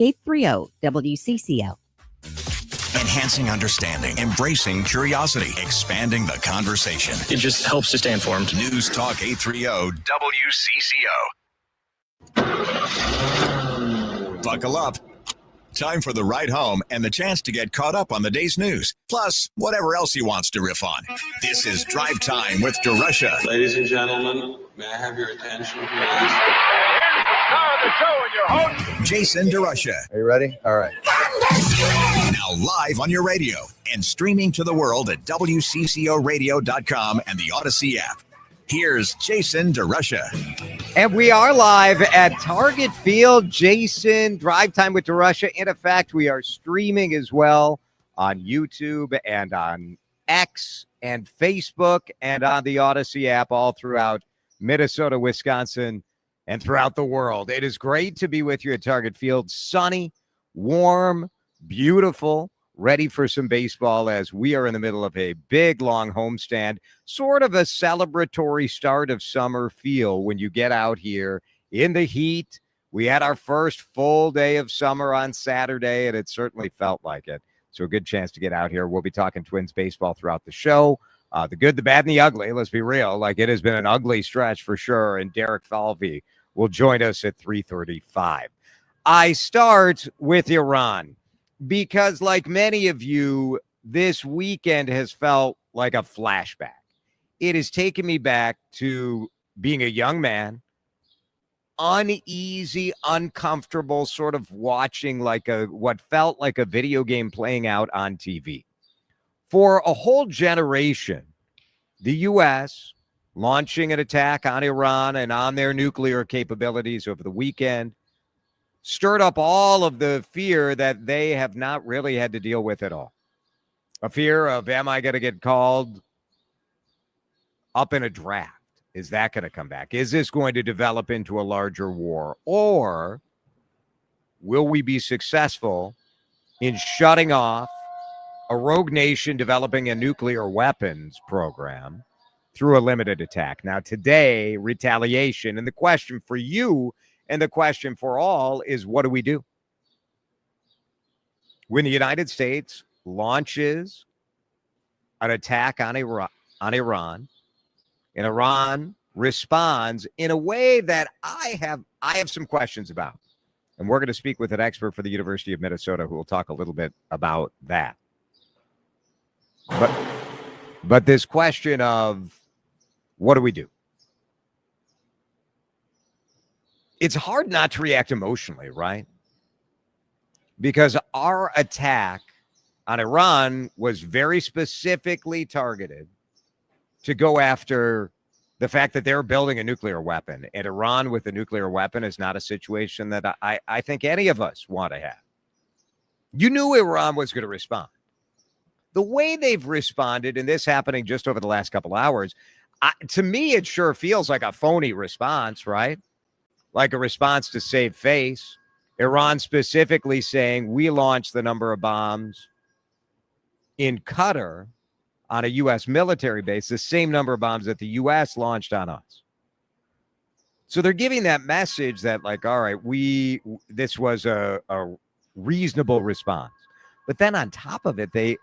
830-WCCO. Enhancing understanding, embracing curiosity, expanding the conversation. It just helps to stay informed. News Talk 830 WCCO. Buckle up. Time for the ride home and the chance to get caught up on the day's news. Plus, whatever else he wants to riff on. This is Drive Time with DeRusha. Ladies and gentlemen, may I have your attention, please? Here's the star of the show and your host, Jason DeRusha. Are you ready? All right. Now live on your radio and streaming to the world at WCCOradio.com and the Odyssey app. Here's Jason DeRusha. And we are live at Target Field. Jason, Drive Time with DeRusha. In effect, we are streaming as well on YouTube and on X and Facebook and on the Odyssey app all throughout Minnesota, Wisconsin, and throughout the world. It is great to be with you at Target Field. Sunny, warm, beautiful, ready for some baseball as we are in the middle of a big, long homestand, sort of a celebratory start of summer feel when you get out here in the heat. We had our first full day of summer on Saturday, and it certainly felt like it. So a good chance to get out here. We'll be talking Twins baseball throughout the show. The good, the bad, and the ugly. Let's be real. Like, it has been an ugly stretch for sure. And Derek Falvey will join us at 3:35. I start with Iran because, like many of you, this weekend has felt like a flashback. It has taken me back to being a young man, uneasy, uncomfortable, sort of watching like what felt like a video game playing out on TV. For a whole generation, the U.S. launching an attack on Iran and on their nuclear capabilities over the weekend stirred up all of the fear that they have not really had to deal with at all. A fear of, am I going to get called up in a draft? Is that going to come back? Is this going to develop into a larger war? Or will we be successful in shutting off a rogue nation developing a nuclear weapons program through a limited attack? Now, today, retaliation. And the question for you and the question for all is, what do we do? When the United States launches an attack on Iran, and Iran responds in a way that I have some questions about. And we're going to speak with an expert for the University of Minnesota who will talk a little bit about that. But this question of what do we do? It's hard not to react emotionally, right? Because our attack on Iran was very specifically targeted to go after the fact that they're building a nuclear weapon. And Iran with a nuclear weapon is not a situation that I think any of us want to have. You knew Iran was going to respond. The way they've responded, and this happening just over the last couple hours, to me, it sure feels like a phony response, right? Like a response to save face. Iran specifically saying we launched the number of bombs in Qatar on a U.S. military base, the same number of bombs that the U.S. launched on us. So they're giving that message that, like, all right, this was a reasonable response. But then on top of it, they,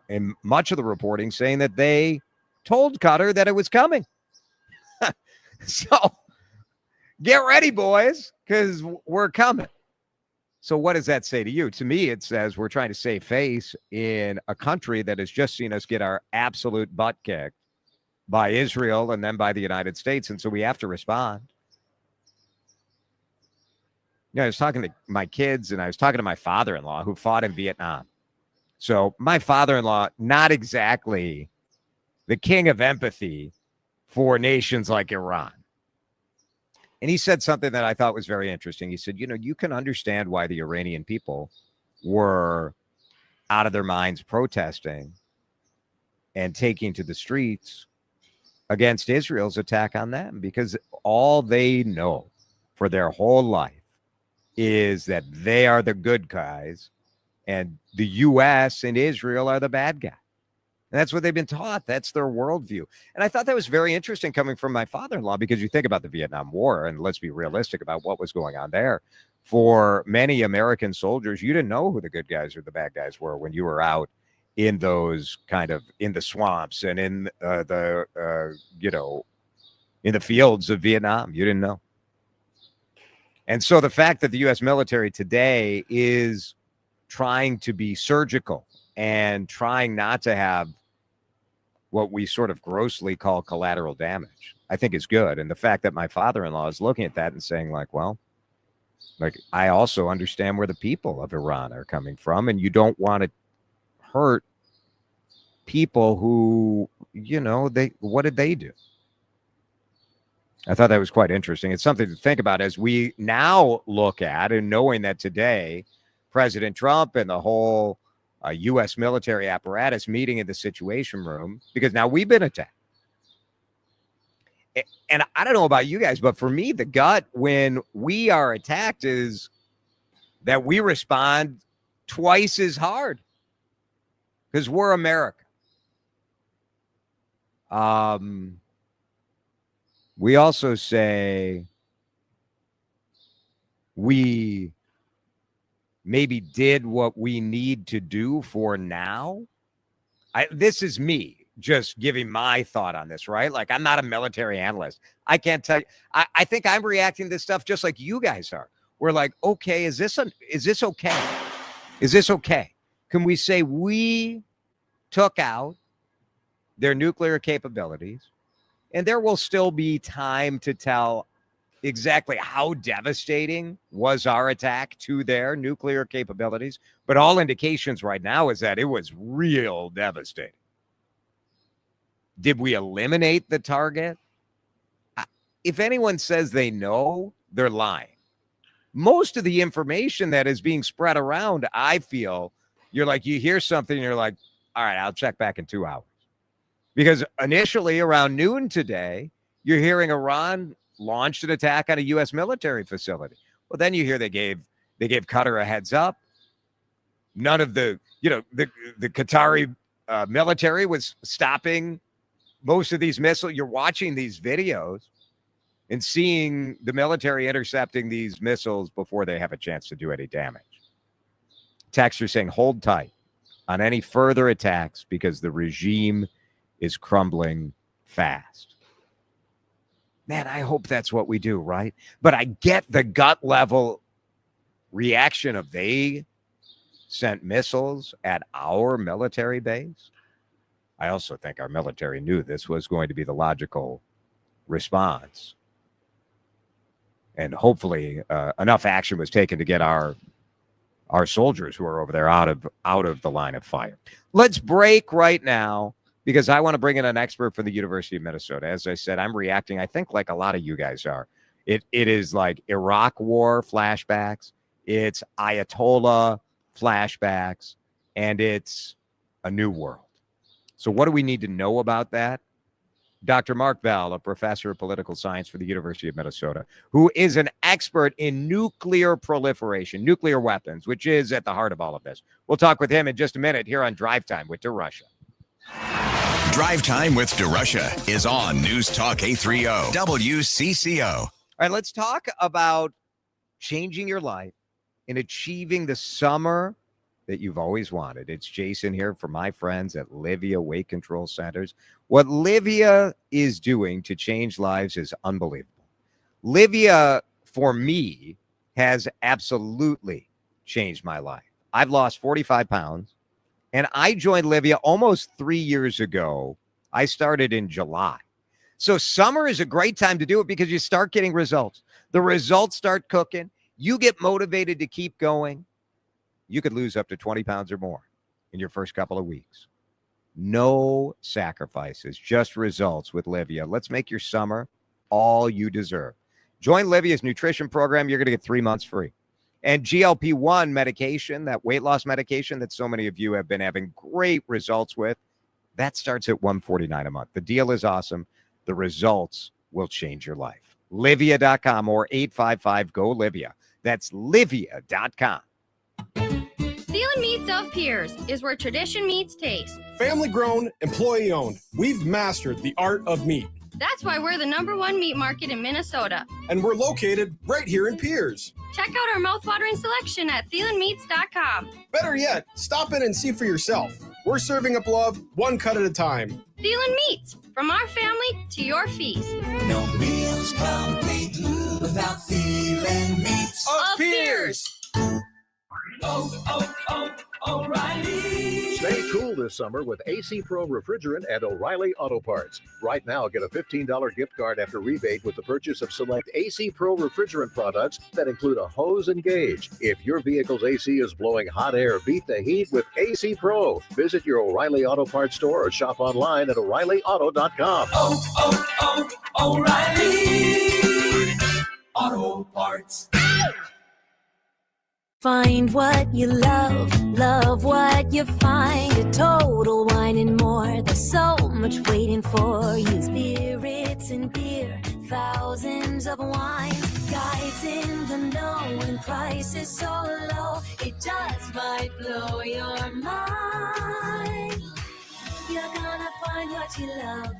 in much of the reporting, saying that they told Qatar that it was coming. So get ready, boys, because we're coming. So what does that say to you? To me, it says we're trying to save face in a country that has just seen us get our absolute butt kicked by Israel and then by the United States. And so we have to respond. You know, I was talking to my kids and I was talking to my father-in-law who fought in Vietnam. So my father-in-law, not exactly the king of empathy for nations like Iran. And he said something that I thought was very interesting. He said, you know, you can understand why the Iranian people were out of their minds protesting and taking to the streets against Israel's attack on them, because all they know for their whole life is that they are the good guys and the U.S. and Israel are the bad guy. And that's what they've been taught. That's their worldview. And I thought that was very interesting coming from my father-in-law, because you think about the Vietnam War, and let's be realistic about what was going on there. For many American soldiers, you didn't know who the good guys or the bad guys were when you were out in those kind of in the swamps and in in the fields of Vietnam. You didn't know. And so the fact that the U.S. military today is trying to be surgical and trying not to have what we sort of grossly call collateral damage, I think is good. And the fact that my father-in-law is looking at that and saying, like, well, like, I also understand where the people of Iran are coming from, and you don't want to hurt people who, what did they do? I thought that was quite interesting. It's something to think about as we now look at, and knowing that today, President Trump and the whole U.S. military apparatus meeting in the Situation Room, because now we've been attacked. And I don't know about you guys, but for me, the gut when we are attacked is that we respond twice as hard because we're America. We also say we maybe did what we need to do for now. This is me just giving my thought on this, right? Like, I'm not a military analyst. I can't tell you. I think I'm reacting to this stuff just like you guys are. We're like, okay, is this okay? Is this okay? Can we say we took out their nuclear capabilities, and there will still be time to tell exactly how devastating was our attack to their nuclear capabilities. But all indications right now is that it was real devastating. Did we eliminate the target? If anyone says they know, they're lying. Most of the information that is being spread around, I feel, you're like, you hear something, and you're like, all right, I'll check back in 2 hours. Because initially around noon today, you're hearing Iran launched an attack on a U.S. military facility. Well, then you hear they gave Qatar a heads up. None of the Qatari military was stopping most of these missiles. You're watching these videos and seeing the military intercepting these missiles before they have a chance to do any damage. Texter saying, hold tight on any further attacks because the regime is crumbling fast. Man, I hope that's what we do, right? But I get the gut level reaction of they sent missiles at our military base. I also think our military knew this was going to be the logical response. And hopefully enough action was taken to get our soldiers who are over there out of the line of fire. Let's break right now, because I want to bring in an expert from the University of Minnesota. As I said, I'm reacting, I think, like a lot of you guys are. It is like Iraq War flashbacks. It's Ayatollah flashbacks. And it's a new world. So what do we need to know about that? Dr. Mark Bell, a professor of political science for the University of Minnesota, who is an expert in nuclear proliferation, nuclear weapons, which is at the heart of all of this. We'll talk with him in just a minute here on Drive Time with DeRusha. Drive Time with DeRusha is on News Talk 830 WCCO. All right, let's talk about changing your life and achieving the summer that you've always wanted. It's Jason here for my friends at Livia Weight Control Centers. What Livia is doing to change lives is unbelievable. Livia, for me, has absolutely changed my life. I've lost 45 pounds, and I joined Livia almost 3 years ago. I started in July. So summer is a great time to do it because you start getting results. The results start cooking. You get motivated to keep going. You could lose up to 20 pounds or more in your first couple of weeks. No sacrifices, just results with Livia. Let's make your summer all you deserve. Join Livia's nutrition program. You're going to get 3 months free. And GLP-1 medication, that weight loss medication that so many of you have been having great results with, that starts at $149 a month. The deal is awesome. The results will change your life. Livia.com or 855-GO-LIVIA. That's Livia.com. Thielen Meats of Piers is where tradition meets taste. Family grown, employee owned. We've mastered the art of meat. That's why we're the #1 meat market in Minnesota. And we're located right here in Piers. Check out our mouthwatering selection at thielenmeats.com. Better yet, stop in and see for yourself. We're serving up love one cut at a time. Thielen Meats, from our family to your feast. No meal's complete without Thielen Meats Of Piers. O'Reilly. Stay cool this summer with AC Pro refrigerant at O'Reilly Auto Parts. Right now, get a $15 gift card after rebate with the purchase of select AC Pro refrigerant products that include a hose and gauge. If your vehicle's AC is blowing hot air, beat the heat with AC Pro. Visit your O'Reilly Auto Parts store or shop online at O'ReillyAuto.com. O'Reilly Auto Parts. Find what you love, love what you find. A Total Wine and More. There's so much waiting for you. Spirits and beer, thousands of wines. Guides in the know and prices so low, it just might blow your mind. You're gonna find what you love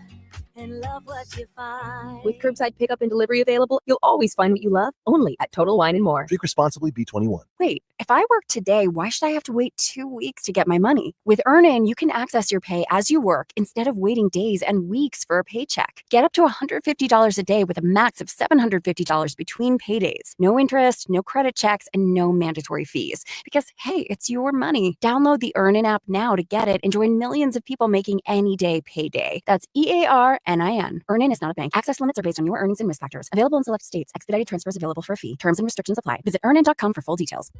and love what you find. With curbside pickup and delivery available, you'll always find what you love, only at Total Wine and More. Drink responsibly, B21. Wait, if I work today, why should I have to wait 2 weeks to get my money? With Earnin, you can access your pay as you work instead of waiting days and weeks for a paycheck. Get up to $150 a day with a max of $750 between paydays. No interest, no credit checks, and no mandatory fees. Because, hey, it's your money. Download the Earnin app now to get it and join millions of people making any day payday. That's EARNIN. Earnin is not a bank. Access limits are based on your earnings and risk factors. Available in select states. Expedited transfers available for a fee. Terms and restrictions apply. Visit earnin.com for full details.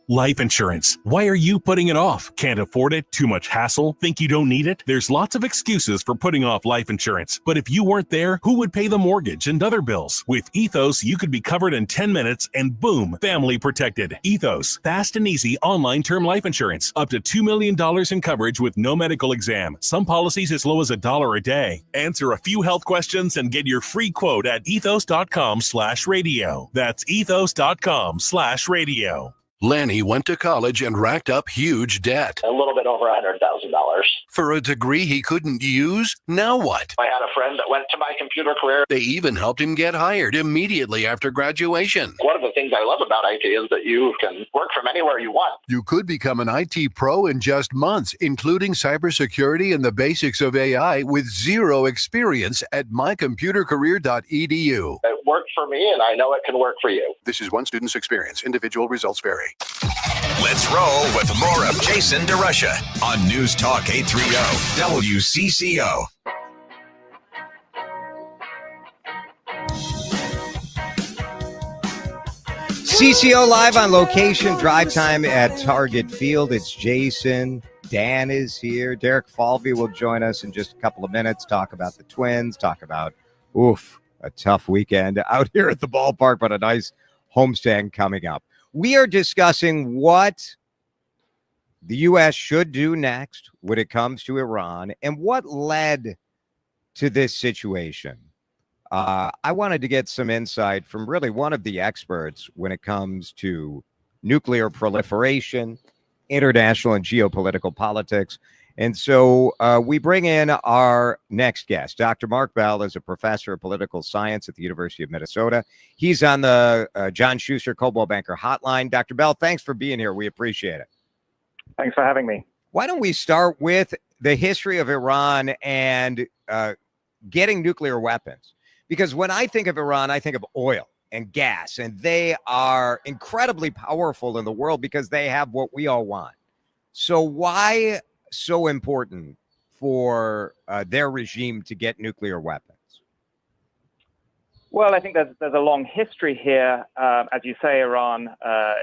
Life insurance. Why are you putting it off? Can't afford it? Too much hassle? Think you don't need it? There's lots of excuses for putting off life insurance. But if you weren't there, who would pay the mortgage and other bills? With Ethos, you could be covered in 10 minutes and boom, family protected. Ethos, fast and easy online term life insurance. Up to $2 million in coverage with no medical exam. Some policies as low as $1 a day. Answer a few health questions and get your free quote at ethos.com/radio. That's ethos.com/radio. Lanny went to college and racked up huge debt. A little bit over $100,000. For a degree he couldn't use? Now what? I had a friend that went to my computer career. They even helped him get hired immediately after graduation. One of the things I love about IT is that you can work from anywhere you want. You could become an IT pro in just months, including cybersecurity and the basics of AI with zero experience at mycomputercareer.edu. It worked for me, and I know it can work for you. This is one student's experience. Individual results vary. Let's roll with more of Jason DeRusha on News Talk 830 WCCO. CCO live on location, drive time at Target Field. It's Jason. Dan is here. Derek Falvey will join us in just a couple of minutes, talk about the Twins, talk about, a tough weekend out here at the ballpark, but a nice homestand coming up. We are discussing what the U.S. should do next when it comes to Iran and what led to this situation. I wanted to get some insight from really one of the experts when it comes to nuclear proliferation, international and geopolitical politics. And so we bring in our next guest. Dr. Mark Bell is a professor of political science at the University of Minnesota. He's on the John Schuster Coldwell Banker Hotline. Dr. Bell, thanks for being here. We appreciate it. Thanks for having me. Why don't we start with the history of Iran and getting nuclear weapons? Because when I think of Iran, I think of oil and gas, and they are incredibly powerful in the world because they have what we all want. So why so important for their regime to get nuclear weapons? Well, I think there's a long history here. As you say, Iran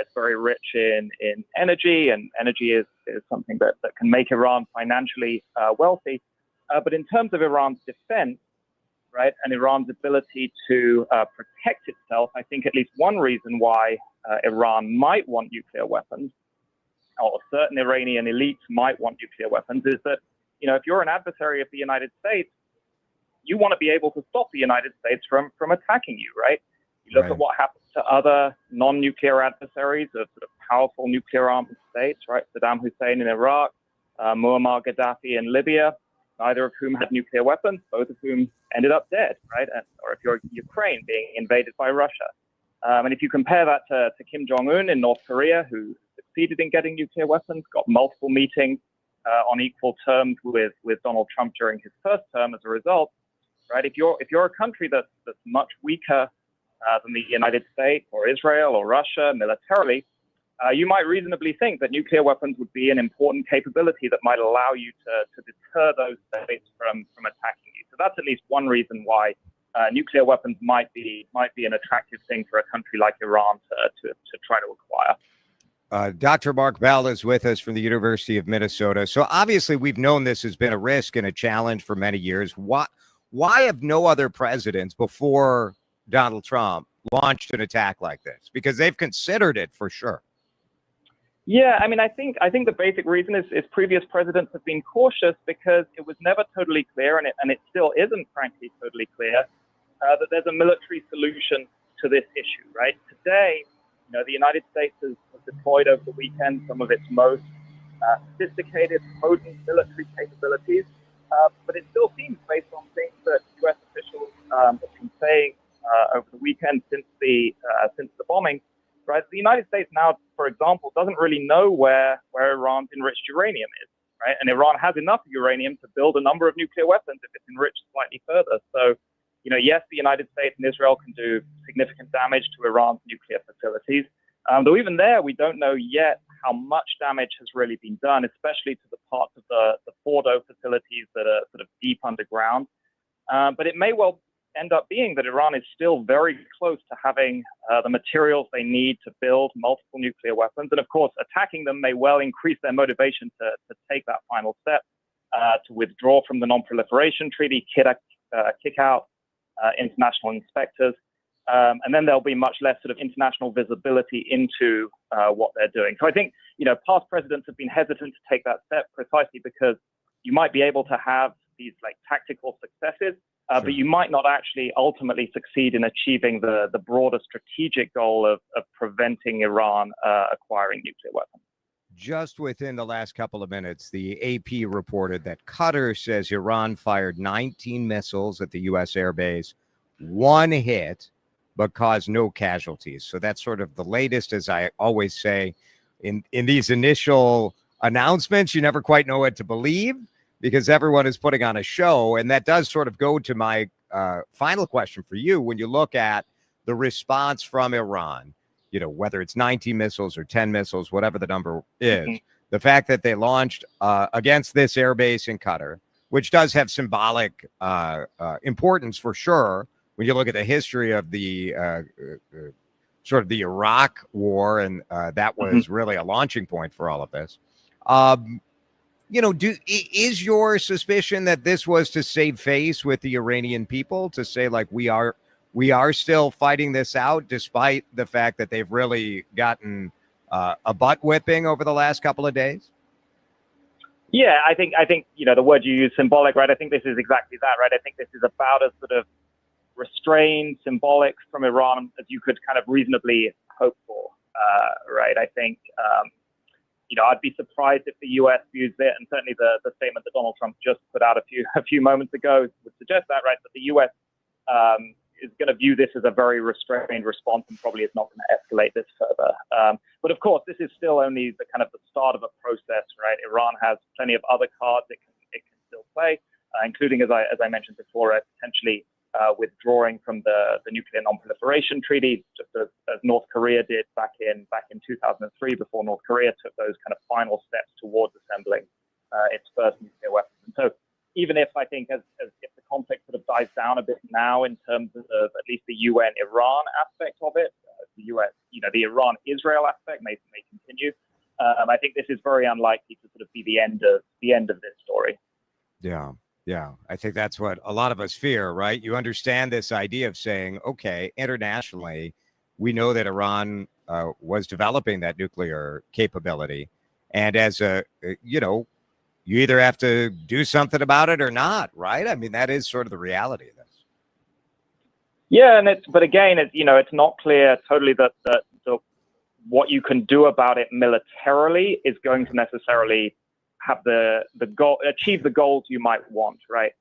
is very rich in energy, and energy is something that can make Iran financially wealthy. But in terms of Iran's defense, right, and Iran's ability to protect itself, I think at least one reason why Iran might want nuclear weapons, or certain Iranian elites might want nuclear weapons, is that, if you're an adversary of the United States, you want to be able to stop the United States from attacking you, right? You look at what happens to other non-nuclear adversaries of sort of powerful nuclear armed states, right? Saddam Hussein in Iraq, Muammar Gaddafi in Libya, neither of whom had nuclear weapons, both of whom ended up dead, right? Or if you're Ukraine being invaded by Russia. And if you compare that to Kim Jong-un in North Korea, who succeeded in getting nuclear weapons, got multiple meetings on equal terms with Donald Trump during his first term as a result, right? If you're a country that's much weaker than the United States or Israel or Russia militarily, you might reasonably think that nuclear weapons would be an important capability that might allow you to deter those states from attacking you. So that's at least one reason why nuclear weapons might be an attractive thing for a country like Iran to try to acquire. Dr. Mark Bell is with us from the University of Minnesota. So obviously we've known this has been a risk and a challenge for many years. Why have no other presidents before Donald Trump launched an attack like this? Because they've considered it for sure. Yeah, I mean, I think the basic reason is previous presidents have been cautious because it was never totally clear, and it still isn't, frankly, totally clear, that there's a military solution to this issue, right? Today, the United States has deployed over the weekend some of its most sophisticated, potent military capabilities, but it still seems, based on things that U.S. officials have been saying over the weekend since the bombing, right? The United States now, for example, doesn't really know where Iran's enriched uranium is, right? And Iran has enough uranium to build a number of nuclear weapons if it's enriched slightly further. So, yes, the United States and Israel can do significant damage to Iran's nuclear facilities. Though even there, we don't know yet how much damage has really been done, especially to the parts of the Fordo facilities that are sort of deep underground. But it may well end up being that Iran is still very close to having the materials they need to build multiple nuclear weapons. And of course, attacking them may well increase their motivation to take that final step, to withdraw from the Non-Proliferation Treaty, kick out international inspectors. And then there'll be much less sort of international visibility into what they're doing. So I think, past presidents have been hesitant to take that step precisely because you might be able to have these like tactical successes, but you might not actually ultimately succeed in achieving the broader strategic goal of preventing Iran acquiring nuclear weapons. Just within the last couple of minutes, the AP reported that Qatar says Iran fired 19 missiles at the U.S. airbase, one hit, but caused no casualties. So that's sort of the latest, as I always say, in these initial announcements, you never quite know what to believe because everyone is putting on a show. And that does sort of go to my final question for you. When you look at the response from Iran, whether it's 19 missiles or 10 missiles, whatever the number is, the fact that they launched against this airbase in Qatar, which does have symbolic importance for sure, when you look at the history of the sort of the Iraq war, and that was really a launching point for all of this. Is your suspicion that this was to save face with the Iranian people, to say like we are still fighting this out despite the fact that they've really gotten a butt whipping over the last couple of days? Yeah, I think the word you use, symbolic, right? I think this is exactly that, right? I think this is about as sort of restrained, symbolic from Iran as you could kind of reasonably hope for, right? I think, I'd be surprised if the U.S. views it, and certainly the statement that Donald Trump just put out a few moments ago would suggest that, right? That the U.S. Is going to view this as a very restrained response and probably is not going to escalate this further. But of course, this is still only the kind of the start of a process, right? Iran has plenty of other cards it can still play, including, as I mentioned before, potentially withdrawing from the nuclear non-proliferation treaty, just as North Korea did back in 2003, before North Korea took those kind of final steps towards assembling its first nuclear weapons. And so, even if I think if the conflict sort of dies down a bit now in terms of at least the UN-Iran aspect of it, the US, the Iran-Israel aspect may continue. I think this is very unlikely to sort of be the end of this story. Yeah. Yeah, I think that's what a lot of us fear, right? You understand this idea of saying, okay, internationally, we know that Iran was developing that nuclear capability. And as you either have to do something about it or not, right? I mean, that is sort of the reality of this. Yeah, but again, it's not clear totally that what you can do about it militarily is going to necessarily have the goal, achieve the goals you might want, right?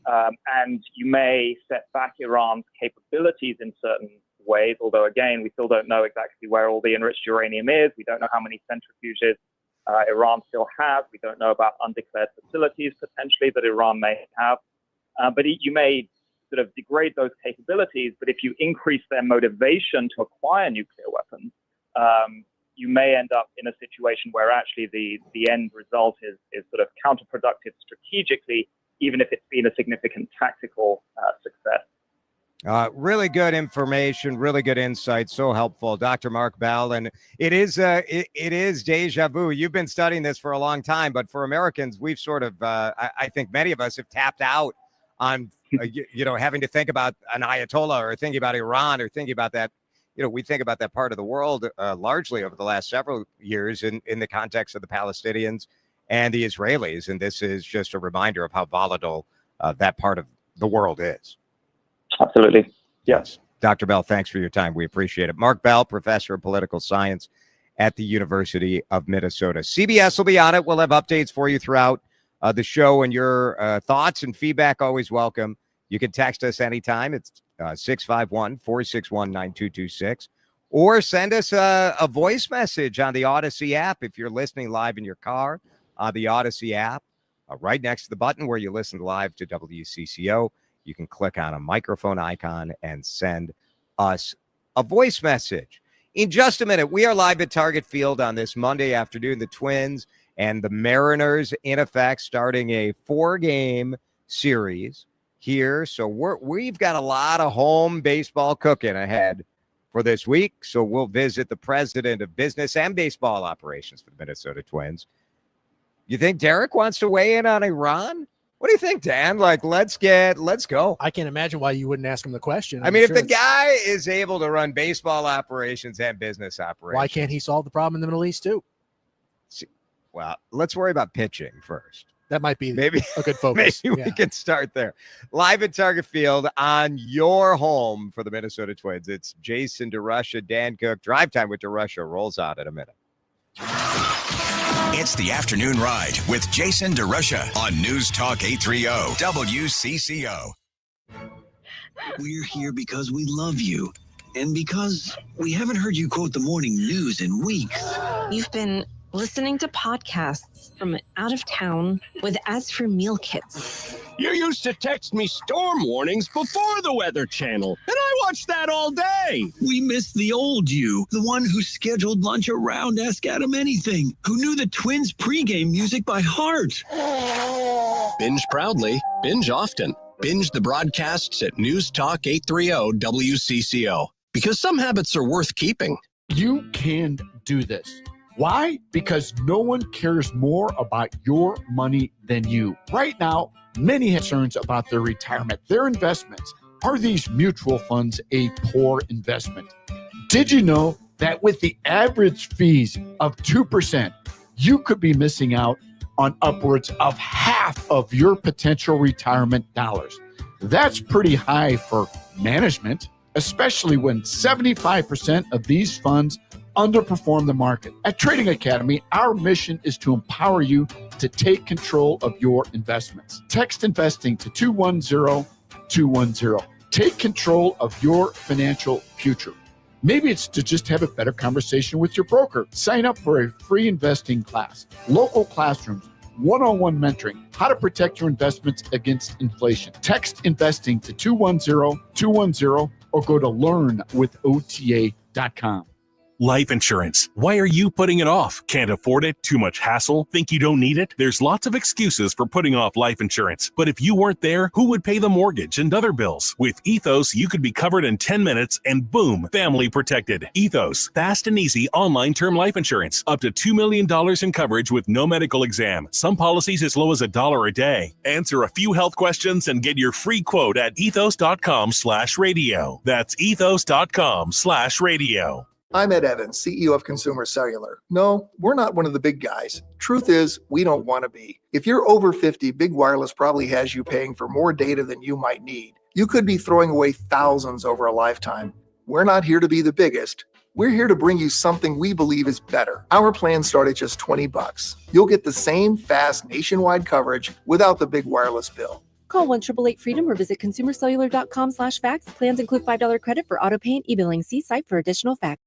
And you may set back Iran's capabilities in certain ways, although again, we still don't know exactly where all the enriched uranium is. We don't know how many centrifuges Iran still has. We don't know about undeclared facilities potentially that Iran may have. But you may sort of degrade those capabilities, but if you increase their motivation to acquire nuclear weapons, you may end up in a situation where actually the end result is sort of counterproductive strategically, even if it's been a significant tactical success. Really good information, really good insight, so helpful, Dr. Mark Bell. And it is deja vu. You've been studying this for a long time, but for Americans, we've sort of, I think many of us have tapped out on, having to think about an Ayatollah or thinking about Iran or thinking about that. We think about that part of the world largely over the last several years in the context of the Palestinians and the Israelis. And this is just a reminder of how volatile that part of the world is. Absolutely. Yes. Dr. Bell, thanks for your time. We appreciate it. Mark Bell, professor of political science at the University of Minnesota. CBS will be on it. We'll have updates for you throughout the show, and your thoughts and feedback always welcome. You can text us anytime. It's 651-461-9226, or send us a voice message on the Odyssey app if you're listening live in your car on the Odyssey app. Right next to the button where you listen live to WCCO, you can click on a microphone icon and send us a voice message. In just a minute, we are live at Target Field on this Monday afternoon. The Twins and the Mariners, in effect, starting a 4-game series here. So we've got a lot of home baseball cooking ahead for this week. So we'll visit the president of business and baseball operations for the Minnesota Twins. You think Derek wants to weigh in on Iran? What do you think, Dan? Let's go. I can't imagine why you wouldn't ask him the question. I mean, if the guy is able to run baseball operations and business operations, why can't he solve the problem in the Middle East too? Well, let's worry about pitching first. That might be maybe a good focus. Maybe we can start there. Live at Target Field on your home for the Minnesota Twins. It's Jason DeRusha, Dan Cook. Drive Time with DeRusha rolls out in a minute. It's the afternoon ride with Jason DeRusha on News Talk 830 WCCO. We're here because we love you and because we haven't heard you quote the morning news in weeks. You've been listening to podcasts from out of town with ads for meal kits. You used to text me storm warnings before the Weather Channel, and I watched that all day. We miss the old you, the one who scheduled lunch around Ask Adam Anything, who knew the Twins pregame music by heart. Binge proudly, binge often. Binge the broadcasts at News Talk 830 WCCO, because some habits are worth keeping. You can do this. Why? Because no one cares more about your money than you. Right now, many have concerns about their retirement, their investments. Are these mutual funds a poor investment? Did you know that with the average fees of 2%, you could be missing out on upwards of half of your potential retirement dollars? That's pretty high for management, especially when 75% of these funds underperform the market. At Trading Academy, our mission is to empower you to take control of your investments. Text investing to 210-210. Take control of your financial future. Maybe it's to just have a better conversation with your broker. Sign up for a free investing class, local classrooms, one-on-one mentoring, how to protect your investments against inflation. Text investing to 210-210 or go to learnwithota.com. Life insurance. Why are you putting it off? Can't afford it? Too much hassle? Think you don't need it? There's lots of excuses for putting off life insurance. But if you weren't there, who would pay the mortgage and other bills? With Ethos, you could be covered in 10 minutes and boom, family protected. Ethos, fast and easy online term life insurance. Up to $2 million in coverage with no medical exam. Some policies as low as $1 a day. Answer a few health questions and get your free quote at ethos.com/radio. That's ethos.com/radio. I'm Ed Evans, CEO of Consumer Cellular. No, we're not one of the big guys. Truth is, we don't want to be. If you're over 50, Big Wireless probably has you paying for more data than you might need. You could be throwing away thousands over a lifetime. We're not here to be the biggest. We're here to bring you something we believe is better. Our plans start at just $20. You'll get the same fast nationwide coverage without the big wireless bill. Call 1-888-FREEDOM or visit consumercellular.com/facts. Plans include $5 credit for auto pay and e-billing. See site for additional facts.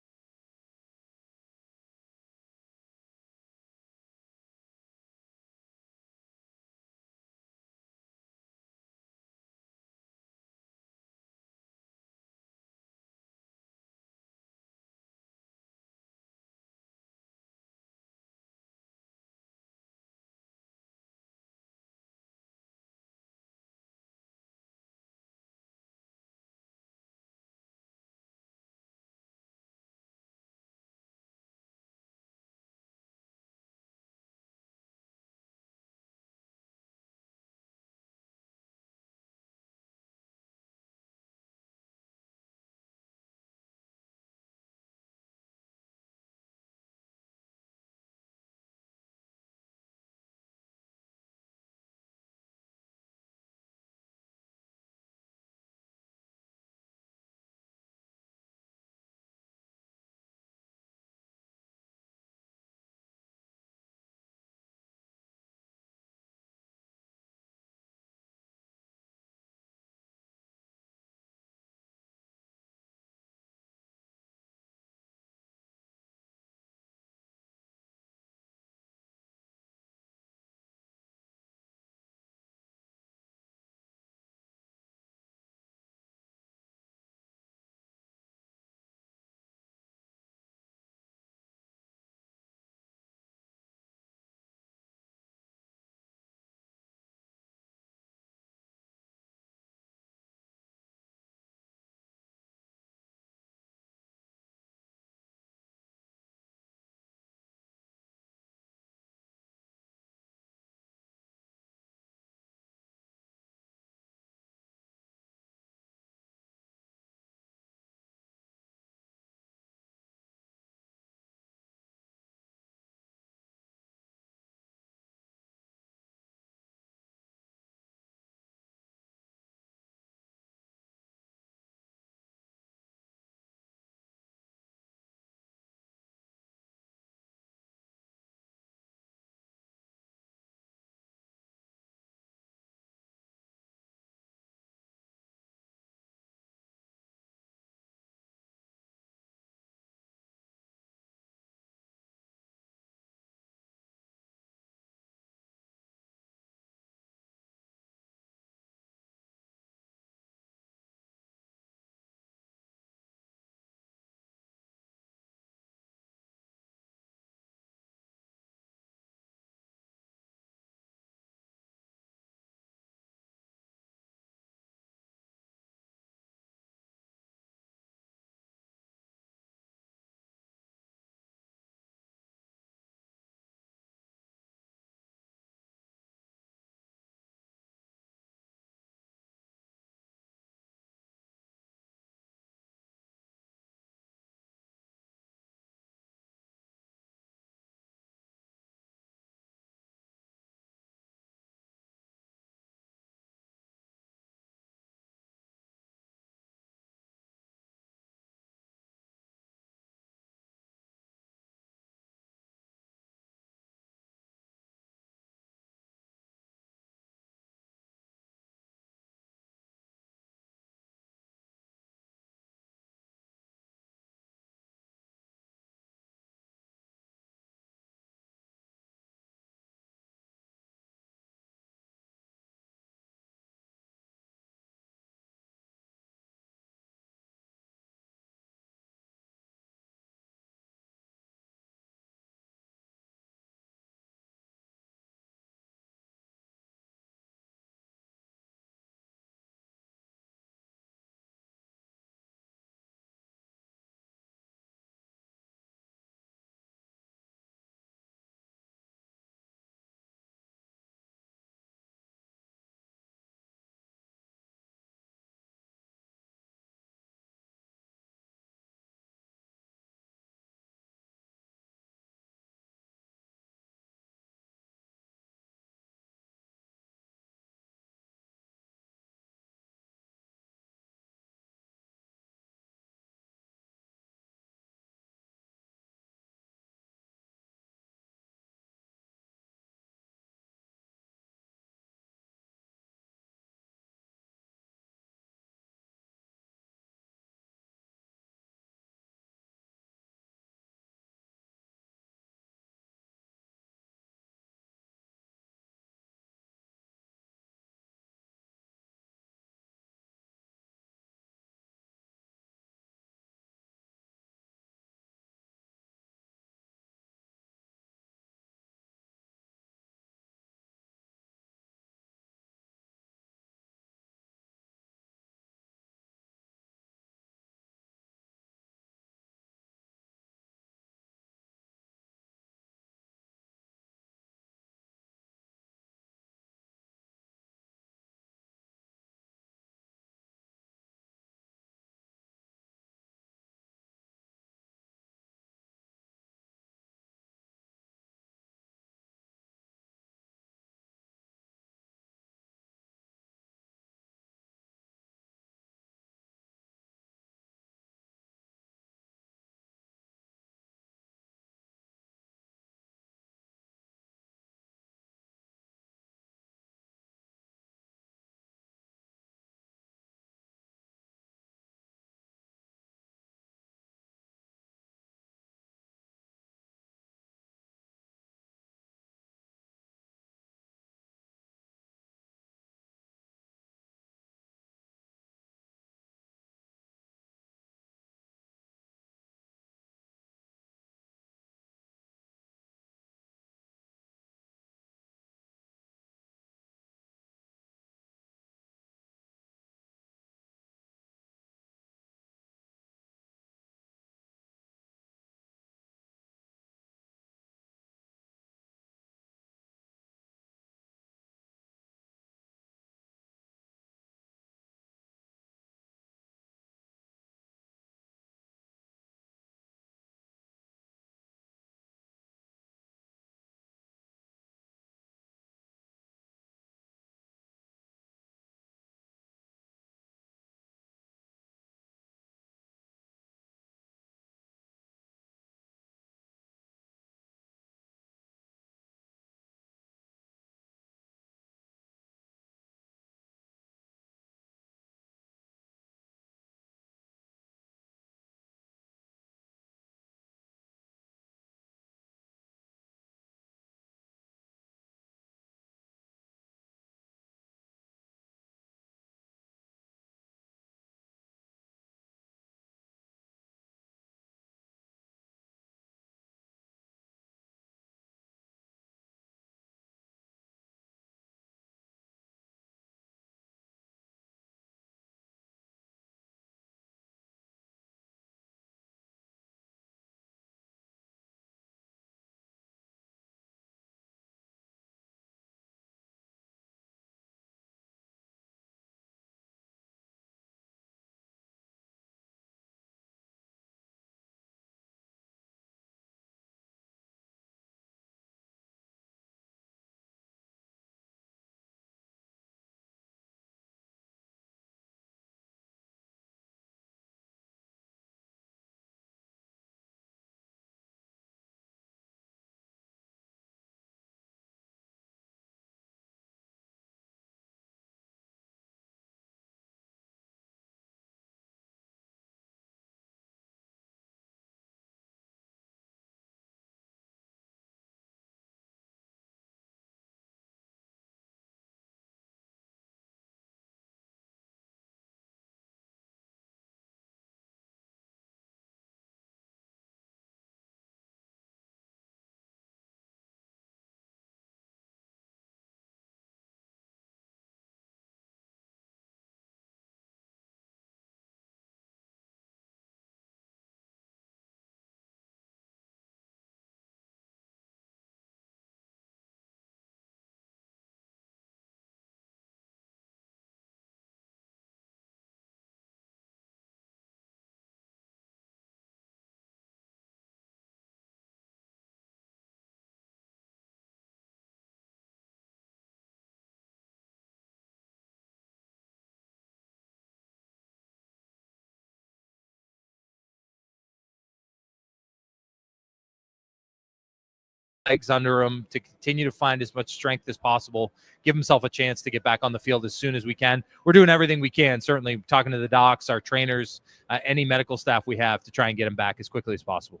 legs under him, to continue to find as much strength as possible, give himself a chance to get back on the field as soon as we can. We're doing everything we can, certainly talking to the docs, our trainers, any medical staff we have to try and get him back as quickly as possible.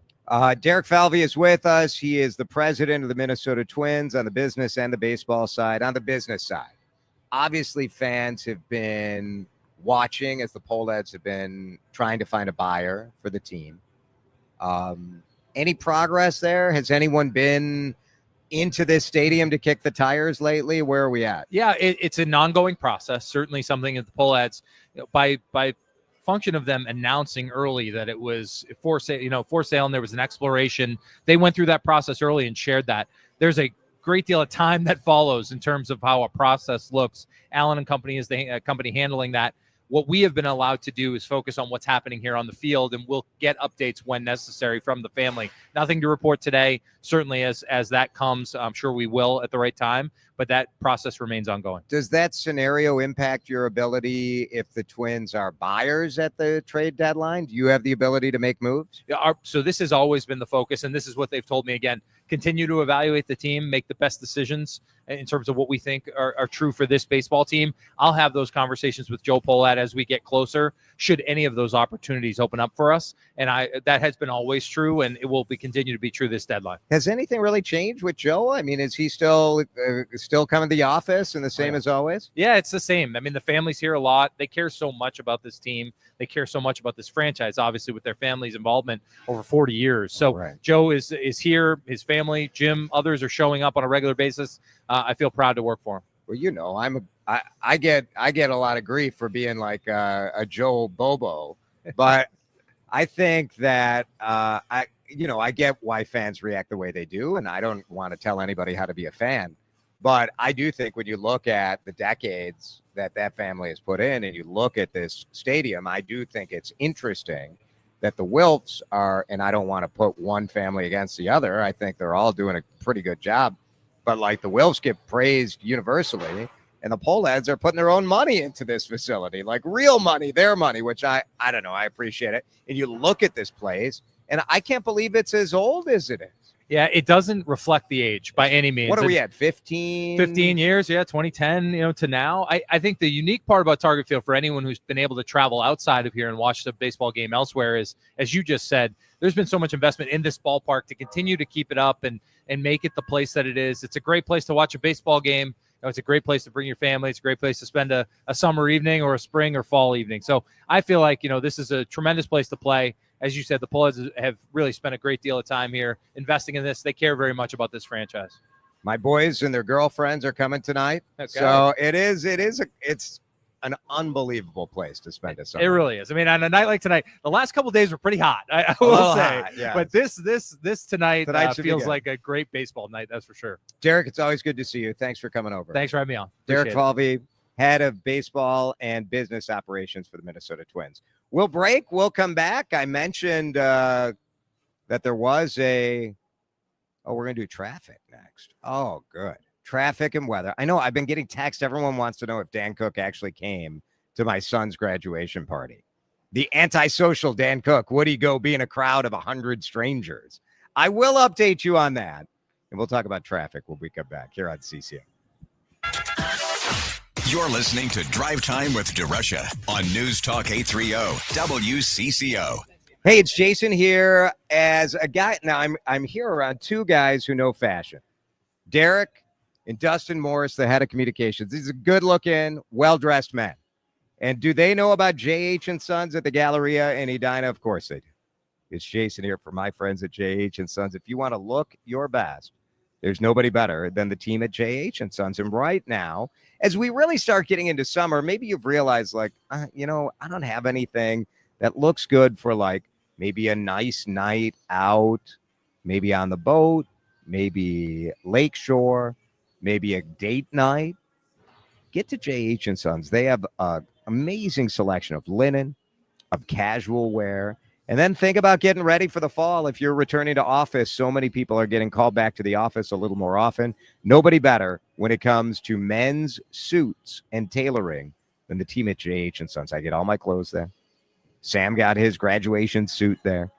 Derek Falvey is with us. He is the president of the Minnesota Twins on the business and the baseball side. On the business side, obviously fans have been watching as the Poleads have been trying to find a buyer for the team. Any progress there? Has anyone been into this stadium to kick the tires lately? Where are we at? Yeah, it's an ongoing process. Certainly something that the Poleads, by function of them announcing early that it was for sale, and there was an exploration. They went through that process early and shared that. There's a great deal of time that follows in terms of how a process looks. Allen and Company is the company handling that. What we have been allowed to do is focus on what's happening here on the field, and we'll get updates when necessary from the family. Nothing to report today. Certainly as that comes, I'm sure we will at the right time, but that process remains ongoing. Does that scenario impact your ability if the Twins are buyers at the trade deadline? Do you have the ability to make moves? Yeah, so this has always been the focus, and this is what they've told me again. Continue to evaluate the team, make the best decisions in terms of what we think are true for this baseball team. I'll have those conversations with Joe Pohlad as we get closer, should any of those opportunities open up for us. And that has been always true, and it will continue to be true this deadline. Has anything really changed with Joe? I mean, is he still coming to the office and the same as always? Yeah, it's the same. I mean, the family's here a lot. They care so much about this team. They care so much about this franchise, obviously, with their family's involvement over 40 years. So Joe is here, his family, Jim, others are showing up on a regular basis. I feel proud to work for him. Well, you know, I get a lot of grief for being like a Joe Bobo, but I think that I get why fans react the way they do, and I don't want to tell anybody how to be a fan. But I do think when you look at the decades that family has put in and you look at this stadium, I do think it's interesting that the Wilfs are, and I don't want to put one family against the other. I think they're all doing a pretty good job. But like the Wilfs get praised universally, and the Poleads are putting their own money into this facility, like real money, their money, which I don't know. I appreciate it. And you look at this place, and I can't believe it's as old as it is. Yeah, it doesn't reflect the age by any means. What are we at, 15? 15 years, yeah, 2010, to now. I think the unique part about Target Field for anyone who's been able to travel outside of here and watch the baseball game elsewhere is, as you just said, there's been so much investment in this ballpark to continue to keep it up and make it the place that it is. It's a great place to watch a baseball game. It's a great place to bring your family. It's a great place to spend a summer evening or a spring or fall evening. So I feel like, this is a tremendous place to play. As you said, the Poleads have really spent a great deal of time here investing in this. They care very much about this franchise. My boys and their girlfriends are coming tonight. Okay. So it's an unbelievable place to spend a summer. It really is. I mean, on a night like tonight, the last couple of days were pretty hot, I will say. Hot, yes. But this tonight feels like a great baseball night, that's for sure. Derek, it's always good to see you. Thanks for coming over. Thanks for having me on. Derek Falvey, head of baseball and business operations for the Minnesota Twins. We'll break. We'll come back. I mentioned that there was we're going to do traffic next. Oh, good. Traffic and weather. I know I've been getting texts. Everyone wants to know if Dan Cook actually came to my son's graduation party. The antisocial Dan Cook. Would he go be in a crowd of 100 strangers? I will update you on that. And we'll talk about traffic when we come back here on CCM. You're listening to Drive Time with DeRusha on News Talk 830 WCCO. Hey, it's Jason here as a guy. Now, I'm here around two guys who know fashion. Derek and Dustin Morris, the head of communications. These are good-looking, well-dressed men. And do they know about J.H. & Sons at the Galleria in Edina? Of course they do. It's Jason here for my friends at J.H. & Sons. If you want to look your best, there's nobody better than the team at J.H. & Sons. And right now, as we really start getting into summer, maybe you've realized, like, I don't have anything that looks good for, like, maybe a nice night out, maybe on the boat, maybe lakeshore, maybe a date night. Get to J.H. & Sons. They have an amazing selection of linen, of casual wear. And then think about getting ready for the fall. If you're returning to office, so many people are getting called back to the office a little more often. Nobody better when it comes to men's suits and tailoring than the team at J.H. & Sons. I get all my clothes there. Sam got his graduation suit there.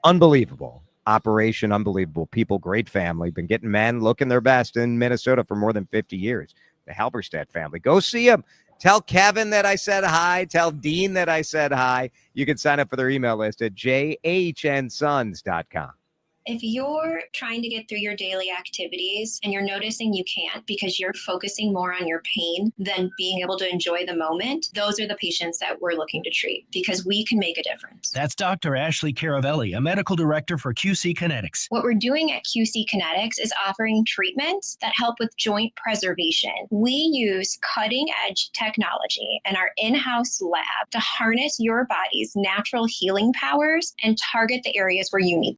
Unbelievable. operation. Unbelievable people, great family. Been getting men looking their best in Minnesota for more than 50 years. The Halberstadt family. Go see them. Tell Kevin that I said hi. Tell Dean that I said hi. You can sign up for their email list at jhnsons.com. If you're trying to get through your daily activities and you're noticing you can't because you're focusing more on your pain than being able to enjoy the moment, those are the patients that we're looking to treat because we can make a difference. That's Dr. Ashley Caravelli, a medical director for QC Kinetics. What we're doing at QC Kinetics is offering treatments that help with joint preservation. We use cutting edge technology in our in-house lab to harness your body's natural healing powers and target the areas where you need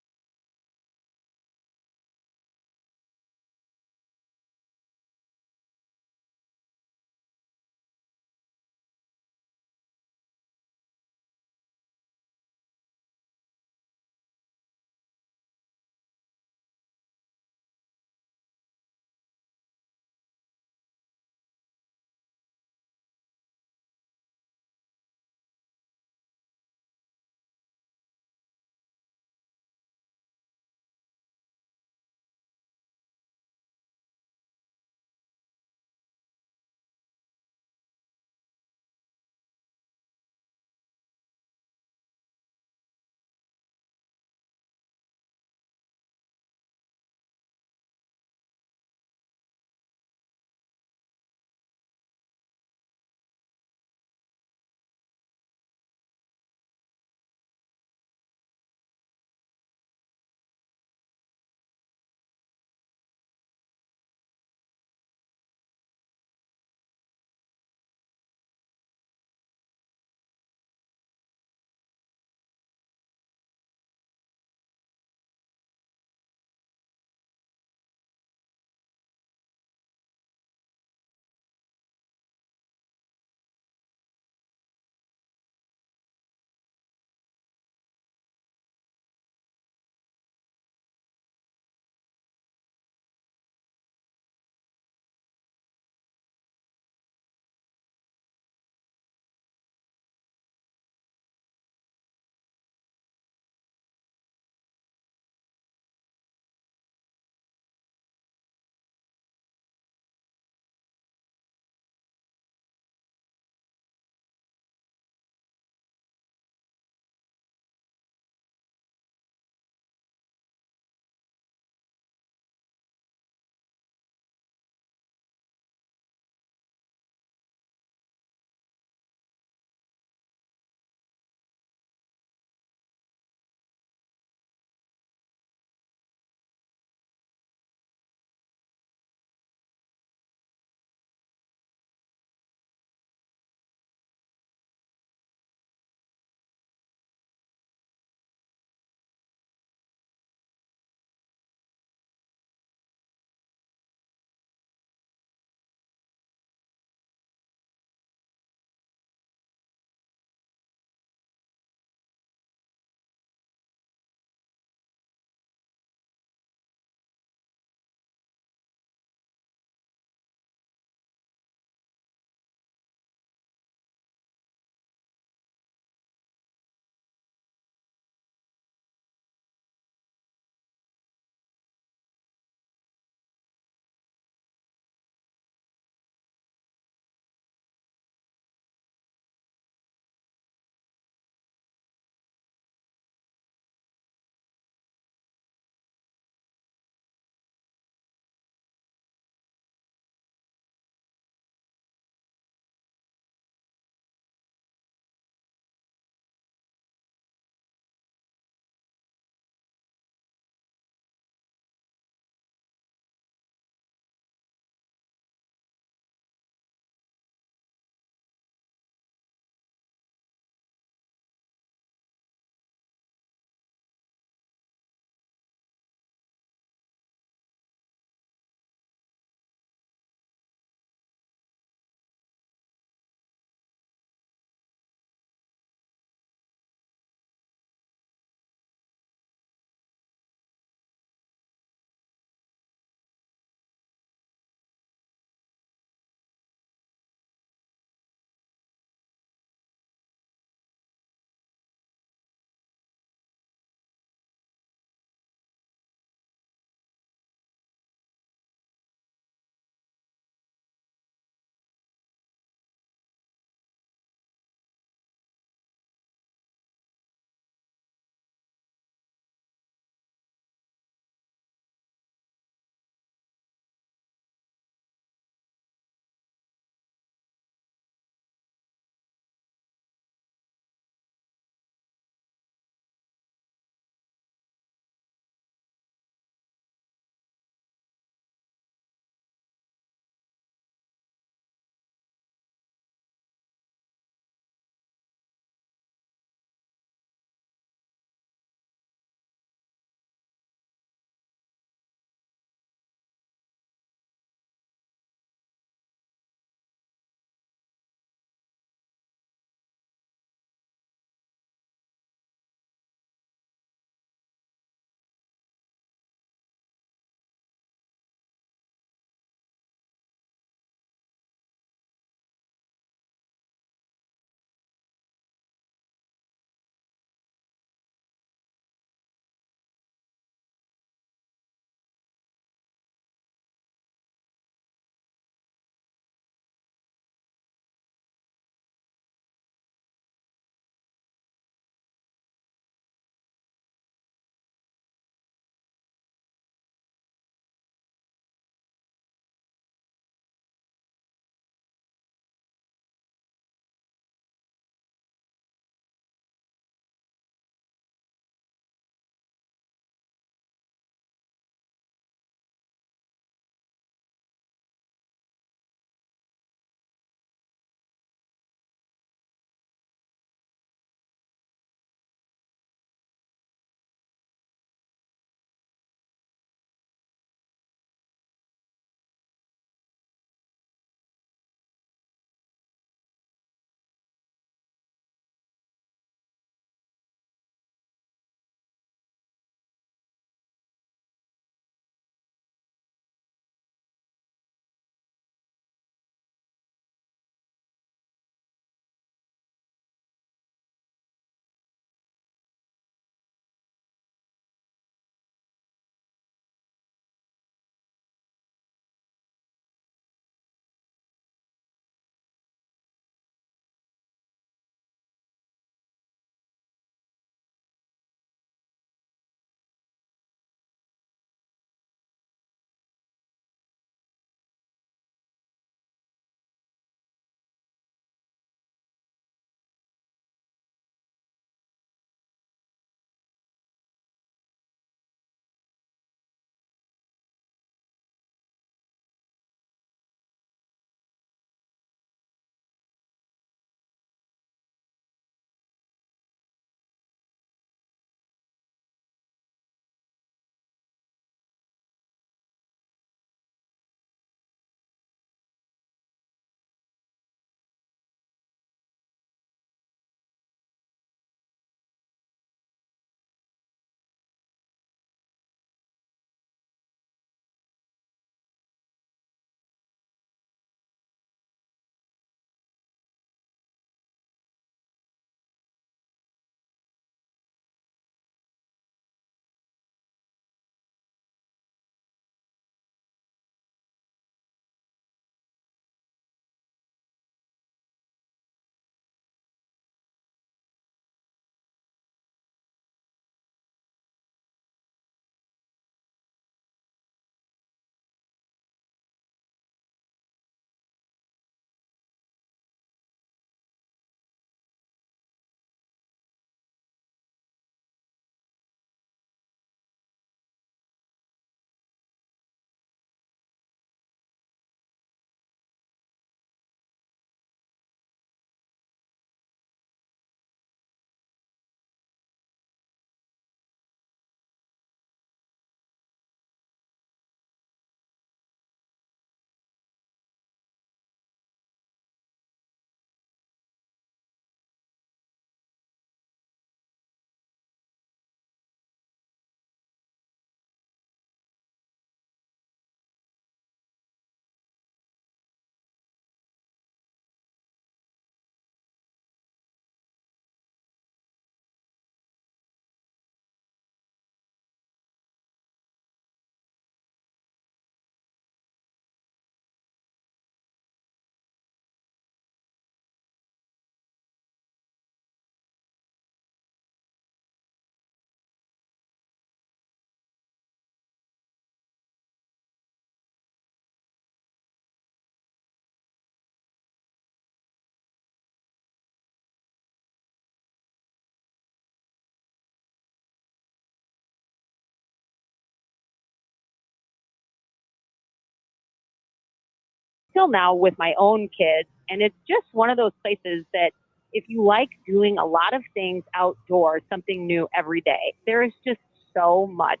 till now with my own kids. And it's just one of those places that if you like doing a lot of things outdoors, something new every day, there is just so much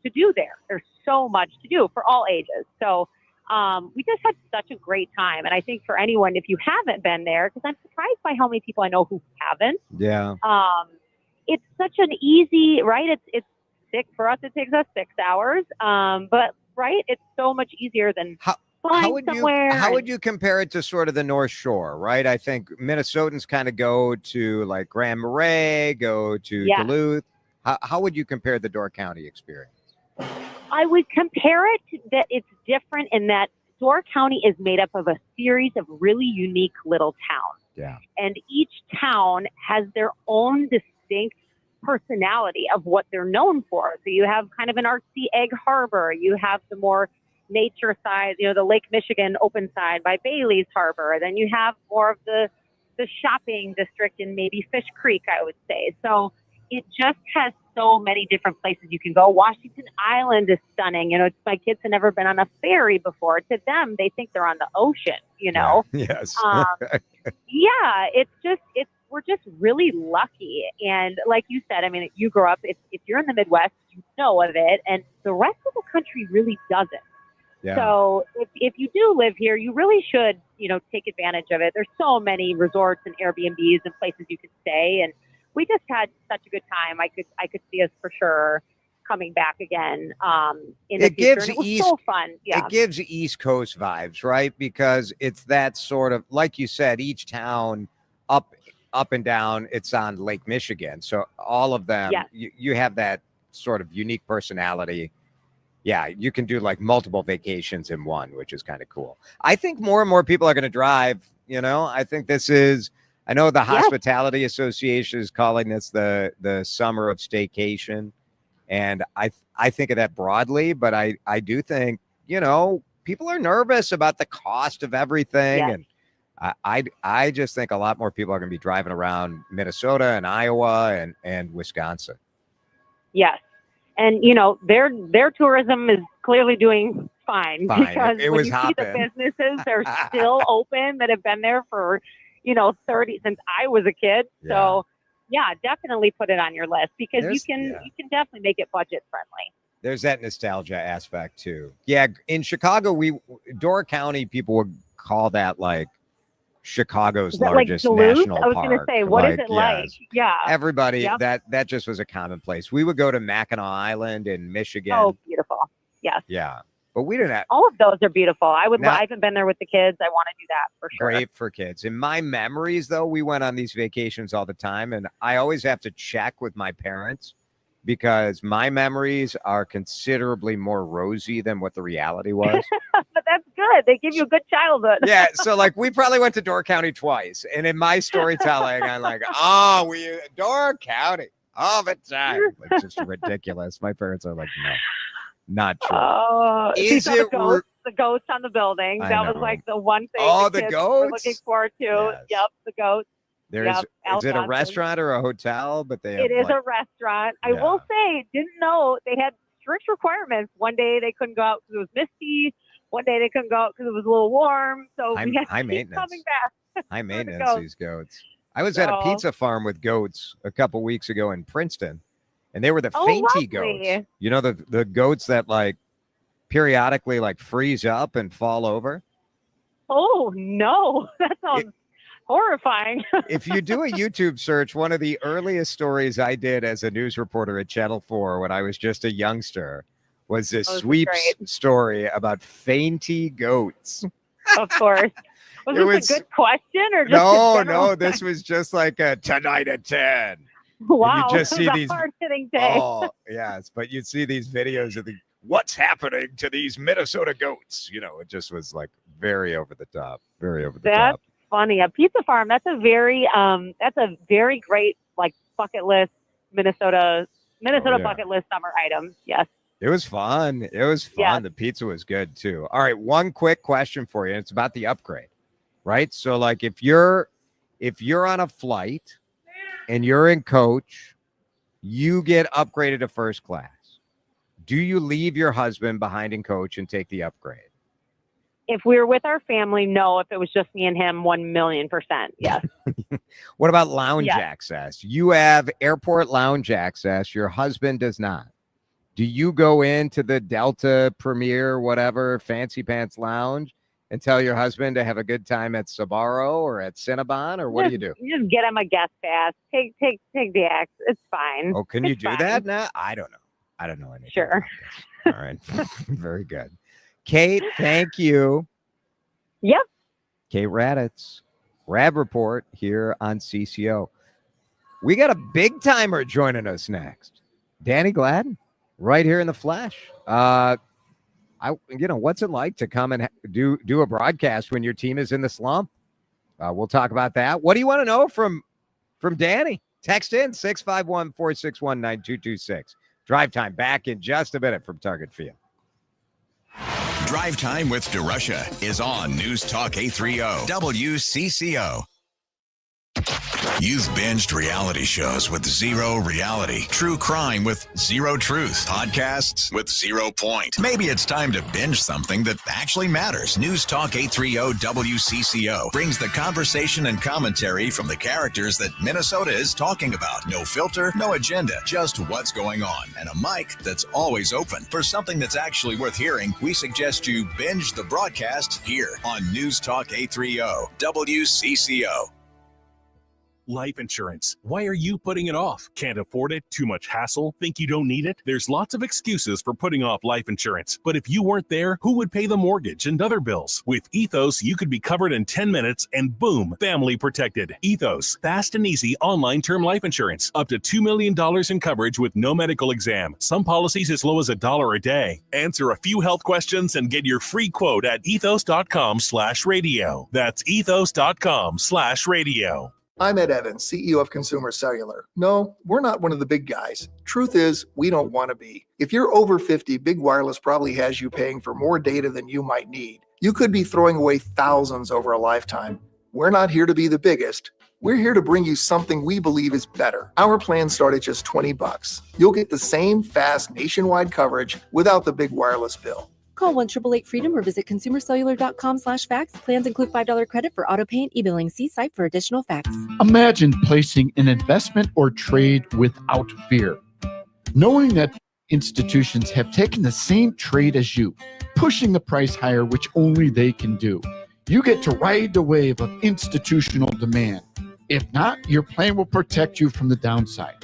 to do there. There's so much to do for all ages. So we just had such a great time. And I think for anyone, if you haven't been there, because I'm surprised by how many people I know who haven't. Yeah. It's such an easy, right? It's for us, it takes us 6 hours. But right, it's so much easier than flying somewhere. How would you compare it to sort of the North Shore, right? I think Minnesotans kind of go to like Grand Marais, go to Duluth. How would you compare the Door County experience? I would compare it to that it's different in that Door County is made up of a series of really unique little towns. Yeah. And each town has their own distinct personality of what they're known for. So you have kind of an artsy Egg Harbor. You have the more nature side, the Lake Michigan open side by Bailey's Harbor. Then you have more of the shopping district in maybe Fish Creek, I would say. So it just has so many different places you can go. Washington Island is stunning. My kids have never been on a ferry before. To them, they think they're on the ocean, Yes. We're just really lucky. And like you said, I mean, you grew up, if you're in the Midwest, you know of it, and the rest of the country really doesn't. Yeah. So if you do live here, you really should, take advantage of it. There's so many resorts and Airbnbs and places you can stay. And we just had such a good time. I could see us for sure coming back again in the future. And it was so fun. Yeah. It gives East Coast vibes, right? Because it's that sort of, like you said, each town up and down, it's on Lake Michigan. So all of them, you have that sort of unique personality. Yeah, you can do like multiple vacations in one, which is kind of cool. I think more and more people are going to drive, I think I know the Hospitality Association is calling this the summer of staycation. And I think of that broadly, but I do think, people are nervous about the cost of everything. Yes. And I just think a lot more people are going to be driving around Minnesota and Iowa and Wisconsin. Yes. And, their tourism is clearly doing fine. Because it when was you see the businesses, they're still open that have been there for, 30 since I was a kid. Yeah. So, definitely put it on your list because you can definitely make it budget friendly. There's that nostalgia aspect too. Yeah. In Chicago, Door County, people would call that like Chicago's largest national park. I was going to say, what is it like? Yeah. Everybody, that just was a commonplace. We would go to Mackinac Island in Michigan. Oh, beautiful. Yes. Yeah. But we didn't have. All of those are beautiful. I haven't been there with the kids. I want to do that for sure. Great for kids. In my memories, though, we went on these vacations all the time. And I always have to check with my parents because my memories are considerably more rosy than what the reality was. But that's good. They give you a good childhood. Yeah. So like we probably went to Door County twice. And in my storytelling, I'm like, we Door County all the time. Like just ridiculous. My parents are like, no. Not true. Is it the ghosts on the building? That was like the one thing the kids were looking forward to. Yes. Yep, the goats. Is it a restaurant or a hotel? But it is a restaurant. I will say, didn't know they had strict requirements. One day they couldn't go out because it was misty. One day they couldn't go out because it was a little warm. So we had to keep coming back. High maintenance, these goats. I was at a pizza farm with goats a couple weeks ago in Princeton. And they were the fainty goats. The goats that like periodically like freeze up and fall over. Oh no, that sounds horrifying. If you do a YouTube search, one of the earliest stories I did as a news reporter at Channel 4 when I was just a youngster was this sweeps story about fainty goats. Of course. Was this a good question or just no, this was just like a tonight at 10. Wow, you just see these hard-hitting day. Oh, yes, but you'd see these videos of what's happening to these Minnesota goats. It just was like very over the top. That's funny. A pizza farm. That's a very great like bucket list Minnesota bucket list summer item. Yes. It was fun. Yeah. The pizza was good too. All right, one quick question for you. And it's about the upgrade, right? So like if you're on a flight and you're in coach, you get upgraded to first class. Do you leave your husband behind in coach and take the upgrade? If we were with our family, no. If it was just me and him, 1,000,000%. Yes. What about lounge Yes. access? You have airport lounge access. Your husband does not. Do you go into the Delta Premier, whatever, Fancy Pants Lounge and tell your husband to have a good time at Sbarro or at Cinnabon, or what do you do? You just get him a guest pass. Take the axe. It's fine. Oh, can you It's do fine. that now? I don't know. I don't know anything. Sure. All right. Very good. Kate, thank you. Yep. Kate Raddatz, Rad Report here on CCO. We got a big timer joining us next. Danny Gladden, right here in the flesh. What's it like to come and do a broadcast when your team is in the slump? We'll talk about that. What do you want to know from Danny? Text in 651-461-9226. Drive Time back in just a minute from Target Field. Drive Time with DeRusha is on News Talk 830 WCCO. You've binged reality shows with zero reality, true crime with zero truth, podcasts with 0 point. Maybe it's time to binge something that actually matters. News Talk 830 WCCO brings the conversation and commentary from the characters that Minnesota is talking about. No filter, no agenda, just what's going on. And a mic that's always open. For something that's actually worth hearing, we suggest you binge the broadcast here on News Talk 830 WCCO. Life insurance. Why are you putting it off? Can't afford it? Too much hassle? Think you don't need it? There's lots of excuses for putting off life insurance. But if you weren't there, who would pay the mortgage and other bills? With Ethos, you could be covered in 10 minutes and boom, family protected. Ethos, fast and easy online term life insurance. Up to $2 million in coverage with no medical exam. Some policies as low as $1 a day. Answer a few health questions and get your free quote at ethos.com/radio. That's ethos.com/radio. I'm Ed Evans, CEO of Consumer Cellular. No, we're not one of the big guys. Truth is, we don't want to be. If you're over 50, Big Wireless probably has you paying for more data than you might need. You could be throwing away thousands over a lifetime. We're not here to be the biggest. We're here to bring you something we believe is better. Our plans start at just $20. You'll get the same fast nationwide coverage without the big wireless bill. Call 1-888-FREEDOM or visit consumercellular.com/facts. Plans include $5 credit for auto pay and e-billing. See site for additional facts. Imagine placing an investment or trade without fear. Knowing that institutions have taken the same trade as you, pushing the price higher, which only they can do. You get to ride the wave of institutional demand. If not, your plan will protect you from the downside.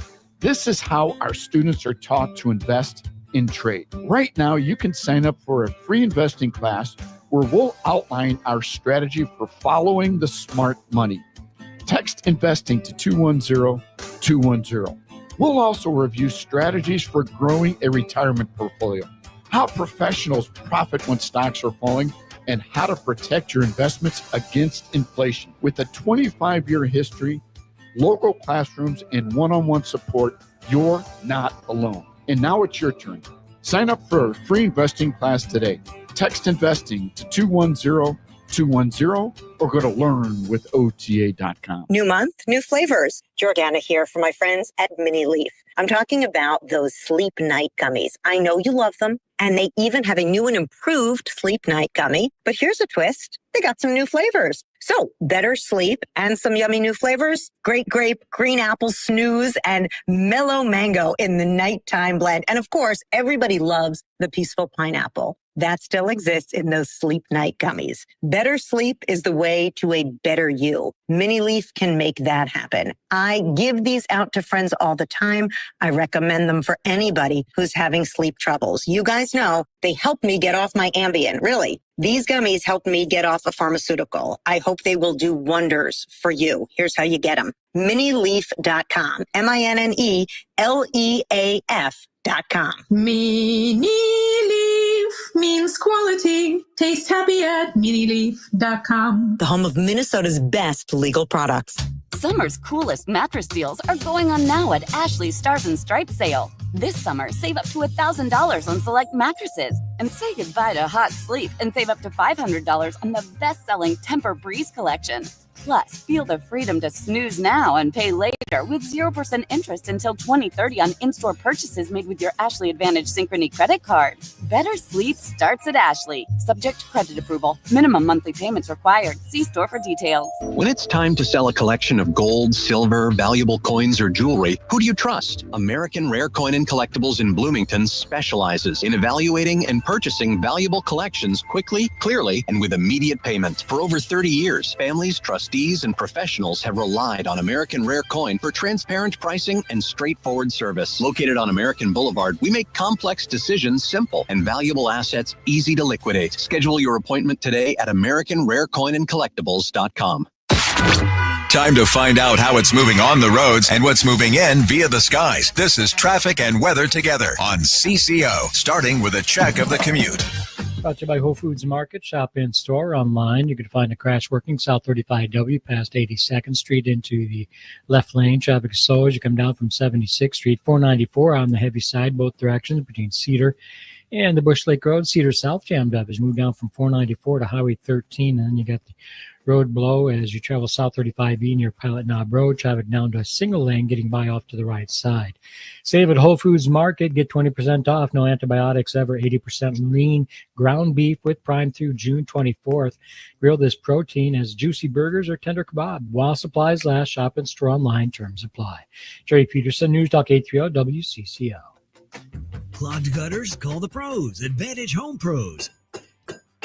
This is how our students are taught to invest in trade. Right now, you can sign up for a free investing class where we'll outline our strategy for following the smart money. Text investing to 210-210. We'll also review strategies for growing a retirement portfolio, how professionals profit when stocks are falling, and how to protect your investments against inflation. With a 25-year history, local classrooms, and one-on-one support, you're not alone. And now it's your turn. Sign up for a free investing class today. Text investing to 210-210 or go to learnwithota.com. New month, new flavors. Jordana here for my friends at Mini Leaf. I'm talking about those Sleep Night gummies. I know you love them, and they even have a new and improved Sleep Night gummy. But here's a twist. They got some new flavors. So, better sleep and some yummy new flavors. Great grape, green apple, snooze, and mellow mango in the nighttime blend. And of course, everybody loves the peaceful pineapple. That still exists in those Sleep Night gummies. Better sleep is the way to a better you. Mini Leaf can make that happen. I give these out to friends all the time. I recommend them for anybody who's having sleep troubles. You guys know they help me get off my Ambien, really. These gummies help me get off a pharmaceutical. I hope they will do wonders for you. Here's how you get them. Minileaf.com. MINNELEAF.com. Mini Leaf means quality. Taste happy at minileaf.com. The home of Minnesota's best legal products. Summer's coolest mattress deals are going on now at Ashley's Stars and Stripes sale. This summer, save up to $1,000 on select mattresses and say goodbye to hot sleep and save up to $500 on the best-selling Temper Breeze collection. Plus, feel the freedom to snooze now and pay later with 0% interest until 2030 on in-store purchases made with your Ashley Advantage Synchrony credit card. Better sleep starts at Ashley. Subject to credit approval. Minimum monthly payments required. See store for details. When it's time to sell a collection of gold, silver, valuable coins, or jewelry, who do you trust? American Rare Coin and Collectibles in Bloomington specializes in evaluating and purchasing valuable collections quickly, clearly, and with immediate payment. For over 30 years, families, trustees, and professionals have relied on American Rare Coin for transparent pricing and straightforward service. Located on American Boulevard, we make complex decisions simple and valuable assets easy to liquidate. Schedule your appointment today at AmericanRareCoinAndCollectibles.com. Time to find out how it's moving on the roads and what's moving in via the skies. This is traffic and weather together on CCO, starting with a check of the commute. Brought to you by Whole Foods Market. Shop in store, online. You can find the crash working south 35W past 82nd Street into the left lane. Traffic is slow as you come down from 76th Street. 494 on the heavy side, both directions between Cedar and the Bush Lake Road. Cedar South jammed up as you move down from 494 to Highway 13. And then you got the road below as you travel south 35E near Pilot Knob Road. Traffic down to a single lane, getting by off to the right side. Save at Whole Foods Market. Get 20% off. No antibiotics ever. 80% lean ground beef with Prime through June 24th. Grill this protein as juicy burgers or tender kebab. While supplies last, shop and store online. Terms apply. Jerry Peterson, News Talk 830 WCCO. Clogged gutters? Call the pros. Advantage Home Pros.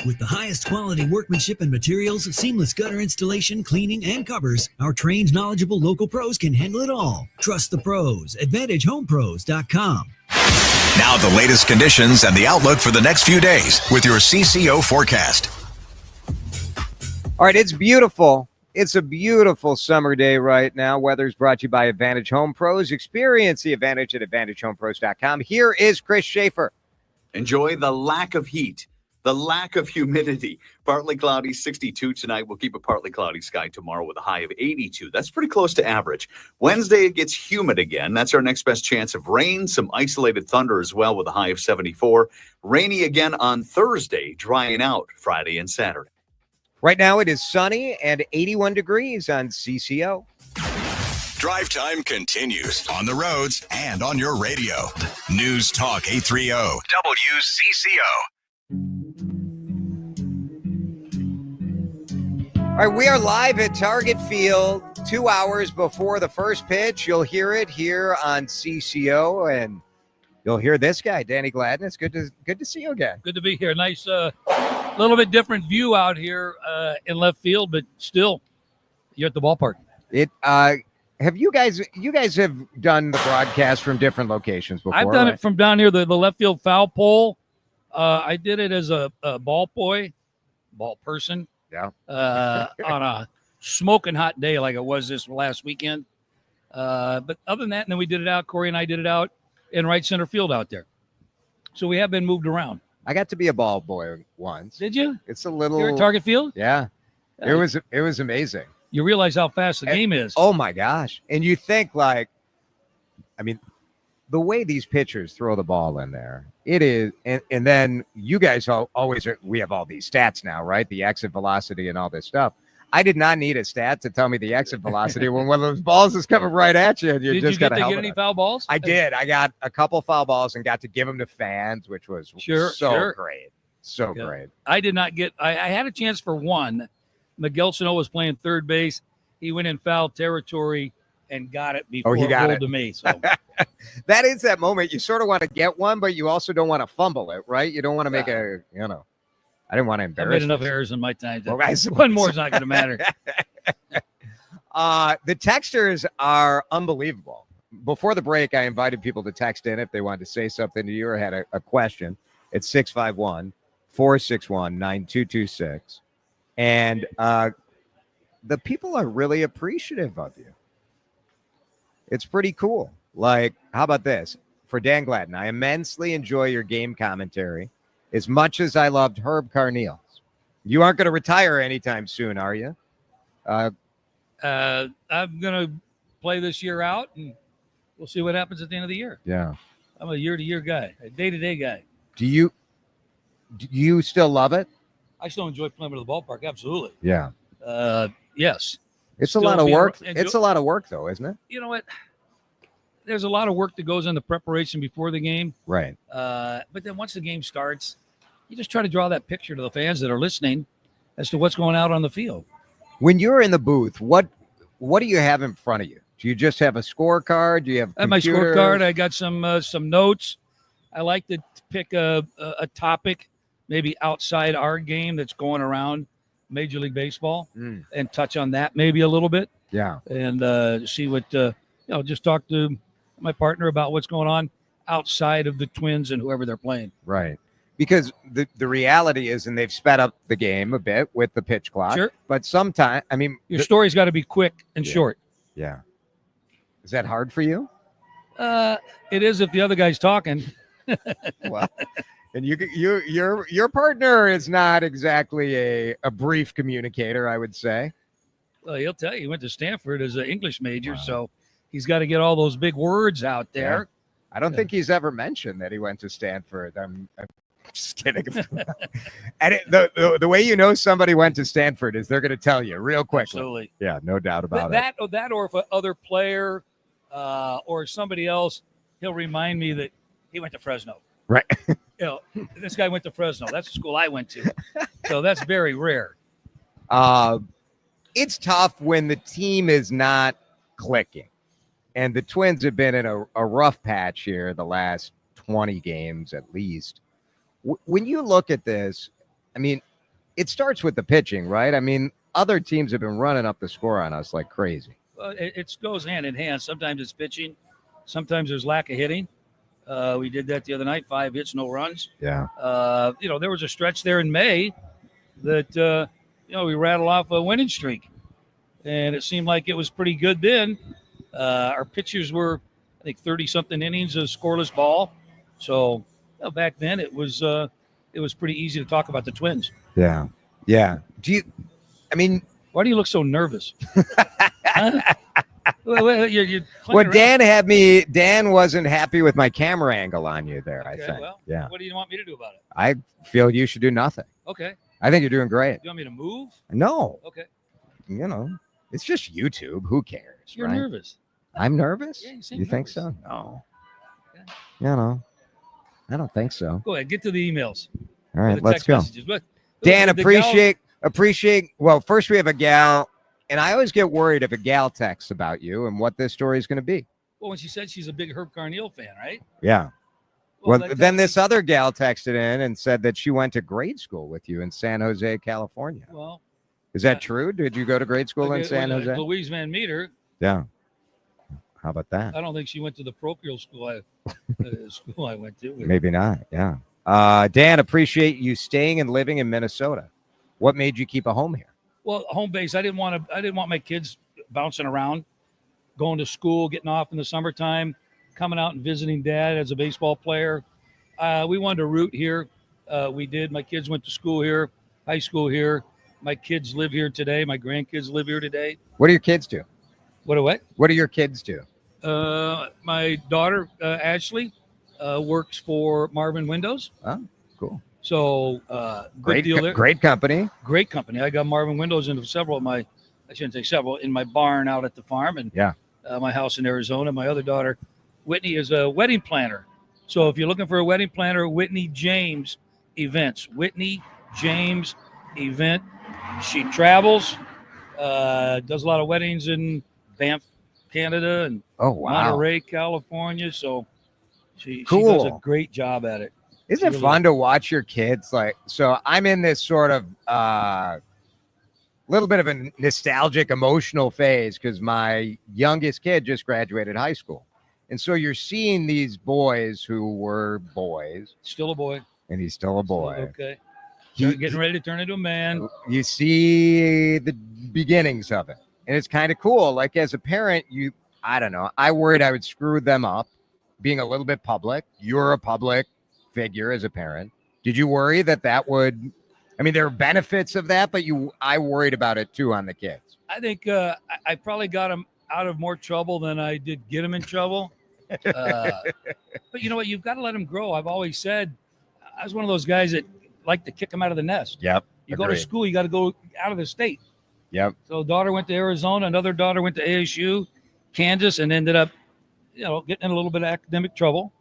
With the highest quality workmanship and materials, seamless gutter installation, cleaning, and covers, our trained, knowledgeable local pros can handle it all. Trust the pros. AdvantageHomePros.com. Now the latest conditions and the outlook for the next few days with your CCO forecast. All right, it's beautiful. It's a beautiful summer day right now. Weather's brought to you by Advantage Home Pros. Experience the advantage at AdvantageHomePros.com. Here is Chris Schaefer. Enjoy the lack of heat. The lack of humidity. Partly cloudy, 62 tonight. We'll keep a partly cloudy sky tomorrow with a high of 82. That's pretty close to average. Wednesday, it gets humid again. That's our next best chance of rain. Some isolated thunder as well with a high of 74. Rainy again on Thursday, drying out Friday and Saturday. Right now, it is sunny and 81 degrees on CCO. Drive time continues on the roads and on your radio. News Talk 830 WCCO. All right, we are live at Target Field 2 hours before the first pitch. You'll hear it here on CCO, and you'll hear this guy, Danny Gladden. It's good to see you again. Good to be here. Nice, little bit different view out here in left field, but still, you're at the ballpark. Have you guys have done the broadcast from different locations before? I've done it from down here, the left field foul pole. I did it as a ball person. Yeah. On a smoking hot day like it was this last weekend. But other than that, and then we did it out. Corey and I did it out in right center field out there. So we have been moved around. I got to be a ball boy once. Did you? It's a little. You're at Target Field? Yeah. It was amazing. You realize how fast the game is. Oh my gosh. And you think the way these pitchers throw the ball in there, it is, and then you guys always we have all these stats now, right? The exit velocity and all this stuff. I did not need a stat to tell me the exit velocity when one of those balls is coming right at you. And did you get any foul balls? I did. I got a couple foul balls and got to give them to fans, which was great. So great. I did not get. I had a chance for one. Miguel Sano was playing third base. He went in foul territory and got it before it rolled to me. So that is that moment. You sort of want to get one, but you also don't want to fumble it, right? You don't want to make I didn't want to embarrass. I made enough errors in my time. Well, one more is not going to matter. The texters are unbelievable. Before the break, I invited people to text in if they wanted to say something to you or had a question. It's 651-461-9226. And the people are really appreciative of you. It's pretty cool. Like, how about this? For Dan Gladden, I immensely enjoy your game commentary as much as I loved Herb Carneal's. You aren't going to retire anytime soon, are you? I'm going to play this year out, and we'll see what happens at the end of the year. Yeah. I'm a year-to-year guy, a day-to-day guy. Do you still love it? I still enjoy playing with the ballpark, absolutely. Yeah. Yes. It's a still lot of be- work. and It's do- a lot of work, though, isn't it? You know what? There's a lot of work that goes into preparation before the game. Right. But then once the game starts, you just try to draw that picture to the fans that are listening as to what's going out on the field. When you're in the booth, what do you have in front of you? Do you just have a scorecard? Do you have I have my computers? scorecard. I got some notes. I like to pick a topic, maybe outside our game that's going around Major League Baseball, and touch on that maybe a little bit. Yeah. And see what just talk to my partner about what's going on outside of the Twins and whoever they're playing. Right. Because the reality is, and they've sped up the game a bit with the pitch clock. Sure. But sometimes, I mean, Your story's got to be quick and short. Yeah. Is that hard for you? It is if the other guy's talking. Well, and your partner is not exactly a brief communicator, I would say. Well, he'll tell you he went to Stanford as an English major, so he's got to get all those big words out there. I don't think he's ever mentioned that he went to Stanford. I'm just kidding. And the way you know somebody went to Stanford is they're going to tell you real quickly. Absolutely. Yeah, no doubt about it. That or if another player or somebody else, he'll remind me that he went to Fresno. Right. This guy went to Fresno. That's the school I went to. So that's very rare. It's tough when the team is not clicking. And the Twins have been in a rough patch here the last 20 games at least. When you look at this, I mean, it starts with the pitching, right? I mean, other teams have been running up the score on us like crazy. Well, it goes hand in hand. Sometimes it's pitching. Sometimes there's lack of hitting. We did that the other night, 5 hits, no runs. Yeah. There was a stretch there in May that, we rattled off a winning streak. And it seemed like it was pretty good then. Our pitchers were, I think, 30-something innings of scoreless ball. So back then it was pretty easy to talk about the Twins. Yeah. Yeah. Why do you look so nervous? Huh? You're Well, Dan wasn't happy with my camera angle on you there, I think. Well, yeah. what do you want me to do about it? I feel you should do nothing. Okay. I think you're doing great. Do you want me to move? No. Okay. It's just YouTube. Who cares? You're right? nervous. I'm nervous? Yeah, you seem You think nervous. so? No. Okay. I don't think so. Go ahead. Get to the emails. All right, the let's text go. messages. But Dan, the gals- appreciate. Well, first we have a gal, and I always get worried if a gal texts about you and what this story is going to be. Well, when she said she's a big Herb Carneal fan, right? Yeah. Well, Well, then this other gal texted in and said that she went to grade school with you in San Jose, California. Well, Is that true? Did you go to grade school in San Jose? Louise Van Meter. Yeah. How about that? I don't think she went to the parochial school I went to. Maybe not. Yeah. Dan, appreciate you staying and living in Minnesota. What made you keep a home here? Well, home base. I didn't want my kids bouncing around, going to school, getting off in the summertime, coming out and visiting dad as a baseball player. We wanted to root here. We did. My kids went to school here, high school here. My kids live here today. My grandkids live here today. What do your kids do? What? What do your kids do? My daughter, Ashley, works for Marvin Windows. Oh, cool. So Great, good deal there. great company. Great company. I got Marvin Windows into several of my, I shouldn't say several, in my barn out at the farm and my house in Arizona. My other daughter, Whitney, is a wedding planner. So if you're looking for a wedding planner, Whitney James Events. Whitney James Event. She travels, does a lot of weddings in Banff, Canada, and Monterey, California. So she does a great job at it. Isn't it fun to watch your kids? So I'm in this sort of little bit of a nostalgic, emotional phase because my youngest kid just graduated high school. And so you're seeing these boys who were boys. Still a boy. And he's still a boy. Okay. Getting ready to turn into a man. You see the beginnings of it. And it's kind of cool. Like as a parent, I don't know. I worried I would screw them up being a little bit public. You're a public figure as a parent. Did you worry that would, I mean, there are benefits of that, but I worried about it too on the kids. I think I probably got them out of more trouble than I did get them in trouble. But you know what? You've got to let them grow. I've always said I was one of those guys that like to kick them out of the nest. Yep. You go to school, you got to go out of the state. Yep. So daughter went to Arizona, another daughter went to ASU, Kansas, and ended up, getting in a little bit of academic trouble.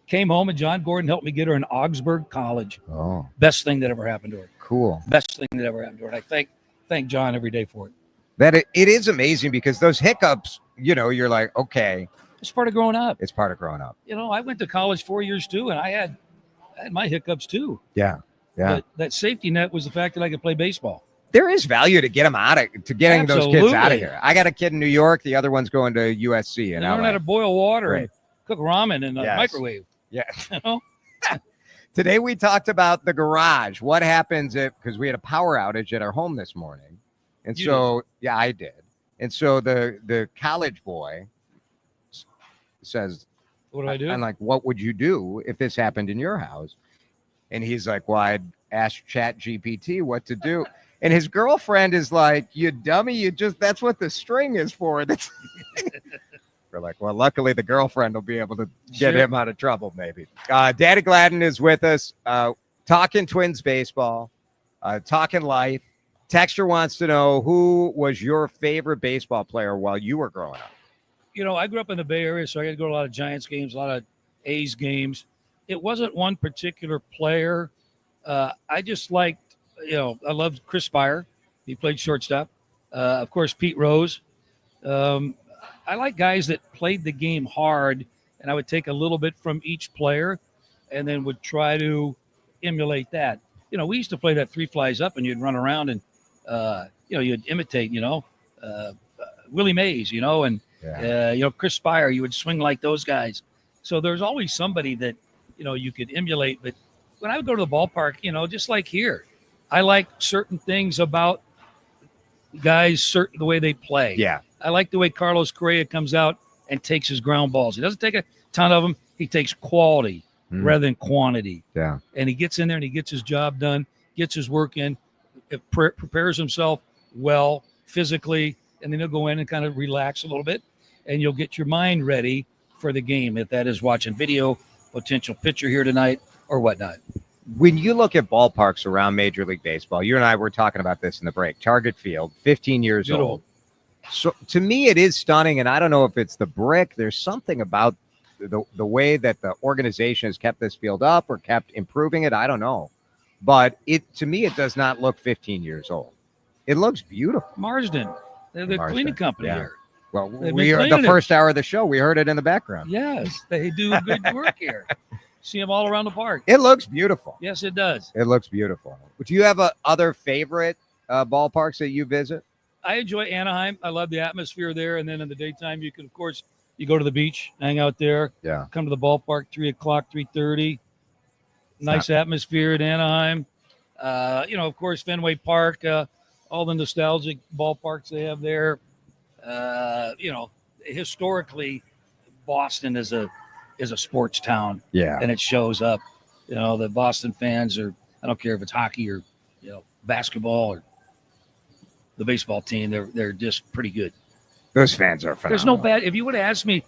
Came home, and John Gordon helped me get her in Augsburg College. Oh. Best thing that ever happened to her. Cool. Best thing that ever happened to her. And I thank John every day for it. That it is amazing because those hiccups, you're like, okay. It's part of growing up. It's part of growing up. I went to college 4 years too, and I had my hiccups too. Yeah. Yeah. But that safety net was the fact that I could play baseball. There is value to getting those kids out of here. I got a kid in New York. The other one's going to USC. And learn how to boil water Right. and cook ramen in a microwave. Yeah. Today we talked about the garage. What happens because we had a power outage at our home this morning. And I did. And so the college boy says, what do I do? I'm like, what would you do if this happened in your house? And he's like, well, I'd ask Chat GPT what to do. And his girlfriend is like, you dummy, that's what the string is for. That's We're like, well, luckily the girlfriend will be able to get him out of trouble, maybe. Daddy Gladden is with us, talking Twins baseball, talking life. Texter wants to know, who was your favorite baseball player while you were growing up? I grew up in the Bay Area, so I got to go to a lot of Giants games, a lot of A's games. It wasn't one particular player. I just liked, I loved Chris Spire. He played shortstop. Of course, Pete Rose. I like guys that played the game hard, and I would take a little bit from each player and then would try to emulate that. We used to play that 3 flies up, and you'd run around and, you'd imitate, Willie Mays, and, Chris Spire, you would swing like those guys. So there's always somebody that, you could emulate. But when I would go to the ballpark, just like here, I like certain things about guys, the way they play. Yeah. I like the way Carlos Correa comes out and takes his ground balls. He doesn't take a ton of them. He takes quality rather than quantity. Yeah. And he gets in there and he gets his job done, gets his work in, prepares himself well physically, and then he'll go in and kind of relax a little bit, and you'll get your mind ready for the game, if that is watching video, potential pitcher here tonight, or whatnot. When you look at ballparks around Major League Baseball, you and I were talking about this in the break. Target Field, 15 years old. So to me, it is stunning, and I don't know if it's the brick. There's something about the way that the organization has kept this field up or kept improving it. I don't know. But to me, it does not look 15 years old. It looks beautiful. Marsden, they're the cleaning company here. Well, we heard the first hour of the show. We heard it in the background. Yes, they do good work here. See them all around the park. It looks beautiful. Yes, it does. It looks beautiful. Do you have other favorite ballparks that you visit? I enjoy Anaheim. I love the atmosphere there. And then in the daytime, you can, of course, you go to the beach, hang out there. Yeah. Come to the ballpark, 3 o'clock, 3:30. Nice atmosphere in Anaheim. Of course, Fenway Park, all the nostalgic ballparks they have there. Historically, Boston is a sports town. Yeah. And it shows up. The Boston fans are, I don't care if it's hockey or, basketball or the baseball team, they're just pretty good. Those fans are phenomenal. There's no bad. If you would have asked me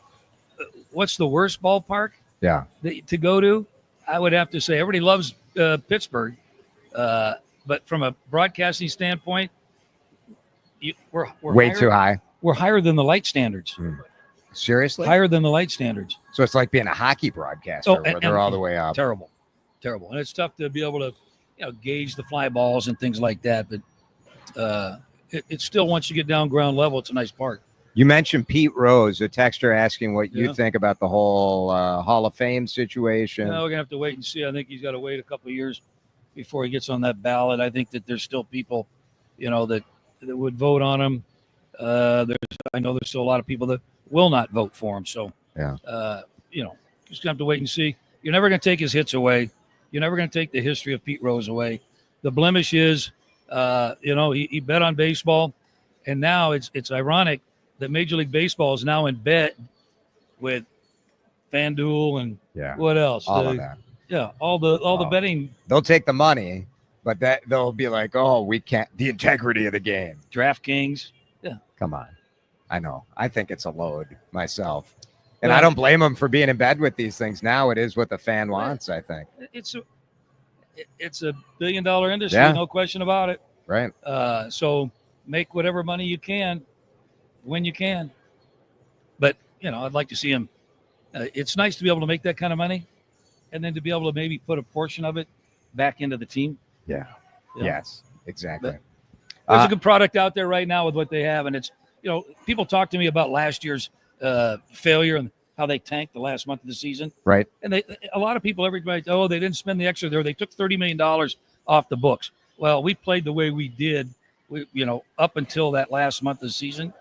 what's the worst ballpark to go to, I would have to say everybody loves Pittsburgh. But from a broadcasting standpoint, we're way higher, too high. We're higher than the light standards. Seriously? Higher than the light standards. So it's like being a hockey broadcaster where they're all the way up. Terrible. And it's tough to be able to, gauge the fly balls and things like that. But it's still, once you get down ground level, it's a nice park. You mentioned Pete Rose, a texter asking what you think about the whole Hall of Fame situation. No, we're going to have to wait and see. I think he's got to wait a couple of years before he gets on that ballot. I think that there's still people, that would vote on him. I know there's still a lot of people that will not vote for him. So, just going to have to wait and see. You're never going to take his hits away. You're never going to take the history of Pete Rose away. The blemish is, he bet on baseball, and now it's ironic that Major League Baseball is now in bed with FanDuel and what else? All of that. Yeah, all the betting. They'll take the money, but they'll be like, oh, we can't. The integrity of the game. DraftKings. Yeah. Come on. I know. I think it's a load myself. And I don't blame them for being in bed with these things. Now it is what the fan wants, I think. It's a $1 billion industry, no question about it. Right. So make whatever money you can when you can. But, I'd like to see him. It's nice to be able to make that kind of money and then to be able to maybe put a portion of it back into the team. Yeah. Yes, exactly. But there's a good product out there right now with what they have. And it's, people talk to me about last year's failure and how they tanked the last month of the season. Right. And a lot of people, everybody, they didn't spend the extra there. They took $30 million off the books. Well, we played the way we did, up until that last month of the season.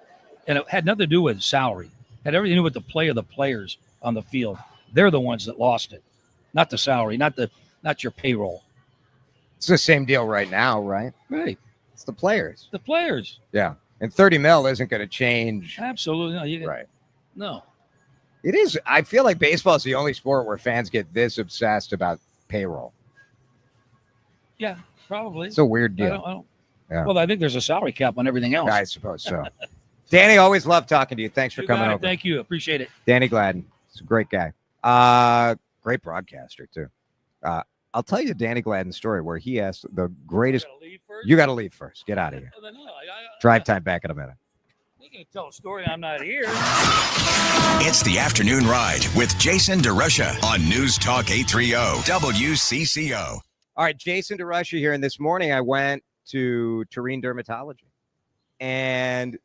And it had nothing to do with salary. It had everything to do with the play of the players on the field. They're the ones that lost it, not the salary, not your payroll. It's the same deal right now, right? Right. It's the players. The players. Yeah. And 30 mil isn't going to change. Absolutely. No, right. No. It is. I feel like baseball is the only sport where fans get this obsessed about payroll. Yeah, probably. It's a weird deal. I don't. Yeah. Well, I think there's a salary cap on everything else. I suppose so. Danny, always love talking to you. Thanks for coming over. Thank you. Appreciate it. Danny Gladden. He's a great guy. Great broadcaster, too. I'll tell you Danny Gladden's story where he asked the greatest. You got to leave first. Get out of here. Drive time back in a minute. You can tell a story. I'm not here. It's the afternoon ride with Jason DeRusha on News Talk 830 WCCO. All right, Jason DeRusha here. And this morning I went to Tureen Dermatology. And,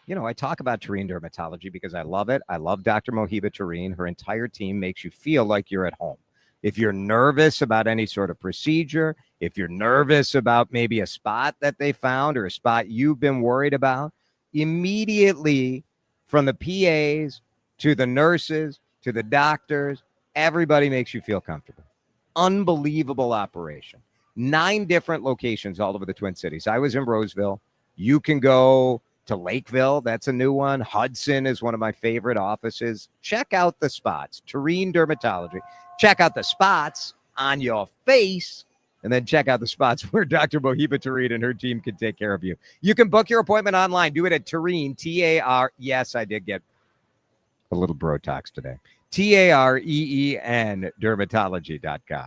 I talk about Tureen Dermatology because I love it. I love Dr. Mohiba Tureen. Her entire team makes you feel like you're at home. If you're nervous about any sort of procedure, if you're nervous about maybe a spot that they found or a spot you've been worried about, immediately from the PAs to the nurses to the doctors, everybody makes you feel comfortable. Unbelievable operation. 9 different locations all over the Twin Cities. I was in Roseville. You can go to Lakeville. That's a new one. Hudson is one of my favorite offices. Check out the spots. Tureen Dermatology. Check out the spots on your face, and then check out the spots where Dr. Mohiba Tureen and her team can take care of you. You can book your appointment online. Do it at Tureen, T-A-R. Yes, I did get a little Brotox today. T-A-R-E-E-N, dermatology.com.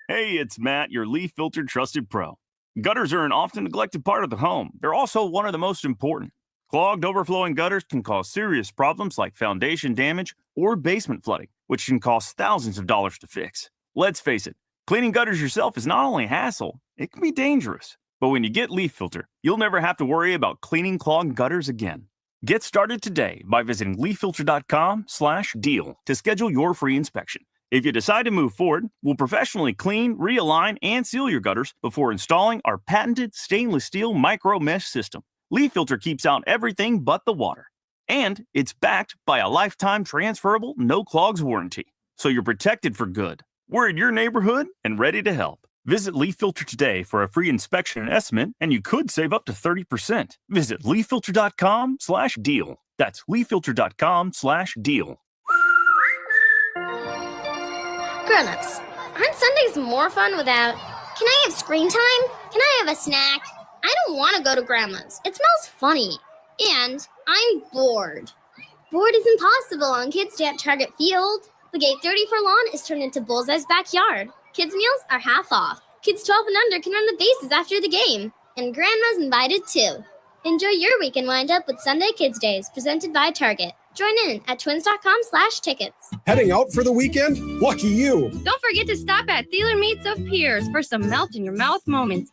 Hey, it's Matt, your leaf filter trusted pro. Gutters are an often neglected part of the home. They're also one of the most important. Clogged, overflowing gutters can cause serious problems like foundation damage or basement flooding, which can cost thousands of dollars to fix. Let's face it, cleaning gutters yourself is not only a hassle, it can be dangerous. But when you get Leaf Filter, you'll never have to worry about cleaning clogged gutters again. Get started today by visiting leaffilter.com/deal to schedule your free inspection. If you decide to move forward, we'll professionally clean, realign, and seal your gutters before installing our patented stainless steel micro mesh system. Leaf Filter keeps out everything but the water. And it's backed by a lifetime transferable no clogs warranty. So you're protected for good. We're in your neighborhood and ready to help. Visit Leaf Filter today for a free inspection and estimate, and you could save up to 30%. Visit leaffilter.com/deal. That's leaffilter.com/deal. Grown-ups, aren't Sundays more fun without... Can I have screen time? Can I have a snack? I don't want to go to Grandma's. It smells funny. And I'm bored. Bored is impossible on Kids Day at Target Field. The gate 34 lawn is turned into Bullseye's backyard. Kids' meals are half off. Kids 12 and under can run the bases after the game. And Grandma's invited too. Enjoy your weekend wind-up with Sunday Kids Days, presented by Target. Join in at twins.com/tickets. Heading out for the weekend? Lucky you. Don't forget to stop at Thieler Meats of Pierce for some melt-in-your-mouth moments.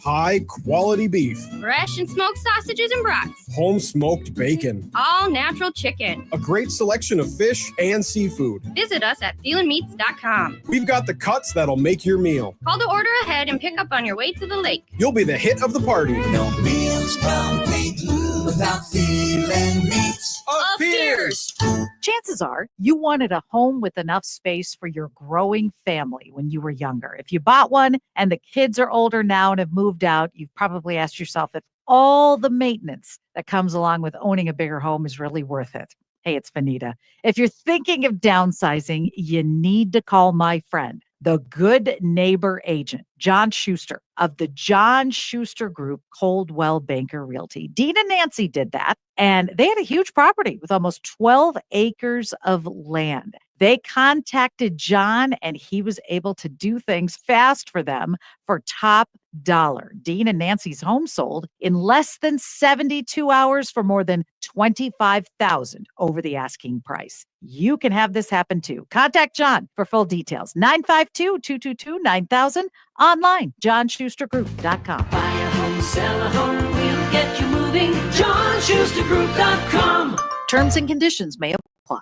High quality beef. Fresh and smoked sausages and brats. Home smoked bacon. All natural chicken. A great selection of fish and seafood. Visit us at thielermeats.com. We've got the cuts that'll make your meal. Call to order ahead and pick up on your way to the lake. You'll be the hit of the party. No meals complete without Thieler Meats of Pierce. Chances are you wanted a home with enough space for your growing family when you were younger. If you bought one and the kids are older now and have moved out, you've probably asked yourself if all the maintenance that comes along with owning a bigger home is really worth it. Hey, it's Vanita. If you're thinking of downsizing, you need to call my friend, the good neighbor agent, John Schuster of the John Schuster Group, Coldwell Banker Realty. Dean and Nancy did that, and they had a huge property with almost 12 acres of land. They contacted John, and he was able to do things fast for them for top dollar. Dean and Nancy's home sold in less than 72 hours for more than $25,000 over the asking price. You can have this happen too. Contact John for full details. 952-222-9000. Online, johnschustergroup.com. Buy a home, sell a home, we'll get you moving. JohnSchusterGroup.com. Terms and conditions may apply.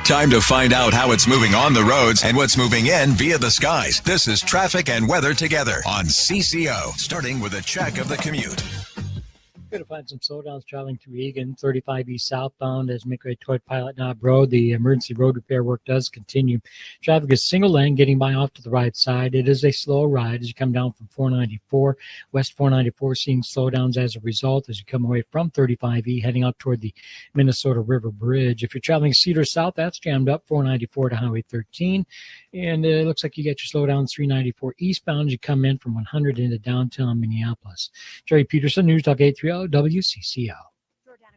Time to find out how it's moving on the roads and what's moving in via the skies. This is Traffic and Weather Together on CCO, starting with a check of the commute. Going to find some slowdowns traveling through Egan, 35 east southbound as make way toward Pilot Knob Road. The emergency road repair work does continue. Traffic is single lane getting by off to the right side. It is a slow ride as you come down from 494. West 494 seeing slowdowns as a result as you come away from 35E heading out toward the Minnesota River Bridge. If you're traveling Cedar South, that's jammed up 494 to Highway 13. And it looks like you got your slowdowns 394 eastbound as you come in from 100 into downtown Minneapolis. Jerry Peterson, News Talk 830 WCCO.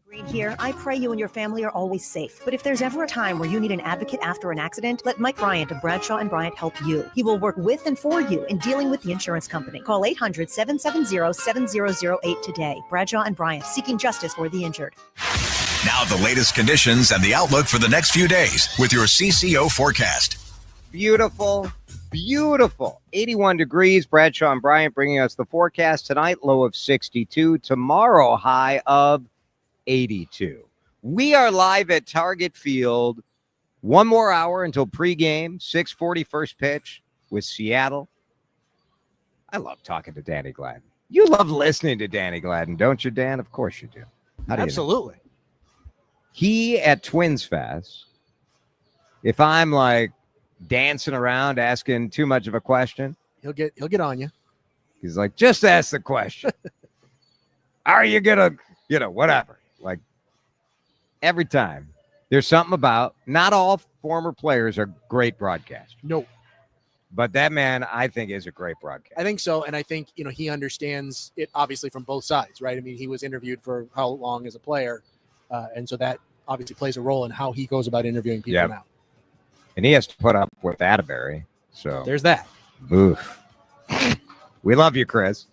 Green here. I pray you and your family are always safe. But if there's ever a time where you need an advocate after an accident, let Mike Bryant of Bradshaw & Bryant help you. He will work with and for you in dealing with the insurance company. Call 800-770-7008 today. Bradshaw & Bryant, seeking justice for the injured. Now the latest conditions and the outlook for the next few days with your CCO forecast. Beautiful, beautiful. 81 degrees. Bradshaw and Bryant bringing us the forecast tonight. Low of 62. Tomorrow, high of 82. We are live at Target Field. One more hour until pregame. 6:40 first pitch with Seattle. I love talking to Danny Gladden. You love listening to Danny Gladden, don't you, Dan? Of course you do. How do you know? Absolutely. He at Twins Fest, if I'm like dancing around asking too much of a question, He'll get on you. He's like, just ask the question. Are you gonna, whatever. Like every time there's something about, not all former players are great broadcasters. No. But that man, I think, is a great broadcaster. I think so. And I think, he understands it obviously from both sides, right? I mean, he was interviewed for how long as a player. And so that obviously plays a role in how he goes about interviewing people now. And he has to put up with Atterbury. So there's that. Oof. We love you, Chris.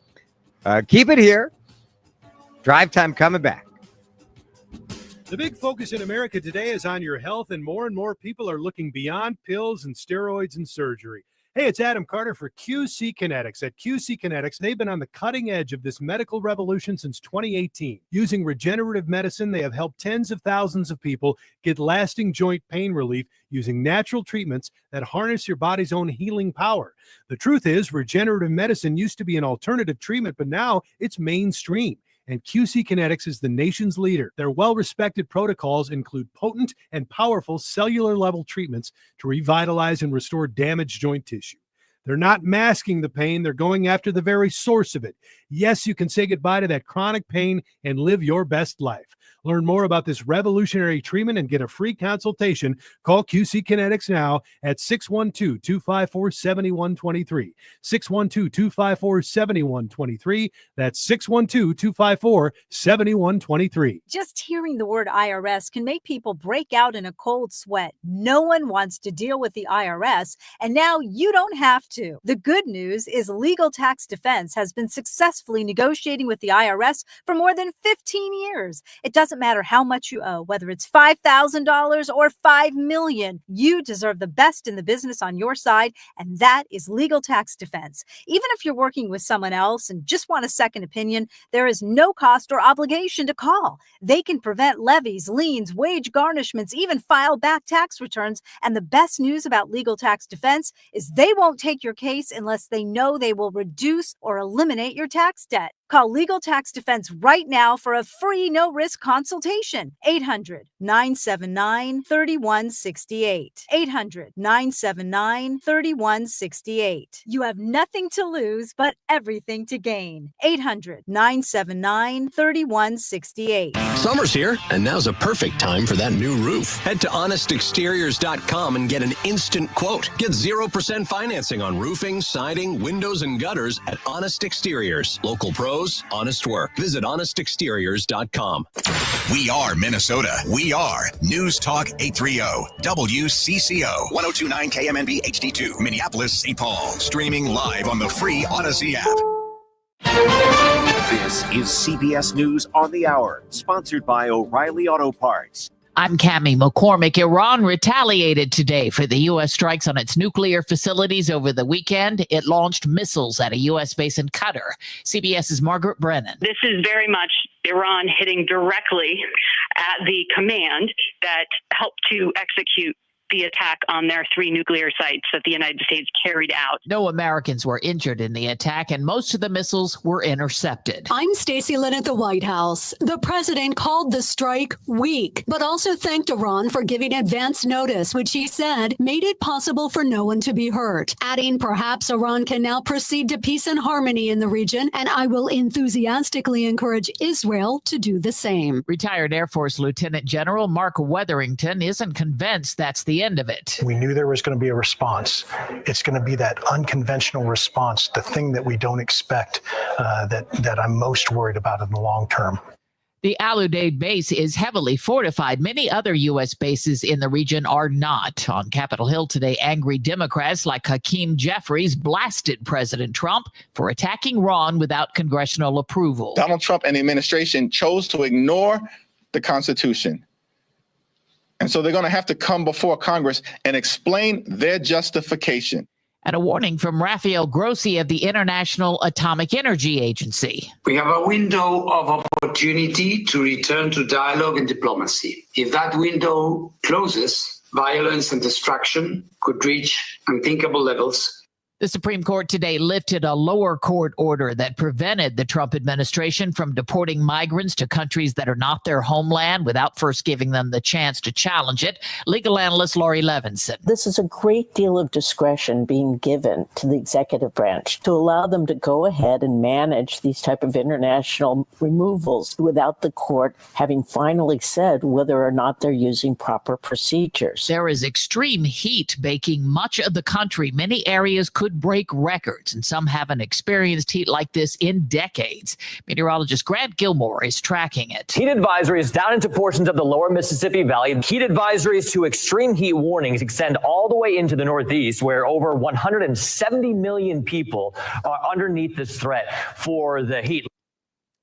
Keep it here. Drive time coming back. The big focus in America today is on your health, and more people are looking beyond pills and steroids and surgery. Hey, it's Adam Carter for QC Kinetics. At QC Kinetics, they've been on the cutting edge of this medical revolution since 2018. Using regenerative medicine, they have helped tens of thousands of people get lasting joint pain relief using natural treatments that harness your body's own healing power. The truth is, regenerative medicine used to be an alternative treatment, but now it's mainstream. And QC Kinetics is the nation's leader. Their well-respected protocols include potent and powerful cellular-level treatments to revitalize and restore damaged joint tissue. They're not masking the pain. They're going after the very source of it. Yes, you can say goodbye to that chronic pain and live your best life. Learn more about this revolutionary treatment and get a free consultation. Call QC Kinetics now at 612-254-7123. 612-254-7123. That's 612-254-7123. Just hearing the word IRS can make people break out in a cold sweat. No one wants to deal with the IRS, and now you don't have to. The good news is Legal Tax Defense has been successfully negotiating with the IRS for more than 15 years. It doesn't matter how much you owe, whether it's $5,000 or $5 million. You deserve the best in the business on your side, and that is Legal Tax Defense. Even if you're working with someone else and just want a second opinion, there is no cost or obligation to call. They can prevent levies, liens, wage garnishments, even file back tax returns. And the best news about Legal Tax Defense is they won't take your case unless they know they will reduce or eliminate your tax debt. Call Legal Tax Defense right now for a free no-risk consultation. 800-979-3168. 800-979-3168. You have nothing to lose but everything to gain. 800-979-3168. Summer's here, and now's a perfect time for that new roof. Head to honestexteriors.com and get an instant quote. Get 0% financing on roofing, siding, windows, and gutters at Honest Exteriors. Local pros, pros, honest work. Visit honestexteriors.com. We are Minnesota. We are News Talk 830 WCCO 1029 KMNB HD2 Minneapolis, St. Paul. Streaming live on the free Odyssey app. This is CBS News on the Hour, sponsored by O'Reilly Auto Parts. I'm Cammie McCormick. Iran retaliated today for the U.S. strikes on its nuclear facilities over the weekend. It launched missiles at a U.S. base in Qatar. CBS's Margaret Brennan. This is very much Iran hitting directly at the command that helped to execute the attack on their 3 nuclear sites that the United States carried out. No Americans were injured in the attack, and most of the missiles were intercepted. I'm Stacey Lynn at the White House. The president called the strike weak, but also thanked Iran for giving advance notice, which he said made it possible for no one to be hurt, adding perhaps Iran can now proceed to peace and harmony in the region, and I will enthusiastically encourage Israel to do the same. Retired Air Force Lieutenant General Mark Wetherington isn't convinced that's the end of it. We knew there was going to be a response. It's going to be that unconventional response, the thing that we don't expect, that I'm most worried about in the long term. The Al Udeid base is heavily fortified. Many other U.S. bases in the region are not. On Capitol Hill today, angry Democrats like Hakeem Jeffries blasted President Trump for attacking Iran without congressional approval. Donald Trump and the administration chose to ignore the Constitution. And so they're going to have to come before Congress and explain their justification. And a warning from Rafael Grossi of the International Atomic Energy Agency. We have a window of opportunity to return to dialogue and diplomacy. If that window closes, violence and destruction could reach unthinkable levels. The Supreme Court today lifted a lower court order that prevented the Trump administration from deporting migrants to countries that are not their homeland without first giving them the chance to challenge it. Legal analyst Laurie Levinson. This is a great deal of discretion being given to the executive branch to allow them to go ahead and manage these type of international removals without the court having finally said whether or not they're using proper procedures. There is extreme heat baking much of the country. Many areas could break records, and some haven't experienced heat like this in decades. Meteorologist Grant Gilmore is tracking it. Heat advisories down into portions of the lower Mississippi Valley. Heat advisories to extreme heat warnings extend all the way into the Northeast, where over 170 million people are underneath this threat for the heat.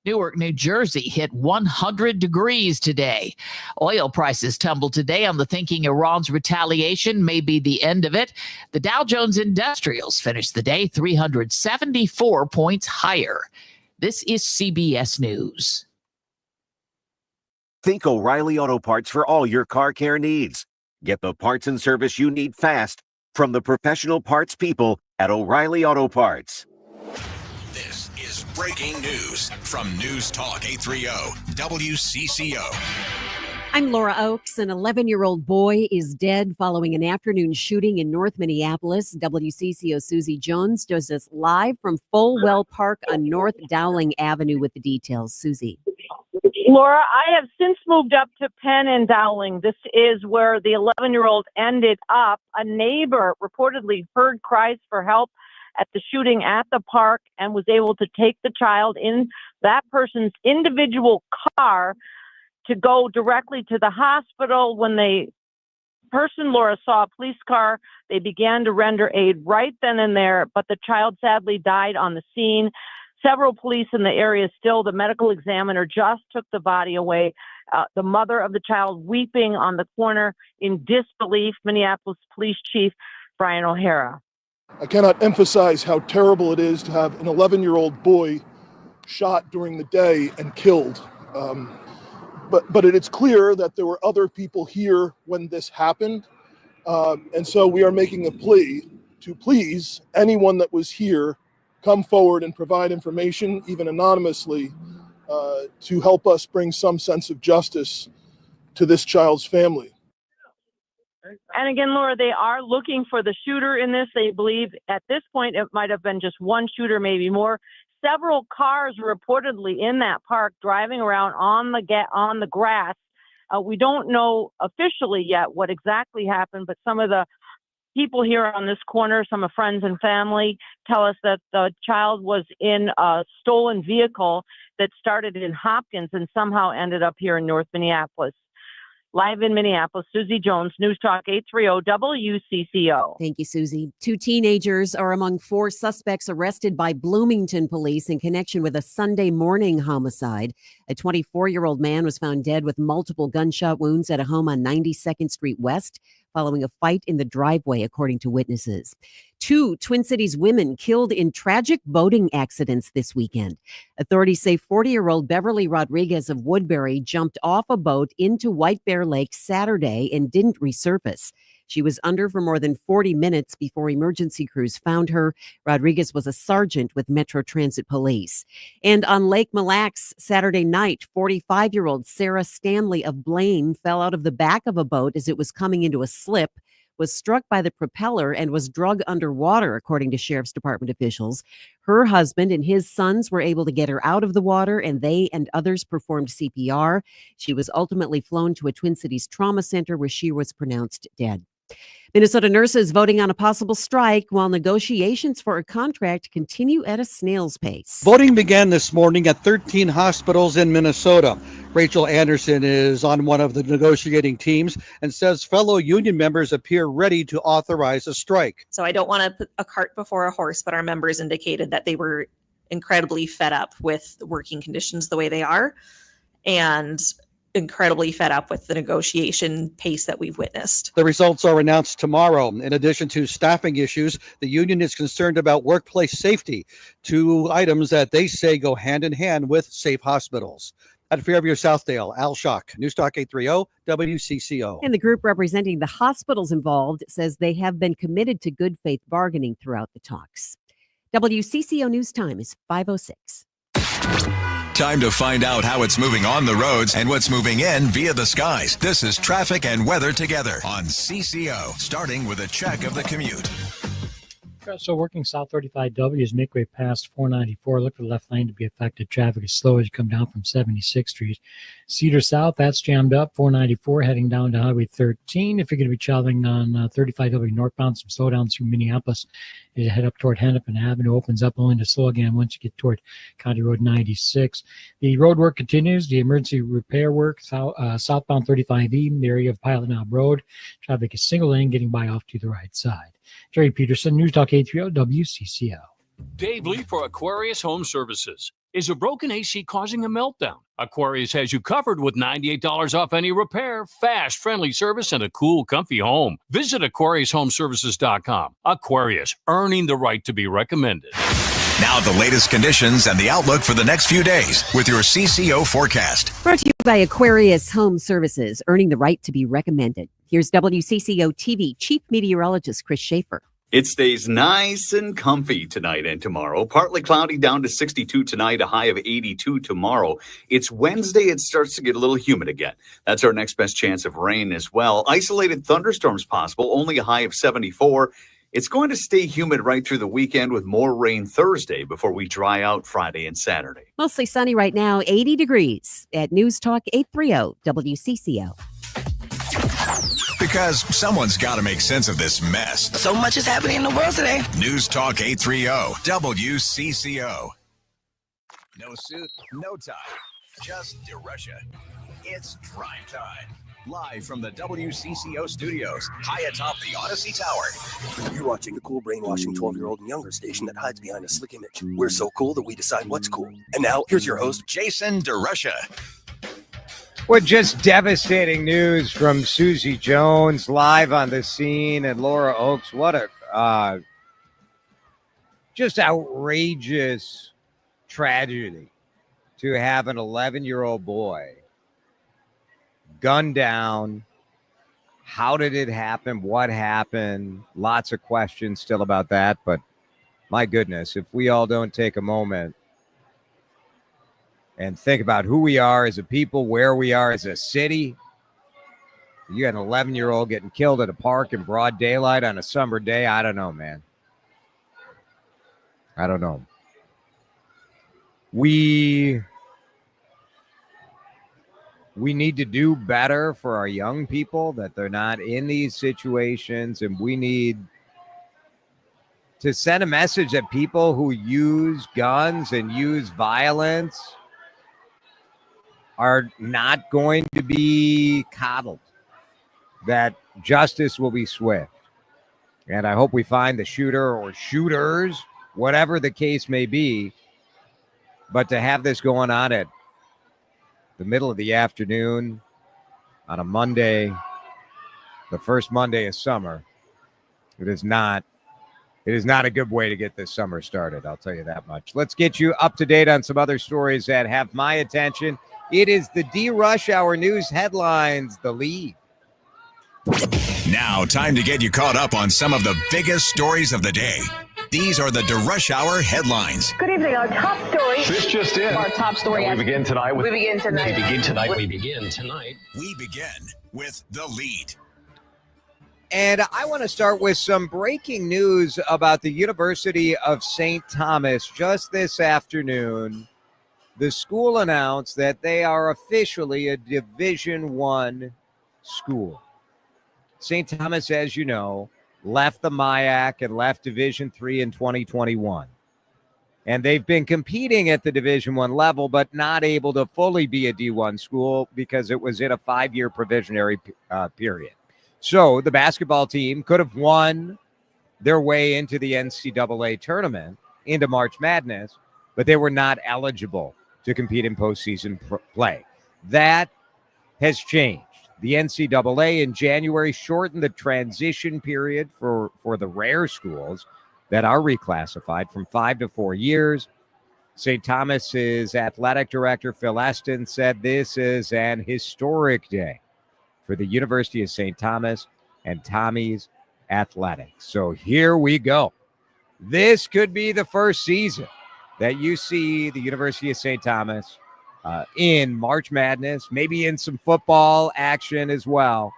Newark, New Jersey hit 100 degrees today. Oil prices tumbled today on the thinking Iran's retaliation may be the end of it. The Dow Jones Industrials finished the day 374 points higher. This is CBS News. Think O'Reilly Auto Parts for all your car care needs. Get the parts and service you need fast from the professional parts people at O'Reilly Auto Parts. This is breaking news from News Talk 830 WCCO. I'm Laura Oakes. An 11-year-old boy is dead following an afternoon shooting in North Minneapolis. WCCO Susie Jones does this live from Folwell Park on North Dowling Avenue with the details. Susie. Laura, I have since moved up to Penn and Dowling. This is where the 11-year-old ended up. A neighbor reportedly heard cries for help at the shooting at the park and was able to take the child in that person's individual car to go directly to the hospital. When the person, Laura, saw a police car, they began to render aid right then and there, but the child sadly died on the scene. Several police in the area still. The medical examiner just took the body away. The mother of the child weeping on the corner in disbelief. Minneapolis Police Chief Brian O'Hara. I cannot emphasize how terrible it is to have an 11-year-old boy shot during the day and killed. But it is clear that there were other people here when this happened. And so we are making a plea to please anyone that was here come forward and provide information, even anonymously, to help us bring some sense of justice to this child's family. And again, Laura, they are looking for the shooter in this. They believe at this point it might have been just one shooter, maybe more. Several cars reportedly in that park driving around on the grass. We don't know officially yet what exactly happened, but some of the people here on this corner, some friends and family, tell us that the child was in a stolen vehicle that started in Hopkins and somehow ended up here in North Minneapolis. Live in Minneapolis, Susie Jones, News Talk 830 WCCO. Thank you, Susie. 2 teenagers are among 4 suspects arrested by Bloomington police in connection with a Sunday morning homicide. A 24-year-old man was found dead with multiple gunshot wounds at a home on 92nd Street West following a fight in the driveway, according to witnesses. 2 Twin Cities women killed in tragic boating accidents this weekend. Authorities say 40-year-old Beverly Rodriguez of Woodbury jumped off a boat into White Bear Lake Saturday and didn't resurface. She was under for more than 40 minutes before emergency crews found her. Rodriguez was a sergeant with Metro Transit Police. And on Lake Mille Lacs Saturday night, 45-year-old Sarah Stanley of Blaine fell out of the back of a boat as it was coming into a slip, was struck by the propeller, and was dragged underwater, according to Sheriff's Department officials. Her husband and his sons were able to get her out of the water, and they and others performed CPR. She was ultimately flown to a Twin Cities trauma center where she was pronounced dead. Minnesota nurses voting on a possible strike while negotiations for a contract continue at a snail's pace. Voting began this morning at 13 hospitals in Minnesota. Rachel Anderson is on one of the negotiating teams and says fellow union members appear ready to authorize a strike. So I don't want to put a cart before a horse, but our members indicated that they were incredibly fed up with the working conditions the way they are and incredibly fed up with the negotiation pace that we've witnessed. The results are announced tomorrow. In addition to staffing issues, the union is concerned about workplace safety, 2 items that they say go hand in hand with safe hospitals. At Fairview Southdale, Al Schock, News Talk 830 WCCO. And the group representing the hospitals involved says they have been committed to good faith bargaining throughout the talks. WCCO News Time is 5:06. Time to find out how it's moving on the roads and what's moving in via the skies. This is traffic and weather together on CCO, starting with a check of the commute. So working South 35W as make way past 494. Look for the left lane to be affected. Traffic is slow as you come down from 76th Street. Cedar South, that's jammed up. 494 heading down to Highway 13. If you're going to be traveling on 35W northbound, some slowdowns through Minneapolis. You head up toward Hennepin Avenue, opens up only to slow again once you get toward County Road 96. The road work continues. The emergency repair work southbound 35E, the area of Pilot Knob Road. Traffic is single lane getting by off to the right side. Jerry Peterson, News Talk 830 WCCO. Dave Lee for Aquarius Home Services. Is a broken AC causing a meltdown? Aquarius has you covered with $98 off any repair, fast, friendly service, and a cool, comfy home. Visit AquariusHomeservices.com. Aquarius, earning the right to be recommended. Now the latest conditions and the outlook for the next few days with your CCO forecast. Brought to you by Aquarius Home Services, earning the right to be recommended. Here's WCCO TV Chief Meteorologist Chris Schaefer. It stays nice and comfy tonight and tomorrow. Partly cloudy down to 62 tonight, a high of 82 tomorrow. It's Wednesday. It starts to get a little humid again. That's our next best chance of rain as well. Isolated thunderstorms possible, only a high of 74. It's going to stay humid right through the weekend with more rain Thursday before we dry out Friday and Saturday. Mostly sunny right now, 80 degrees at News Talk 830 WCCO. Because someone's got to make sense of this mess. So much is happening in the world today. News Talk 830 WCCO. No suit, no tie, just DeRusha. It's Drive Time. Live from the WCCO studios, high atop the Odyssey Tower. You're watching the cool brainwashing 12-year-old and younger station that hides behind a slick image. We're so cool that we decide what's cool. And now, here's your host, Jason DeRusha. Well, just devastating news from Susie Jones live on the scene and Laura Oakes. What a just outrageous tragedy to have an 11-year-old boy gunned down. How did it happen? What happened? Lots of questions still about that. But my goodness, if we all don't take a moment and think about who we are as a people, where we are as a city. You got an 11-year-old getting killed at a park in broad daylight on a summer day. I don't know, man. I don't know. we need to do better for our young people, that they're not in these situations, and we need to send a message that people who use guns and use violence are not going to be coddled, that justice will be swift. And I hope we find the shooter or shooters, whatever the case may be. But to have this going on at the middle of the afternoon on a Monday, the first Monday of summer, it is not a good way to get this summer started. I'll tell you that much. Let's get you up to date on some other stories that have my attention. It is the D-Rush Hour News headlines, the lead. Now, time to get you caught up on some of the biggest stories of the day. These are the D-Rush Hour headlines. Good evening. Our top story. This just in. Our top story. We begin tonight with. We begin tonight. We begin tonight. We begin with the lead. And I want to start with some breaking news about the University of St. Thomas. Just this afternoon, the school announced that they are officially a Division I school. St. Thomas, as you know, left the MIAC and left Division III in 2021. And they've been competing at the Division I level, but not able to fully be a D1 school because it was in a 5-year provisionary period. So the basketball team could have won their way into the NCAA tournament, into March Madness, but they were not eligible to compete in postseason play. That has changed. The NCAA in January shortened the transition period for the rare schools that are reclassified from 5 to 4 years. St. Thomas's athletic director, Phil Eston, said this is an historic day for the University of St. Thomas and Tommy's athletics. So here we go. This could be the first season that you see the University of St. Thomas in March Madness, maybe in some football action as well.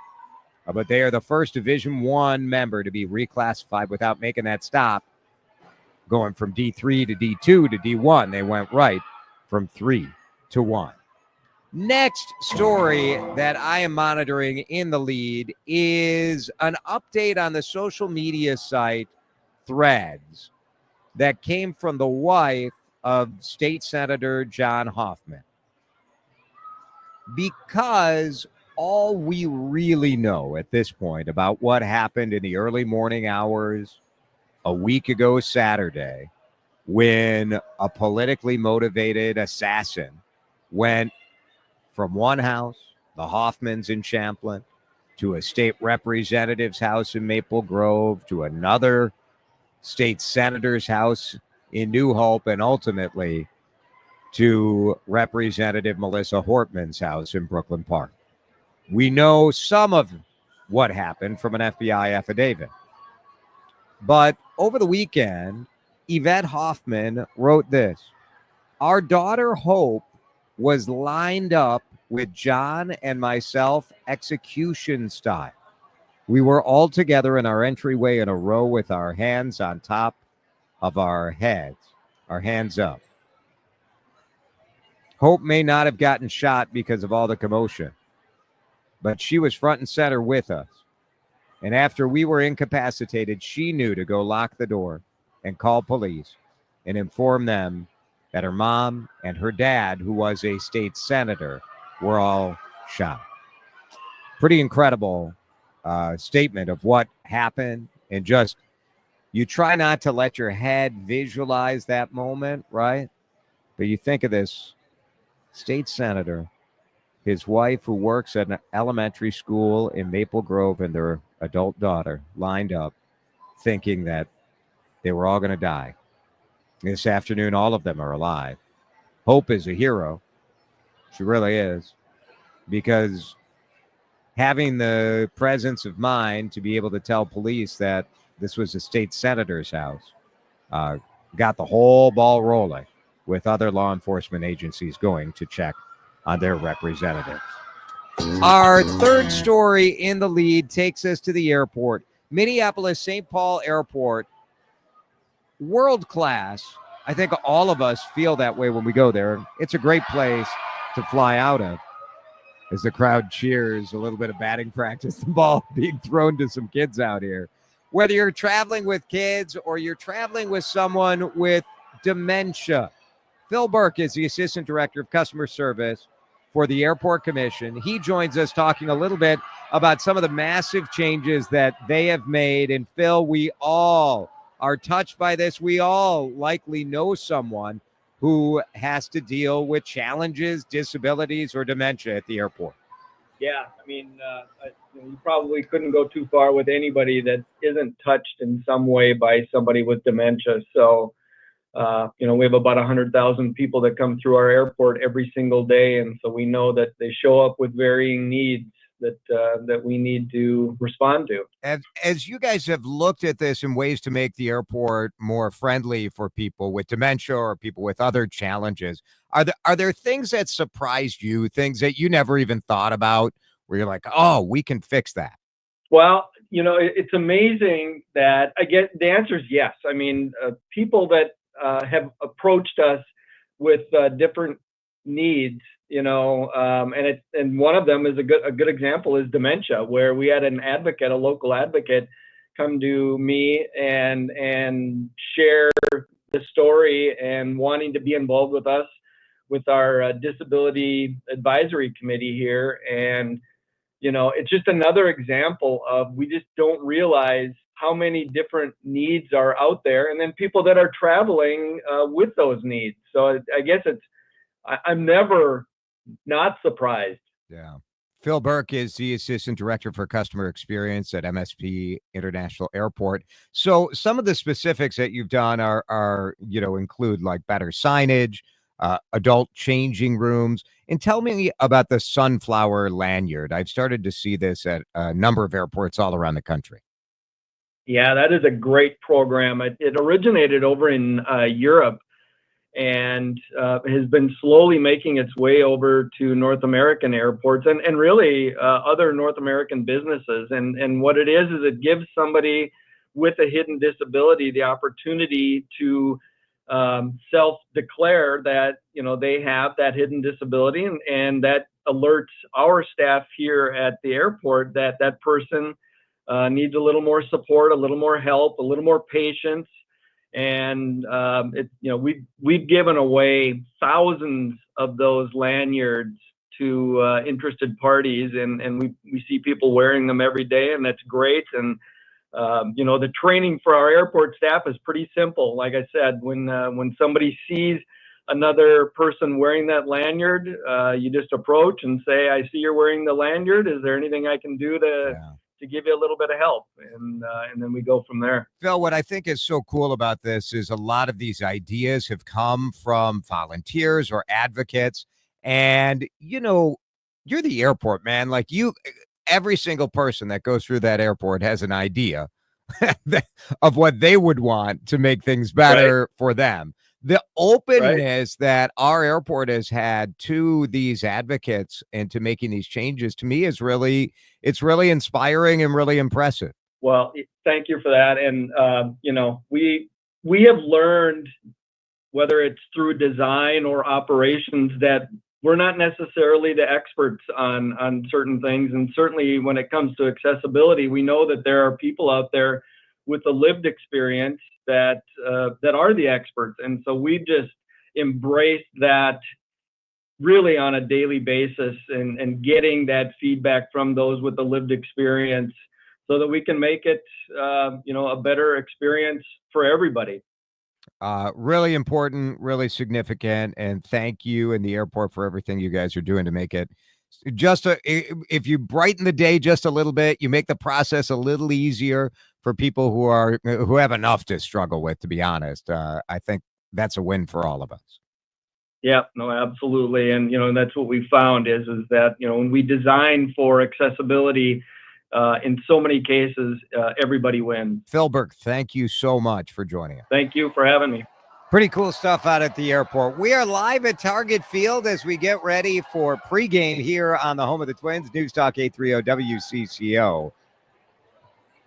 But they are the first Division I member to be reclassified without making that stop, going from D3 to D2 to D1. They went right from 3 to 1. Next story that I am monitoring in the lead is an update on the social media site Threads that came from the wife of State Senator John Hoffman. Because all we really know at this point about what happened in the early morning hours a week ago Saturday, when a politically motivated assassin went from one house, the Hoffmans in Champlin, to a state representative's house in Maple Grove, to another state senator's house in New Hope, and ultimately to Representative Melissa Hortman's house in Brooklyn Park. We know some of what happened from an FBI affidavit. But over the weekend, Yvette Hoffman wrote this: "Our daughter Hope was lined up with John and myself execution style. We were all together in our entryway in a row with our hands on top of our heads, our hands up. Hope may not have gotten shot because of all the commotion, but she was front and center with us. And after we were incapacitated, she knew to go lock the door and call police and inform them that her mom and her dad, who was a state senator, were all shot." Pretty incredible statement of what happened. And just, you try not to let your head visualize that moment, right? But you think of this state senator, his wife who works at an elementary school in Maple Grove, and their adult daughter lined up thinking that they were all going to die. This afternoon, all of them are alive. Hope is a hero. She really is. Because having the presence of mind to be able to tell police that this was a state senator's house got the whole ball rolling, with other law enforcement agencies going to check on their representatives. Our third story in the lead takes us to the airport. Minneapolis St. Paul Airport, world class. I think all of us feel that way when we go there. It's a great place to fly out of. as the crowd cheers, a little bit of batting practice, the ball being thrown to some kids out here. Whether you're traveling with kids or you're traveling with someone with dementia, Phil Burke is the Assistant Director of Customer Service for the Airport Commission. He joins us talking a little bit about some of the massive changes that they have made. And Phil, we all are touched by this. We all likely know someone who has to deal with challenges, disabilities, or dementia at the airport. Yeah, I mean, you probably couldn't go too far with anybody that isn't touched in some way by somebody with dementia. So, we have about 100,000 people that come through our airport every single day. And so we know that they show up with varying needs that we need to respond to. As you guys have looked at this in ways to make the airport more friendly for people with dementia or people with other challenges, are there things that surprised you, things that you never even thought about, where you're like, oh, we can fix that? Well, it's amazing that the answer is yes. I mean, people that have approached us with different needs, and one of them is a good example is dementia, where we had a local advocate come to me and share the story and wanting to be involved with us with our disability advisory committee here. And it's just another example of, we just don't realize how many different needs are out there, and then people that are traveling with those needs. So I guess I'm never not surprised. Yeah. Phil Burke is the Assistant Director for Customer Experience at MSP International Airport. So some of the specifics that you've done are include like better signage, adult changing rooms. And tell me about the sunflower lanyard. I've started to see this at a number of airports all around the country. Yeah, that is a great program. It originated over in Europe and has been slowly making its way over to North American airports and really other North American businesses. And what it is it gives somebody with a hidden disability the opportunity to self-declare that they have that hidden disability, and that alerts our staff here at the airport that that person needs a little more support, a little more help, a little more patience. And we've given away thousands of those lanyards to interested parties, and we see people wearing them every day, and that's great. And the training for our airport staff is pretty simple. Like I said, when somebody sees another person wearing that lanyard, you just approach and say, "I see you're wearing the lanyard. Is there anything I can do to give you a little bit of help?" And then we go from there. Phil, what I think is so cool about this is a lot of these ideas have come from volunteers or advocates. And, you're the airport, man. Like every single person that goes through that airport has an idea of what they would want to make things better for them. The openness that our airport has had to these advocates and to making these changes, to me, it's really inspiring and really impressive. Well, thank you for that. And, we have learned, whether it's through design or operations, that we're not necessarily the experts on certain things. And certainly when it comes to accessibility, we know that there are people out there with a lived experience that are the experts. And so we just embrace that really on a daily basis and getting that feedback from those with the lived experience so that we can make it, a better experience for everybody. Really important, really significant. And thank you and the airport for everything you guys are doing to make it if you brighten the day just a little bit, you make the process a little easier for people who have enough to struggle with, to be honest. I think that's a win for all of us. Yeah, no, absolutely. And, that's what we found is that, when we design for accessibility, in so many cases, everybody wins. Phil Burke, thank you so much for joining us. Thank you for having me. Pretty cool stuff out at the airport. We are live at Target Field as we get ready for pregame here on the home of the Twins, News Talk 830 WCCO.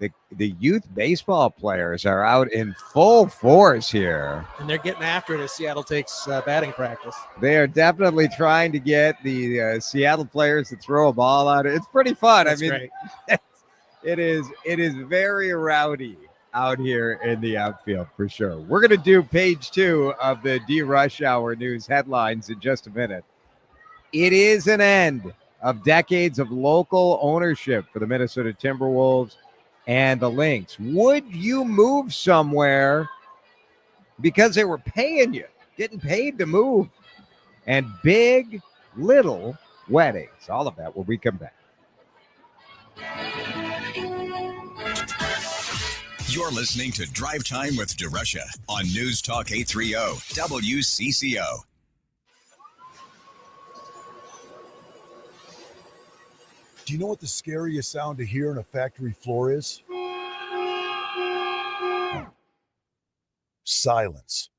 the youth baseball players are out in full force here. And they're getting after it as Seattle takes batting practice. They are definitely trying to get the Seattle players to throw a ball out. It's pretty fun. That's I mean, great. it is very rowdy out here in the outfield for sure. We're going to do page 2 of the D-Rush Hour news headlines in just a minute. It is an end of decades of local ownership for the Minnesota Timberwolves and the Lynx. Would you move somewhere because they were paying you, getting paid to move? And big, little weddings. All of that when we come back. You're listening to Drive Time with DeRusha on News Talk 830 WCCO. Do you know what the scariest sound to hear on a factory floor is? Silence.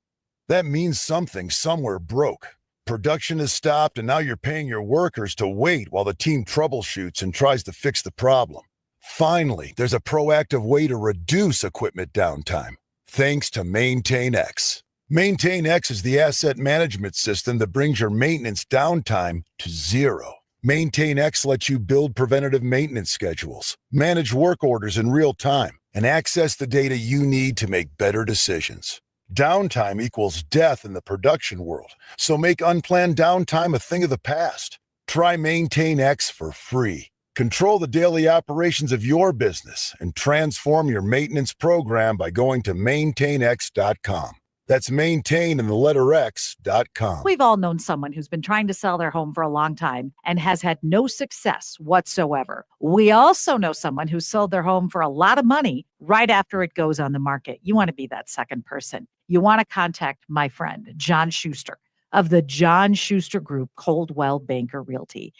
That means something somewhere broke. Production has stopped, and now you're paying your workers to wait while the team troubleshoots and tries to fix the problem. Finally, there's a proactive way to reduce equipment downtime, thanks to MaintainX. MaintainX is the asset management system that brings your maintenance downtime to zero. MaintainX lets you build preventative maintenance schedules, manage work orders in real time, and access the data you need to make better decisions. Downtime equals death in the production world, so make unplanned downtime a thing of the past. Try MaintainX for free. Control the daily operations of your business and transform your maintenance program by going to maintainx.com. That's maintain in the letter X.com. We've all known someone who's been trying to sell their home for a long time and has had no success whatsoever. We also know someone who sold their home for a lot of money right after it goes on the market. You want to be that second person. You want to contact my friend, John Schuster of the John Schuster Group, Coldwell Banker Realty.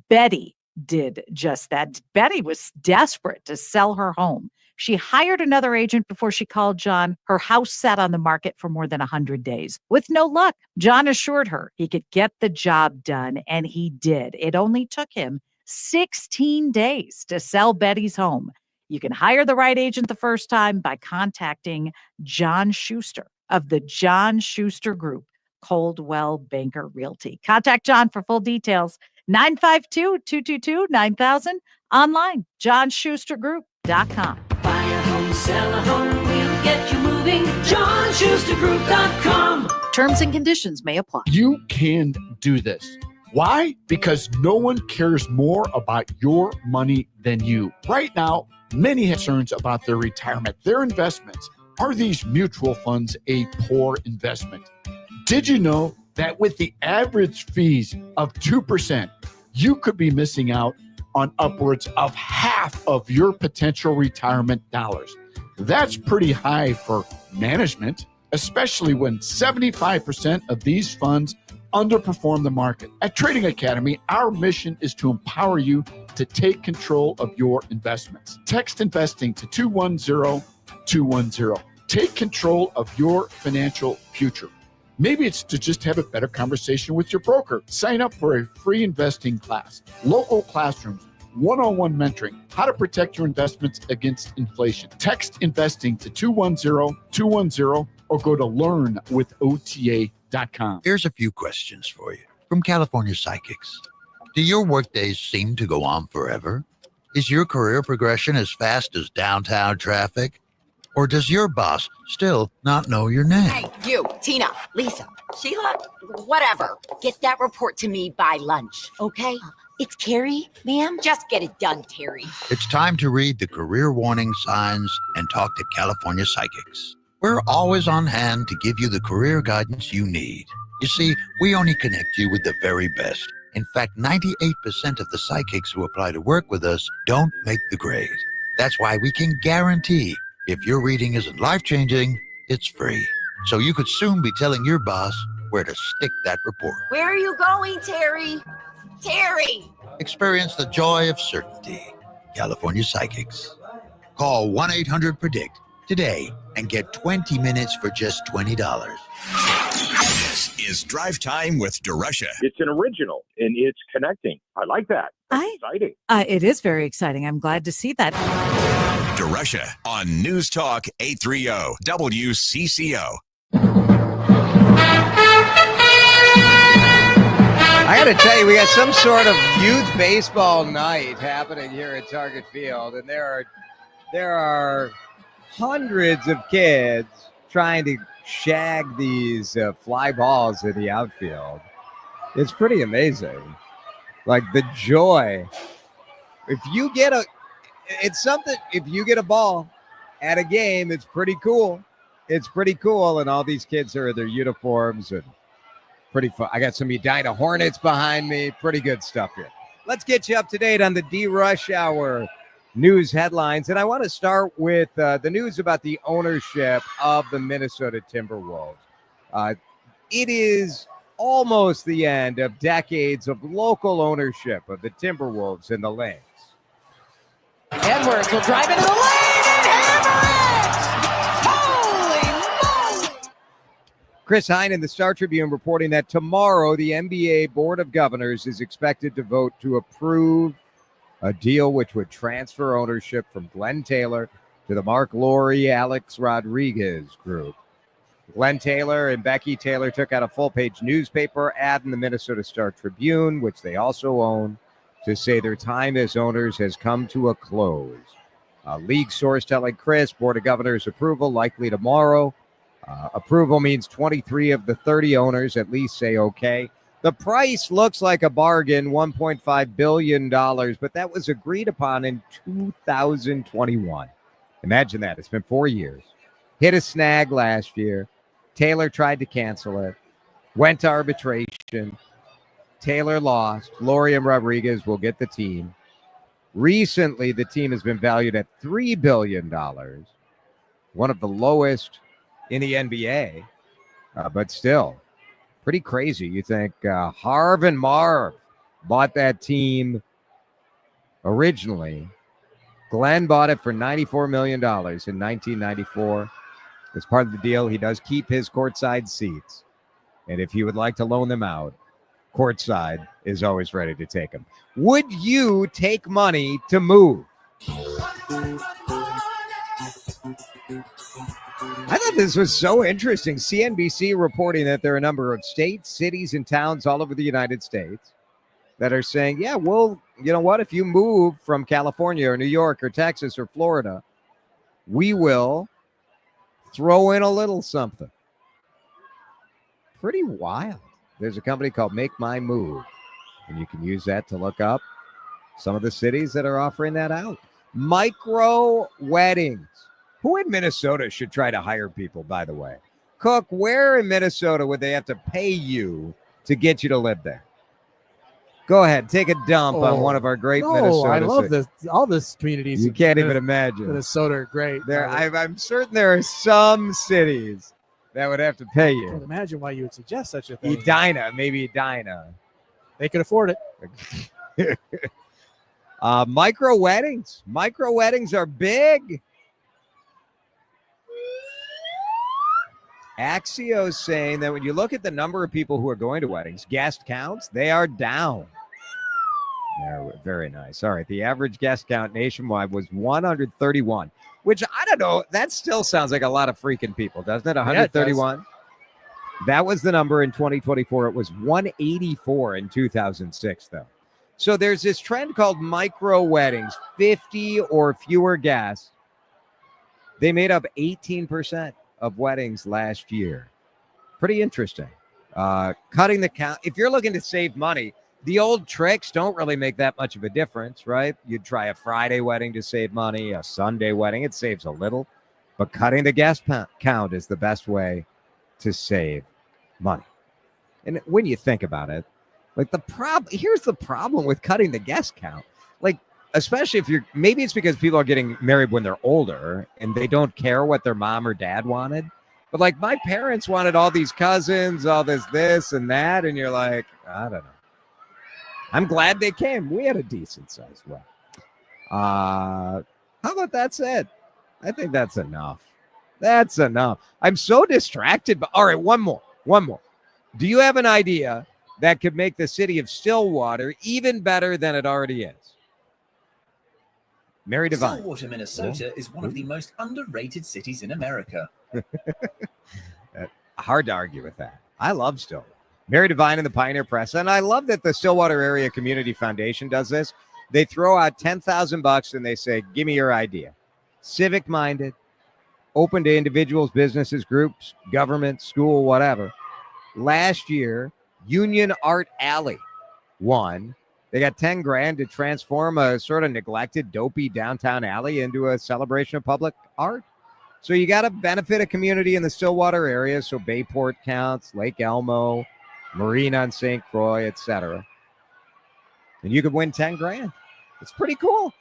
Betty did just that. Betty was desperate to sell her home. She hired another agent before she called John. Her house sat on the market for more than 100 days. With no luck, John assured her he could get the job done, and he did. It only took him 16 days to sell Betty's home. You can hire the right agent the first time by contacting John Schuster of the John Schuster Group, Coldwell Banker Realty. Contact John for full details. 952-222-9000. Online, johnschustergroup.com. Buy a home, sell a home, we'll get you moving. JohnSchusterGroup.com. Terms and conditions may apply. You can do this. Why? Because no one cares more about your money than you. Right now, many have concerns about their retirement, their investments. Are these mutual funds a poor investment? Did you know that with the average fees of 2%, you could be missing out on upwards of half of your potential retirement dollars? That's pretty high for management, especially when 75% of these funds underperform the market. At Trading Academy, our mission is to empower you to take control of your investments. Text investing to 210-210. Take control of your financial future. Maybe it's to just have a better conversation with your broker. Sign up for a free investing class, local classrooms, one-on-one mentoring, how to protect your investments against inflation. Text investing to 210-210 or go to learnwithota.com. Here's a few questions for you from California Psychics. Do your workdays seem to go on forever? Is your career progression as fast as downtown traffic? Or does your boss still not know your name? Hey, you, Tina, Lisa, Sheila, whatever. Get that report to me by lunch, okay? It's Carrie, ma'am. Just get it done, Terry. It's time to read the career warning signs and talk to California Psychics. We're always on hand to give you the career guidance you need. You see, we only connect you with the very best. In fact, 98% of the psychics who apply to work with us don't make the grade. That's why we can guarantee if your reading isn't life-changing, it's free. So you could soon be telling your boss where to stick that report. Where are you going, Terry? Terry! Experience the joy of certainty. California Psychics. Call 1-800-PREDICT today and get 20 minutes for just $20. This is Drive Time with DeRusha. It's an original and it's connecting. I like that. That's exciting. It is very exciting. I'm glad to see that. DeRusha on News Talk 830 WCCO. I got to tell you, we got some sort of youth baseball night happening here at Target Field, and there are hundreds of kids trying to shag these fly balls in the outfield. It's pretty amazing. Like the joy. If you get a ball at a game, it's pretty cool. It's pretty cool, and all these kids are in their uniforms and pretty fun. I got some Edina Hornets behind me. Pretty good stuff here. Let's get you up to date on the D-Rush Hour news headlines. And I want to start with the news about the ownership of the Minnesota Timberwolves. It is almost the end of decades of local ownership of the Timberwolves in the Lynx. Edwards will drive into the lane and hammer it! Holy moly! Chris Hine in the Star Tribune reporting that tomorrow the NBA Board of Governors is expected to vote to approve a deal which would transfer ownership from Glenn Taylor to the Mark Lowry, Alex Rodriguez group. Glenn Taylor and Becky Taylor took out a full-page newspaper ad in the Minnesota Star Tribune, which they also own, to say their time as owners has come to a close. A league source telling Chris, Board of Governors approval likely tomorrow. Approval means 23 of the 30 owners at least say okay. The price looks like a bargain, $1.5 billion, but that was agreed upon in 2021. Imagine that. It's been 4 years. Hit a snag last year. Taylor tried to cancel it. Went to arbitration. Taylor lost. Lowry and Rodriguez will get the team. Recently, the team has been valued at $3 billion, one of the lowest in the NBA, but still pretty crazy. You think Harv and Marv bought that team originally. Glenn bought it for $94 million in 1994. As part of the deal, he does keep his courtside seats. And if he would like to loan them out, courtside is always ready to take them. Would you take money to move? I thought this was so interesting. CNBC reporting that there are a number of states, cities, and towns all over the United States that are saying, yeah, well, you know what? If you move from California or New York or Texas or Florida, we will throw in a little something. Pretty wild. There's a company called Make My Move, and you can use that to look up some of the cities that are offering that out. Micro weddings. Who in Minnesota should try to hire people, by the way? Cook, where in Minnesota would they have to pay you to get you to live there? Go ahead, take a dump on one of our great Minnesota I love cities. this. All this communities. You can't even imagine. Minnesota are great. I'm certain there are some cities that would have to pay I you. can't imagine why you would suggest such a thing. Maybe Edina. They could afford it. Micro weddings. Micro weddings are big. Axios saying that when you look at the number of people who are going to weddings, guest counts, they are down. They're very nice. All right. The average guest count nationwide was 131, which I don't know. That still sounds like a lot of freaking people, doesn't it? 131. That was the number in 2024. It was 184 in 2006, though. So there's this trend called micro weddings, 50 or fewer guests. They made up 18% of weddings last year. Pretty interesting. Cutting the count. If you're looking to save money, the old tricks don't really make that much of a difference, right? You'd try a Friday wedding to save money, a Sunday wedding. It saves a little. But cutting the guest count is the best way to save money. And when you think about it, like here's the problem with cutting the guest count. Like, especially if maybe it's because people are getting married when they're older and they don't care what their mom or dad wanted. But like my parents wanted all these cousins, all this and that. And you're like, I don't know. I'm glad they came. We had a decent sized wedding. How about that's it? I think that's enough. That's enough. I'm so distracted. But all right, one more. Do you have an idea that could make the city of Stillwater even better than it already is? Mary Devine. Stillwater, Minnesota is one of the most underrated cities in America. Hard to argue with that. I love Stillwater. Mary Devine and the Pioneer Press. And I love that the Stillwater Area Community Foundation does this. They throw out $10,000 and they say, give me your idea. Civic minded, open to individuals, businesses, groups, government, school, whatever. Last year, Union Art Alley won. They got 10 grand to transform a sort of neglected, dopey downtown alley into a celebration of public art. So you got to benefit a community in the Stillwater area. So Bayport counts, Lake Elmo, Marine on St. Croix, etc. And you could win 10 grand. It's pretty cool.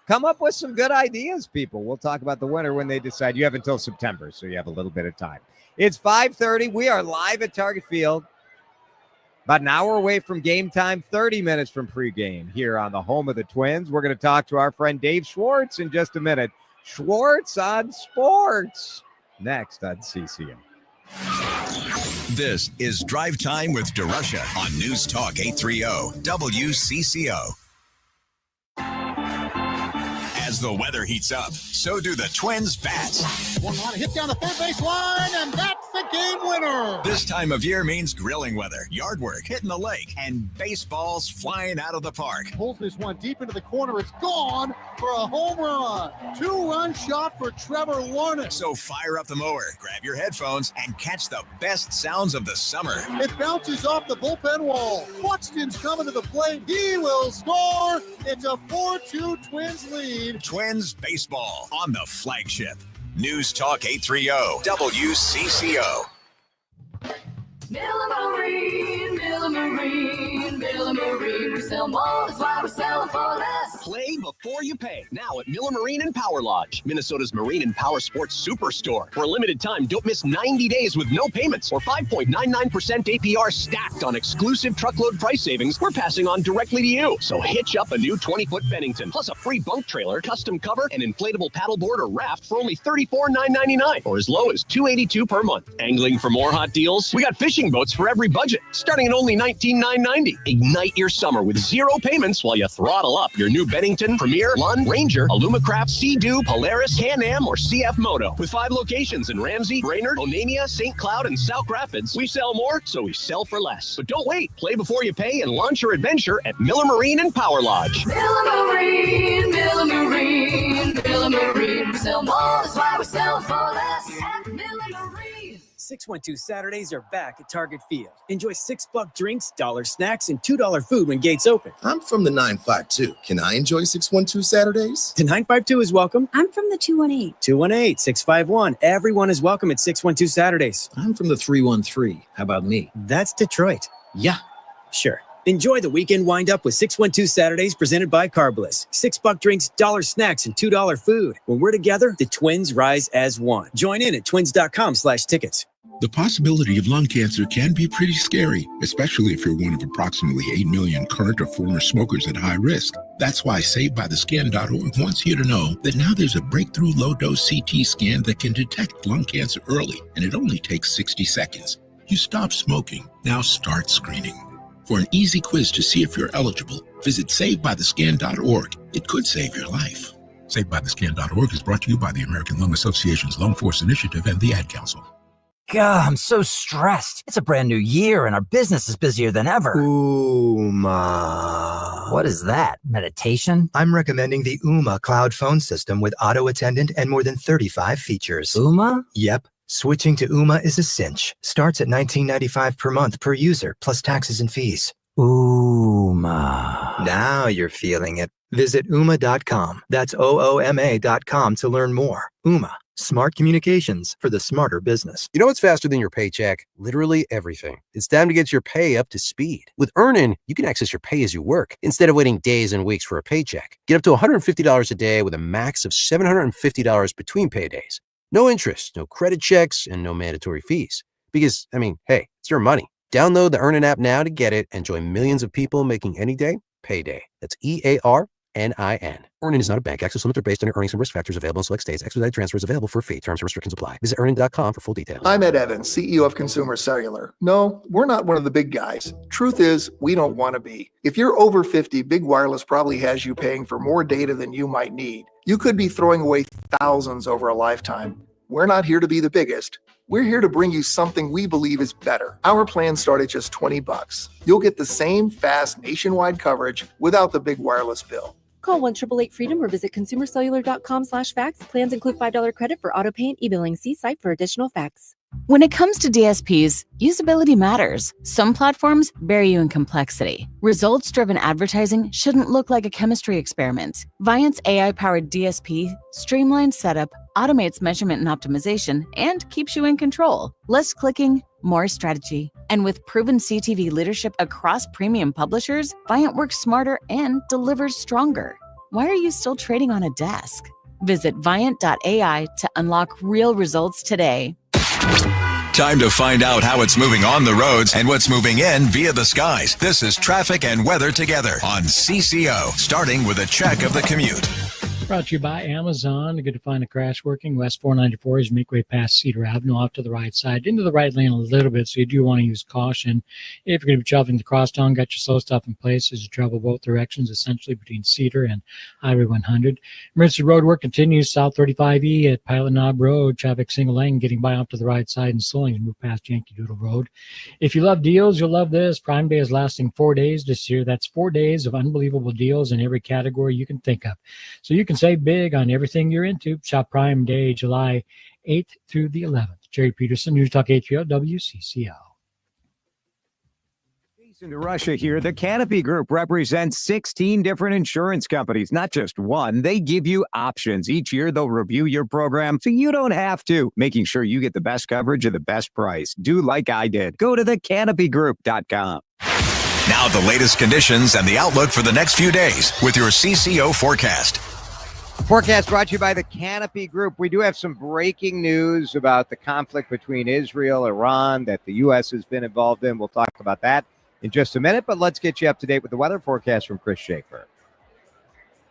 Come up with some good ideas, people. We'll talk about the winner when they decide. You have until September, so you have a little bit of time. It's 5:30. We are live at Target Field. About an hour away from game time, 30 minutes from pregame here on the home of the Twins. We're going to talk to our friend Dave Schwartz in just a minute. Schwartz on sports. Next on CCO. This is Drive Time with DeRusha on News Talk 830 WCCO. As the weather heats up, so do the Twins bats. One on a hit down the third base line, and that's the game winner. This time of year means grilling weather, yard work, hitting the lake, and baseballs flying out of the park. Pulls this one deep into the corner. It's gone for a home run. 2-run shot for Trevor Warner. So fire up the mower, grab your headphones, and catch the best sounds of the summer. It bounces off the bullpen wall. Buxton's coming to the plate. He will score. It's a 4-2 Twins lead. Twins baseball on the flagship. News Talk 830 WCCO. Miller Marine, Miller Marine, Miller Marine. We sell more, that's why we're selling for less. Play before you pay. Now at Miller Marine and Power Lodge, Minnesota's marine and power sports superstore. For a limited time, don't miss 90 days with no payments or 5.99% APR stacked on exclusive truckload price savings we're passing on directly to you. So hitch up a new 20-foot Bennington, plus a free bunk trailer, custom cover, and inflatable paddleboard or raft for only $34,999 or as low as $282 per month. Angling for more hot deals? We got fishing boats for every budget, starting at only $19,990. Ignite your summer with zero payments while you throttle up your new Bennington, Premier, Lund, Ranger, Alumacraft, Sea-Doo, Polaris, Can-Am, or CF Moto. With 5 locations in Ramsey, Brainerd, Onamia, St. Cloud, and South Rapids, we sell more, so we sell for less. But don't wait. Play before you pay and launch your adventure at Miller Marine and Power Lodge. Miller Marine, Miller Marine, Miller Marine. We sell more, that's why we're selling for less at Miller Marine. 612 Saturdays are back at Target Field. Enjoy $6 drinks, $1 snacks, and $2 food when gates open. I'm from the 952. Can I enjoy 612 Saturdays? The 952 is welcome. I'm from the 218. 218, 651. Everyone is welcome at 612 Saturdays. I'm from the 313. How about me? That's Detroit. Yeah. Sure. Enjoy the weekend wind-up with 612 Saturdays presented by Carbliss. $6 drinks, $1 snacks, and $2 food. When we're together, the Twins rise as one. Join in at twins.com/tickets. The possibility of lung cancer can be pretty scary, especially if you're one of approximately 8 million current or former smokers at high risk. That's why SaveByTheScan.org wants you to know that now there's a breakthrough low-dose CT scan that can detect lung cancer early, and it only takes 60 seconds. You stop smoking, now start screening. For an easy quiz to see if you're eligible, visit SaveByTheScan.org. It could save your life. SaveByTheScan.org is brought to you by the American Lung Association's Lung Force Initiative and the Ad Council. God, I'm so stressed. It's a brand new year and our business is busier than ever. Ooma. What is that? Meditation? I'm recommending the Ooma cloud phone system with auto attendant and more than 35 features. Ooma? Yep. Switching to Ooma is a cinch. Starts at $19.95 per month per user, plus taxes and fees. Ooma. Now you're feeling it. Visit Ooma.com. That's OOMA.com to learn more. Ooma. Smart communications for the smarter business. You know what's faster than your paycheck? Literally everything. It's time to get your pay up to speed. With Earnin, you can access your pay as you work instead of waiting days and weeks for a paycheck. Get up to $150 a day with a max of $750 between paydays. No interest, no credit checks, and no mandatory fees. Because, hey, it's your money. Download the Earnin app now to get it and join millions of people making any day payday. That's EARNIN. Earnin is not a bank. Access limits are based on your earnings and risk factors available in select states. Expedited transfer is available for a fee. Terms and restrictions apply. Visit earnin.com for full details. I'm Ed Evans, CEO of Consumer Cellular. No, we're not one of the big guys. Truth is, we don't want to be. If you're over 50, Big Wireless probably has you paying for more data than you might need. You could be throwing away thousands over a lifetime. We're not here to be the biggest. We're here to bring you something we believe is better. Our plans start at just $20. You'll get the same fast nationwide coverage without the big wireless bill. Call 1-888-FREEDOM or visit consumercellular.com/facts. Plans include $5 credit for auto pay and e-billing. See site for additional facts. When it comes to DSPs, usability matters. Some platforms bury you in complexity. Results-driven advertising shouldn't look like a chemistry experiment. Viant's AI-powered DSP streamlines setup, automates measurement and optimization, and keeps you in control. Less clicking, more strategy. And with proven CTV leadership across premium publishers, Viant works smarter and delivers stronger. Why are you still trading on a desk? Visit Viant.ai to unlock real results today. Time to find out how it's moving on the roads and what's moving in via the skies. This is Traffic and Weather Together on CCO, starting with a check of the commute. Brought to you by Amazon. Good to find a crash working. West 494 as you make way past Cedar Avenue off to the right side, into the right lane a little bit, so you do want to use caution. If you're going to be traveling to crosstown, got your slow stuff in place as you travel both directions, essentially between Cedar and Highway 100. Emergency road work continues south 35E at Pilot Knob Road. Traffic single lane getting by off to the right side and slowing as you move past Yankee Doodle Road. If you love deals, you'll love this. Prime Day is lasting 4 days this year. That's 4 days of unbelievable deals in every category you can think of. So you can save big on everything you're into. Shop Prime Day, July 8th through the 11th. Jerry Peterson, News Talk 830 WCCO. To Russia here, the Canopy Group represents 16 different insurance companies, not just one. They give you options. Each year, they'll review your program so you don't have to, making sure you get the best coverage at the best price. Do like I did. Go to thecanopygroup.com. Now the latest conditions and the outlook for the next few days with your CCO forecast. Forecast brought to you by the Canopy Group. We do have some breaking news about the conflict between Israel and Iran that the U.S. has been involved in. We'll talk about that in just a minute, but let's get you up to date with the weather forecast from Chris Schaefer.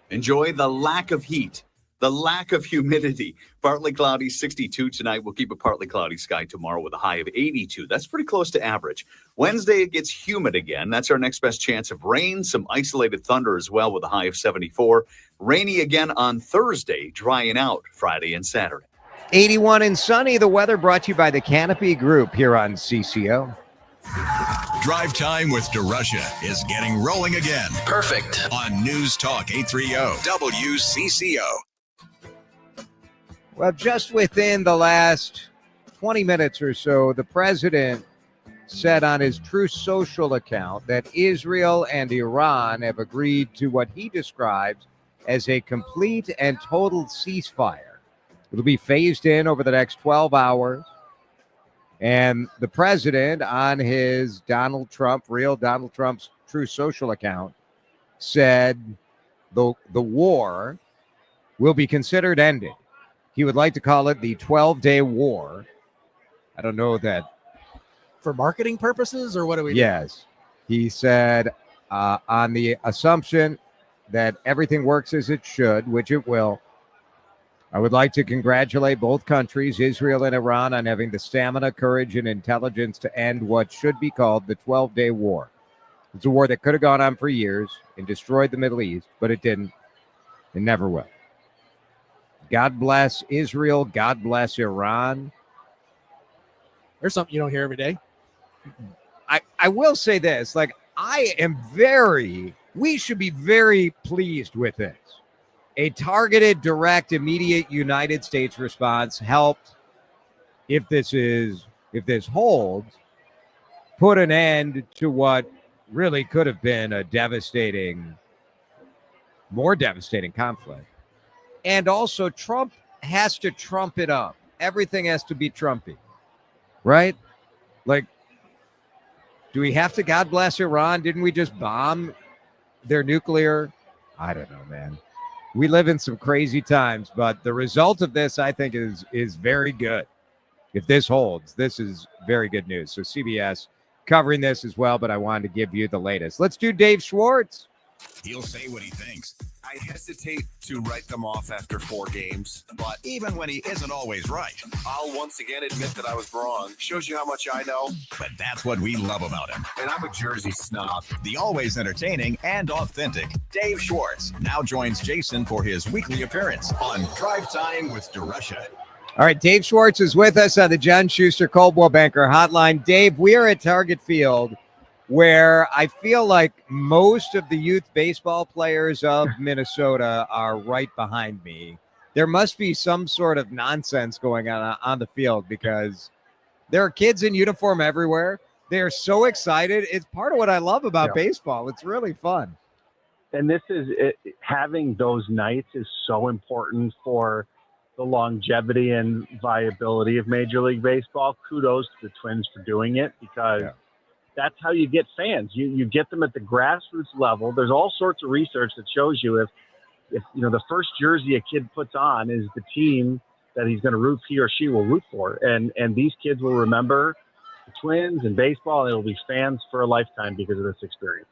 Enjoy the lack of heat, the lack of humidity. Partly cloudy, 62 tonight. We'll keep a partly cloudy sky tomorrow with a high of 82. That's pretty close to average. Wednesday, it gets humid again. That's our next best chance of rain. Some isolated thunder as well with a high of 74. Rainy again on Thursday, drying out Friday and Saturday. 81 and sunny. The weather brought to you by the Canopy Group here on CCO. Drive Time with DeRusha is getting rolling again. Perfect. On News Talk 830 WCCO. Well, just within the last 20 minutes or so, the president said on his Truth Social account that Israel and Iran have agreed to what he describes as a complete and total ceasefire. It'll be phased in over the next 12 hours. And the president on his real Donald Trump's Truth Social account said the war will be considered ended. He would like to call it the 12-day war. I don't know that. For marketing purposes, or what are we doing? Yes. He said on the assumption that everything works as it should, which it will, I would like to congratulate both countries, Israel and Iran, on having the stamina, courage, and intelligence to end what should be called the 12-day war. It's a war that could have gone on for years and destroyed the Middle East, but it didn't and never will. God bless Israel. God bless Iran. There's something you don't hear every day. I will say this, we should be very pleased with this. A targeted, direct, immediate United States response helped, if this holds, put an end to what really could have been a more devastating conflict. And also, Trump has to trump it up. Everything has to be Trumpy, right? Do we have to God bless Iran? Didn't we just bomb their nuclear? I don't know, man. We live in some crazy times, but the result of this, I think, is very good. If this holds, this is very good news. So CBS covering this as well, but I wanted to give you the latest. Let's do Dave Schwartz. He'll say what he thinks. I hesitate to write them off after 4 games, but even when he isn't always right, I'll once again admit that I was wrong. Shows you how much I know. But that's what we love about him. And I'm a Jersey snob. The always entertaining and authentic Dave Schwartz now joins Jason for his weekly appearance on Drive Time with DeRusha. All right, Dave Schwartz is with us on the John Schuster Coldwell Banker Hotline. Dave, we are at Target Field, where I feel like most of the youth baseball players of Minnesota are right behind me. There must be some sort of nonsense going on the field because there are kids in uniform everywhere. They're so excited. It's part of what I love about baseball. It's really fun. And this is having those nights is so important for the longevity and viability of Major League Baseball. Kudos to the Twins for doing it because that's how you get fans. You get them at the grassroots level. There's all sorts of research that shows you if you know the first jersey a kid puts on is the team that he or she will root for, and these kids will remember the Twins and baseball, and it'll be fans for a lifetime because of this experience.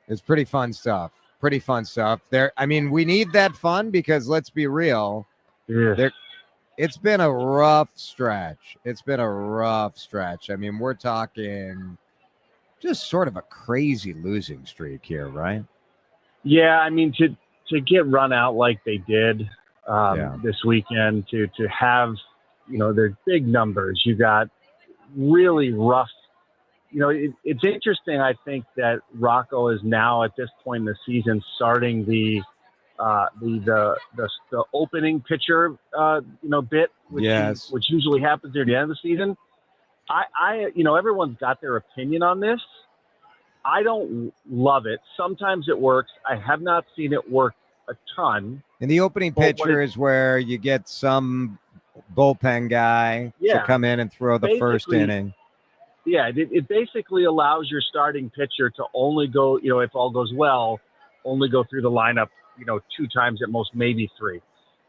It's pretty fun stuff. I mean, we need that fun because let's be real. It's been a rough stretch. I mean, we're talking just sort of a crazy losing streak here, right? Yeah, I mean, to get run out like they did this weekend, to have, their big numbers, you got really rough. It's interesting, I think, that Rocco is now at this point in the season starting the opening pitcher, bit, which usually happens near the end of the season. I everyone's got their opinion on this. I don't love it. Sometimes it works. I have not seen it work a ton. And the opening pitcher is where you get some bullpen guy to come in and throw the first inning. Yeah, it basically allows your starting pitcher to only go, if all goes well, only go through the lineup, 2 times at most, maybe 3.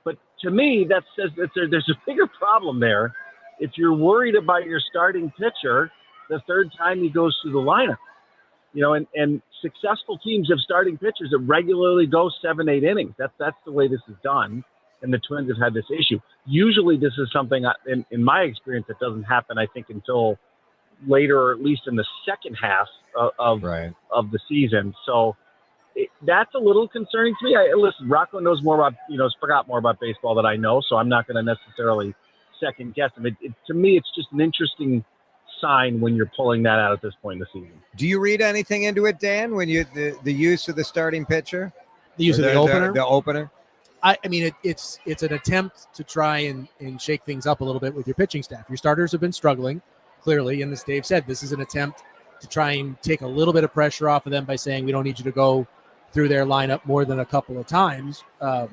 But to me, that says that there's a bigger problem there. If you're worried about your starting pitcher, the 3rd time he goes through the lineup, and successful teams have starting pitchers that regularly go 7-8 innings. That's the way this is done. And the Twins have had this issue. Usually this is something in my experience that doesn't happen, I think, until later, or at least in the second half of the season. So that's a little concerning to me. Listen, Rocco knows more about, forgot more about baseball than I know, so I'm not going to necessarily second guess him. To me, it's just an interesting sign when you're pulling that out at this point in the season. Do you read anything into it, Dan, when the use of the starting pitcher? The use of the opener? The opener? I mean, it's an attempt to try and shake things up a little bit with your pitching staff. Your starters have been struggling, clearly, and as Dave said, this is an attempt to try and take a little bit of pressure off of them by saying we don't need you to go through their lineup more than a couple of times. But,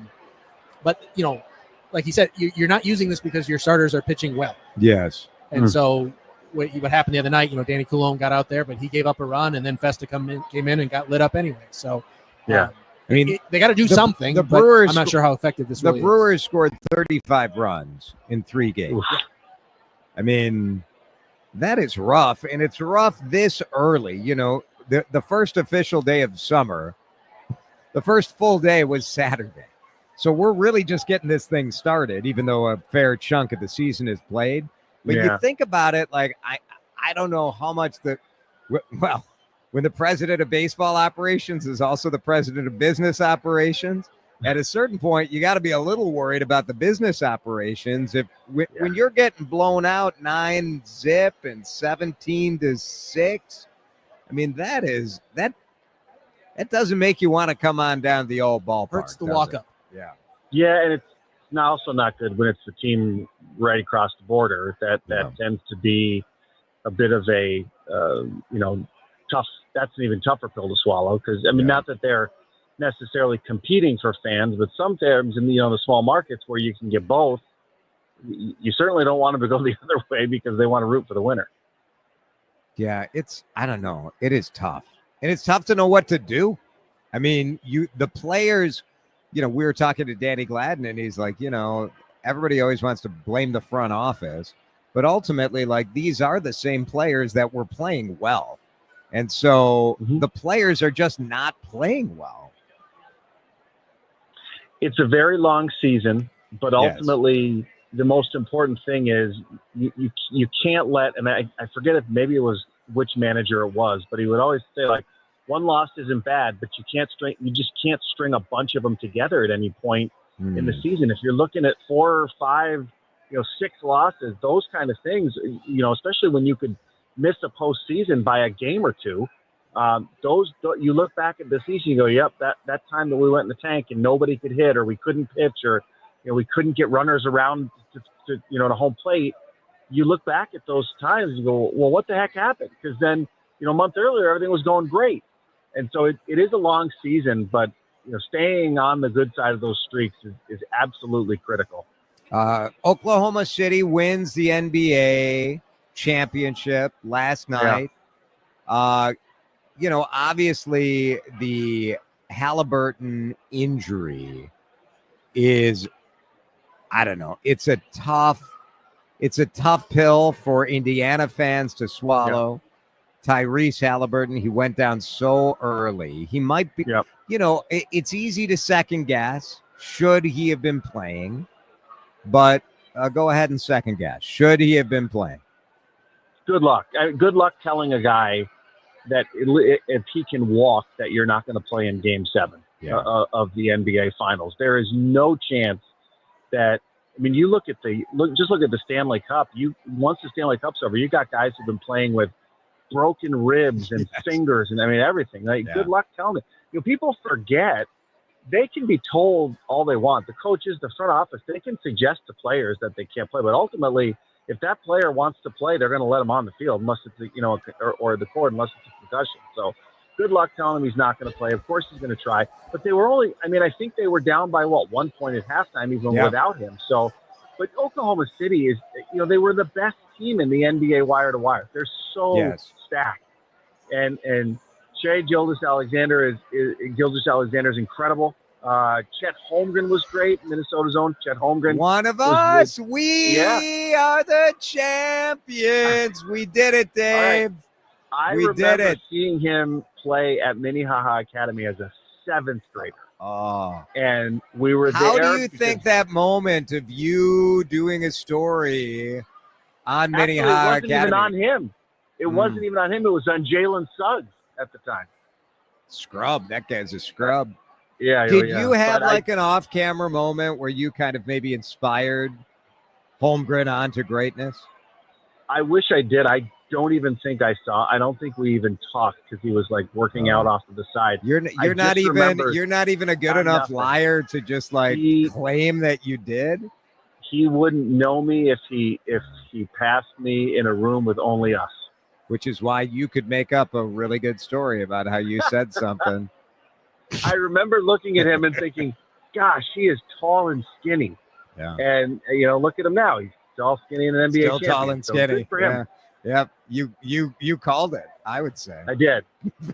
like he said, you're not using this because your starters are pitching well. Yes. And so what happened the other night, Danny Coulombe got out there, but he gave up a run, and then Festa came in and got lit up anyway. So, I mean, they got to do something. The Brewers, I'm not sure how effective this really is. The Brewers scored 35 runs in 3 games. I mean, that is rough, and it's rough this early. The first official day of summer, the first full day was Saturday. So we're really just getting this thing started, even though a fair chunk of the season is played. But you think about it, like, I don't know how much when the president of baseball operations is also the president of business operations, at a certain point, you got to be a little worried about the business operations. When you're getting blown out 9-0 and 17-6, I mean, that doesn't make you want to come on down the old ballpark. Hurts the walk up. Yeah. Yeah, and it's also not good when it's the team right across the border. That tends to be a bit of a tough. That's an even tougher pill to swallow because not that they're necessarily competing for fans, but sometimes in the small markets where you can get both, you certainly don't want them to go the other way because they want to root for the winner. Yeah, I don't know. It is tough, and it's tough to know what to do. I mean, the players. We were talking to Danny Gladden, and he's like, everybody always wants to blame the front office, but ultimately, like, these are the same players that were playing well. And so the players are just not playing well. it's a very long season, but ultimately the most important thing is you can't let, and I forget if maybe it was which manager it was, but he would always say, like, one loss isn't bad, but you just can't string a bunch of them together at any point in the season. If you're looking at 4 or 5, 6 losses, those kind of things, especially when you could miss a postseason by a game or two, you look back at the season, you go, yep, that time that we went in the tank and nobody could hit, or we couldn't pitch, or we couldn't get runners around to home plate. You look back at those times and you go, well, what the heck happened? Because then, a month earlier, everything was going great. And so it is a long season, but staying on the good side of those streaks is absolutely critical. Oklahoma City wins the NBA championship last night. Obviously the Halliburton injury is, I don't know, it's a tough pill for Indiana fans to swallow. Tyrese Halliburton, he went down so early. He might be, it's easy to second guess. Should he have been playing? But go ahead and second guess. Should he have been playing? Good luck. Good luck telling a guy that if he can walk, that you're not going to play in Game 7 of the NBA Finals. There is no chance that. I mean, you look at the Stanley Cup. Once the Stanley Cup's over, you got guys who've been playing with broken ribs and fingers and everything. Good luck telling me. People forget they can be told all they want. The coaches, the front office, they can suggest to players that they can't play, but ultimately, if that player wants to play, they're going to let him on the field, unless it's or the court, unless it's a concussion. So, good luck telling him he's not going to play. Of course, he's going to try. But they were only. I think they were down by 1 point at halftime, even without him. So, but Oklahoma City is, they were the best team in the NBA wire to wire. They're so stacked, and Shai Gilgeous-Alexander is incredible. Chet Holmgren was great. Minnesota's own Chet Holmgren. One of us. We are the champions. We did it, Dave. I remember seeing him play at Minnehaha Academy as a 7th grader. Oh. And we were there. How do you think that moment of you doing a story on Minnehaha Academy? It wasn't even on him. It wasn't even on him. It was on Jalen Suggs at the time. Scrub. That guy's a scrub. Yeah. Did you have an off-camera moment where you kind of maybe inspired Holmgren on to greatness? I wish I did. I don't even think I saw. I don't think we even talked because he was working out off to the side. You're not even a good enough liar to just claim that you did. He wouldn't know me if he passed me in a room with only us. Which is why you could make up a really good story about how you said something. I remember looking at him and thinking, gosh, he is tall and skinny. Yeah. And, look at him now. He's tall, skinny, and an NBA Still champion. Tall and skinny. So good for him. Yep. You called it, I would say. I did.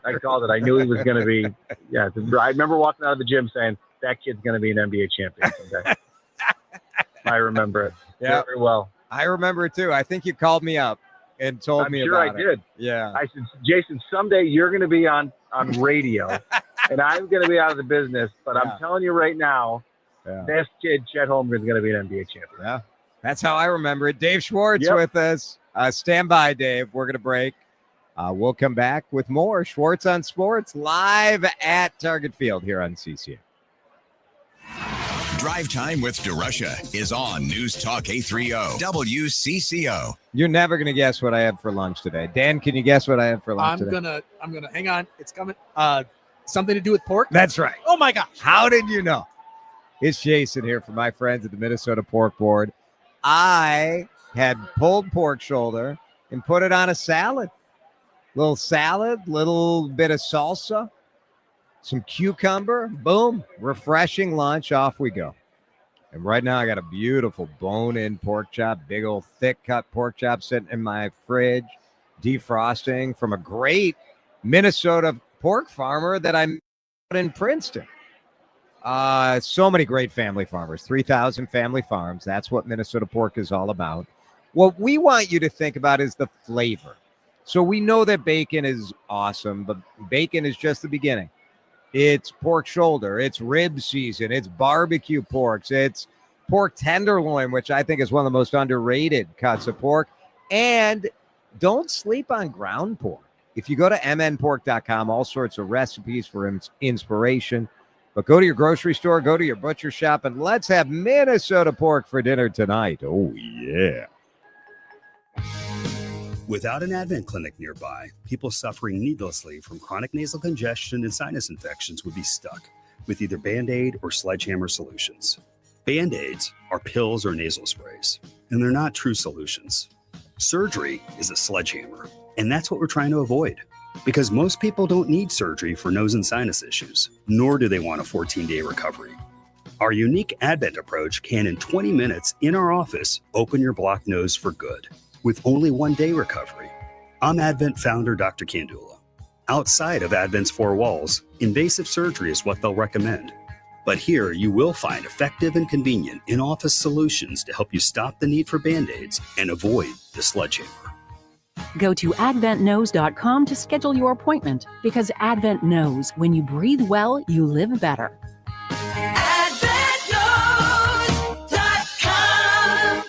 I called it. I knew he was going to be. Yeah. I remember walking out of the gym saying, that kid's going to be an NBA champion someday. I remember it very well. I remember it too. I think you called me up and told me about it. I'm sure I did. Yeah. I said, Jason, someday you're going to be on radio. And I'm going to be out of the business, but I'm telling you right now, this kid, Chet Holmgren, is going to be an NBA champion. Yeah, that's how I remember it. Dave Schwartz with us. Stand by, Dave. We're going to break. We'll come back with more Schwartz on Sports live at Target Field here on CCA. Drive Time with DeRusha is on News Talk 830 WCCO. You're never going to guess what I had for lunch today. Dan, can you guess what I had for lunch today? I'm gonna hang on. It's coming. Something to do with pork? That's right. Oh my gosh. How did you know? It's Jason here from my friends at the Minnesota Pork Board. I had pulled pork shoulder and put it on a salad. Little salad, little bit of salsa, some cucumber, boom, refreshing lunch, off we go. And right now I got a beautiful bone-in pork chop, big old thick cut pork chop sitting in my fridge, defrosting from a great Minnesota pork farmer that I met in Princeton. So many great family farmers, 3,000 family farms. That's what Minnesota pork is all about. What we want you to think about is the flavor. So we know that bacon is awesome, but bacon is just the beginning. It's pork shoulder. It's rib season. It's barbecue porks. It's pork tenderloin, which I think is one of the most underrated cuts of pork. And don't sleep on ground pork. If you go to mnpork.com, all sorts of recipes for inspiration. But go to your grocery store, go to your butcher shop, and let's have Minnesota pork for dinner tonight. Oh, yeah. Without an Advent clinic nearby, people suffering needlessly from chronic nasal congestion and sinus infections would be stuck with either Band-Aid or sledgehammer solutions. Band-Aids are pills or nasal sprays, and they're not true solutions. Surgery is a sledgehammer, and that's what we're trying to avoid. Because most people don't need surgery for nose and sinus issues, nor do they want a 14-day recovery. Our unique Advent approach can, in 20 minutes in our office, open your blocked nose for good, with only 1 day recovery. I'm Advent founder Dr. Kandula. Outside of Advent's four walls, invasive surgery is what they'll recommend. But here you will find effective and convenient in-office solutions to help you stop the need for Band-Aids and avoid the sledgehammer. Go to adventknows.com to schedule your appointment, because Advent knows when you breathe well, you live better.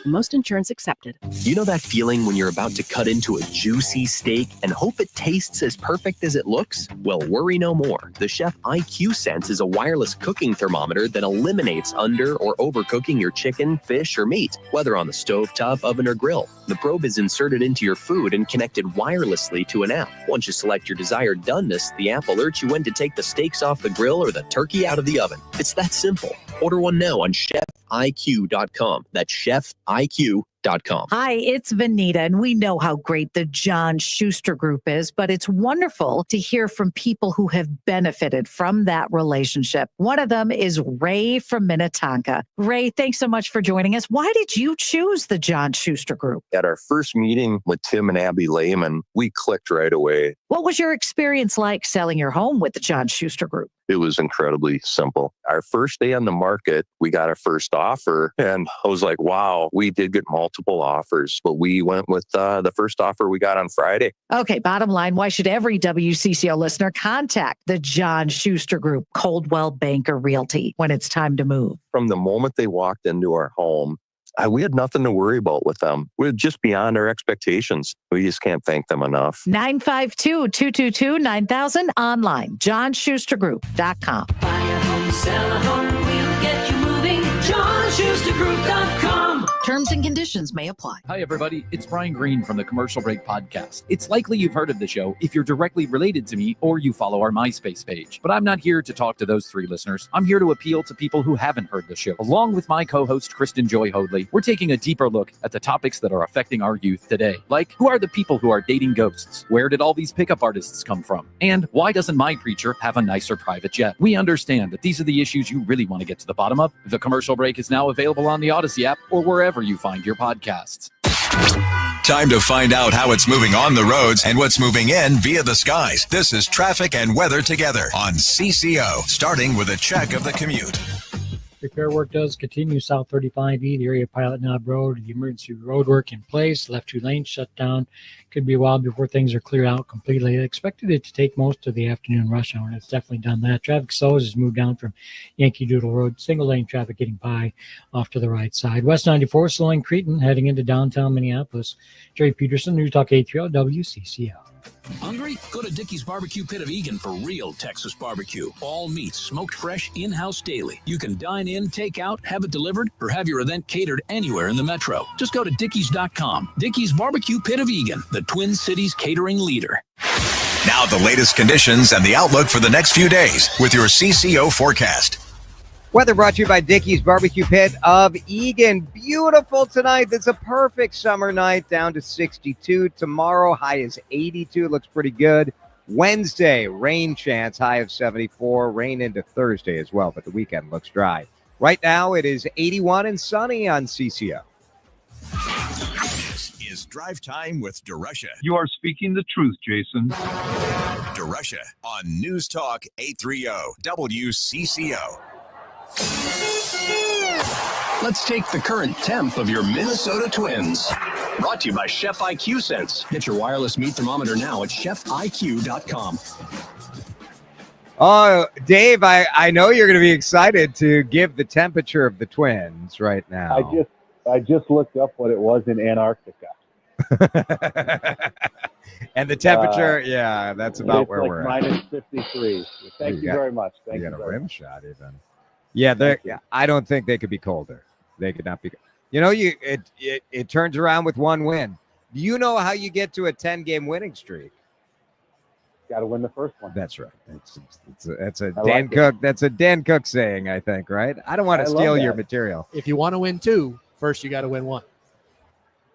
Most insurance accepted. You know that feeling when you're about to cut into a juicy steak and hope it tastes as perfect as it looks? Well, worry no more. The Chef IQ Sense is a wireless cooking thermometer that eliminates under or overcooking your chicken, fish, or meat, whether on the stove, top, oven, or grill. The probe is inserted into your food and connected wirelessly to an app. Once you select your desired doneness, the app alerts you when to take the steaks off the grill or the turkey out of the oven. It's that simple. Order one now on chefiq.com. That's chefiq.com. Hi, it's Vanita, and we know how great the John Schuster Group is, but it's wonderful to hear from people who have benefited from that relationship. One of them is Ray from Minnetonka. Ray, thanks so much for joining us. Why did you choose the John Schuster Group? At our first meeting with Tim and Abby Lehman, we clicked right away. What was your experience like selling your home with the John Schuster Group? It was incredibly simple. Our first day on the market, we got our first offer, and I was like, wow, we did get multiple offers, but we went with the first offer we got on Friday. Okay, bottom line, why should every WCCO listener contact the John Schuster Group, Coldwell Banker Realty, when it's time to move? From the moment they walked into our home, we had nothing to worry about with them. We're just beyond our expectations. We just can't thank them enough. 952-222-9000 online, johnschustergroup.com. Buy a home, sell a home, we'll get you moving. JohnSchusterGroup.com. Terms and conditions may apply. Hi, everybody. It's Brian Green from the Commercial Break Podcast. It's likely you've heard of the show if you're directly related to me or you follow our MySpace page. But I'm not here to talk to those three listeners. I'm here to appeal to people who haven't heard the show. Along with my co-host, Kristen Joy Hoadley, we're taking a deeper look at the topics that are affecting our youth today. Like, who are the people who are dating ghosts? Where did all these pickup artists come from? And why doesn't my preacher have a nicer private jet? We understand that these are the issues you really want to get to the bottom of. The Commercial Break is now available on the Odyssey app or wherever you find your podcasts. Time to find out how it's moving on the roads and what's moving in via the skies. This is Traffic and Weather Together on CCO, starting with a check of the commute. Repair work does continue south 35E, the area of Pilot Knob Road. The emergency road work in place. Left 2 lanes shut down. Could be a while before things are cleared out completely. I expected it to take most of the afternoon rush hour, and it's definitely done that. Traffic slows has moved down from Yankee Doodle Road. Single lane traffic getting by off to the right side. West 94 slowing Cretin, heading into downtown Minneapolis. Jerry Peterson, News Talk 830 WCCO. Hungry? Go to Dickey's Barbecue Pit of Egan for real Texas barbecue. All meats smoked fresh in-house daily. You can dine in, take out, have it delivered, or have your event catered anywhere in the metro. Just go to Dickeys.com. Dickey's Barbecue Pit of Egan, the Twin Cities catering leader. Now the latest conditions and the outlook for the next few days with your CCO forecast. Weather brought to you by Dickey's Barbecue Pit of Egan. Beautiful tonight. It's a perfect summer night, down to 62. Tomorrow, high is 82. Looks pretty good. Wednesday, rain chance, high of 74. Rain into Thursday as well, but the weekend looks dry. Right now, it is 81 and sunny on CCO. This is Drive Time with DeRusha. You are speaking the truth, Jason. DeRusha on News Talk 830 WCCO. Let's take the current temp of your Minnesota Twins. Brought to you by Chef IQ Sense. Get your wireless meat thermometer now at chefiq.com. Oh, Dave, I know you're going to be excited to give the temperature of the Twins right now. I just looked up what it was in Antarctica. And the temperature, that's about it's where like we're at. minus 53. Thank you very much. Thank You you got a very rim much. shot even. Yeah, I don't think they could be colder. They could not be. It turns around with one win. Do you know how you get to a 10-game winning streak? Got to win the first one. That's right. That's a I Dan like Cook. That's a Dan Cook saying, I think, right? I don't want I to love steal your that. material. If you want to win 2, first you got to win 1.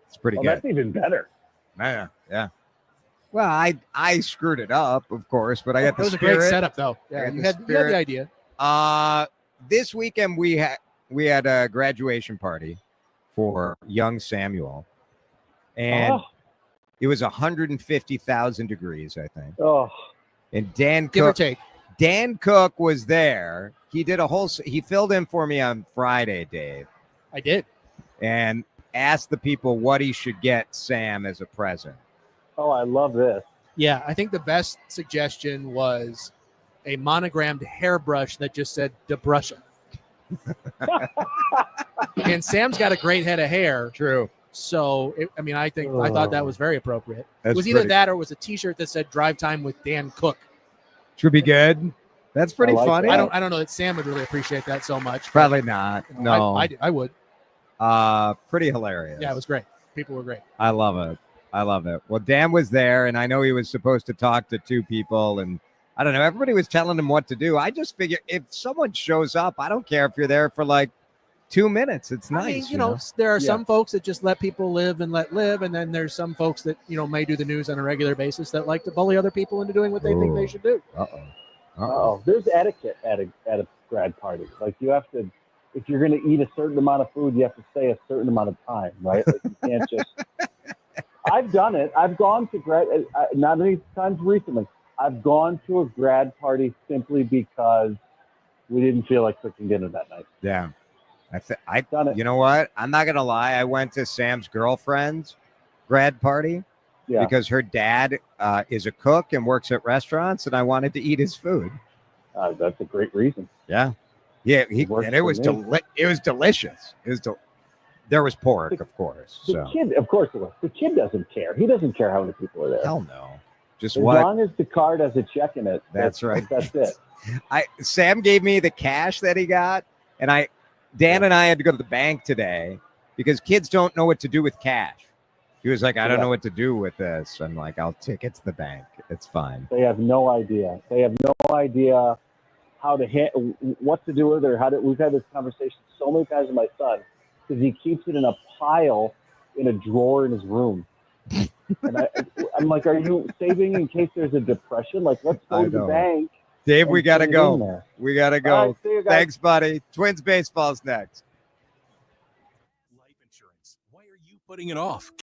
It's pretty Oh, good. that's even better. Yeah. Well, I screwed it up, of course, but I got It the was a spirit. great setup, though. I Yeah, got you the had the spirit. idea. This weekend we had a graduation party for young Samuel, and it was 150,000 degrees, I think. Oh, and Dan Give or Cook, take. Dan Cook was there. He did he filled in for me on Friday, Dave. I did. And asked the people what he should get Sam as a present. Oh, I love this. Yeah, I think the best suggestion was a monogrammed hairbrush that just said DeBrusha. And Sam's got a great head of hair. True. So, I thought that was very appropriate. That's it was either pretty- that or it was a T-shirt that said "Drive Time with Dan Cook." Should be good. That's pretty funny. I don't know that Sam would really appreciate that so much. but, Probably not. No. I would. Pretty hilarious. Yeah, it was great. People were great. I love it. Well, Dan was there, and I know he was supposed to talk to 2 people, and I don't know. Everybody was telling him what to do. I just figure if someone shows up, I don't care if you're there for like 2 minutes. It's nice. I mean, there are some folks that just let people live and let live, and then there's some folks that may do the news on a regular basis that like to bully other people into doing what they think they should do. There's etiquette at a grad party. Like you have to, if you're going to eat a certain amount of food, you have to stay a certain amount of time, right? Like you can't just. I've done it. I've gone to grad, not many times recently. I've gone to a grad party simply because we didn't feel like cooking dinner that night. Yeah. I've done it. You know what? I'm not going to lie. I went to Sam's girlfriend's grad party because her dad is a cook and works at restaurants, and I wanted to eat his food. That's a great reason. Yeah. Yeah. It was delicious. There was pork, of course. The kid, of course it was. The kid doesn't care. He doesn't care how many people are there. Hell no. Just as long as the card has a check in it. That's right. That's it. Sam gave me the cash that he got, and Dan and I had to go to the bank today because kids don't know what to do with cash. He was like, I don't know what to do with this. I'm like, I'll take it to the bank. It's fine. They have no idea. They have no idea how to what to do with it or how to. We've had this conversation so many times with my son because he keeps it in a pile in a drawer in his room. And I'm like, are you saving in case there's a depression? Like, let's go to the bank. Dave, we got to go. We got to go. All right, see you guys. Thanks, buddy. Twins baseball's next. Putting it off.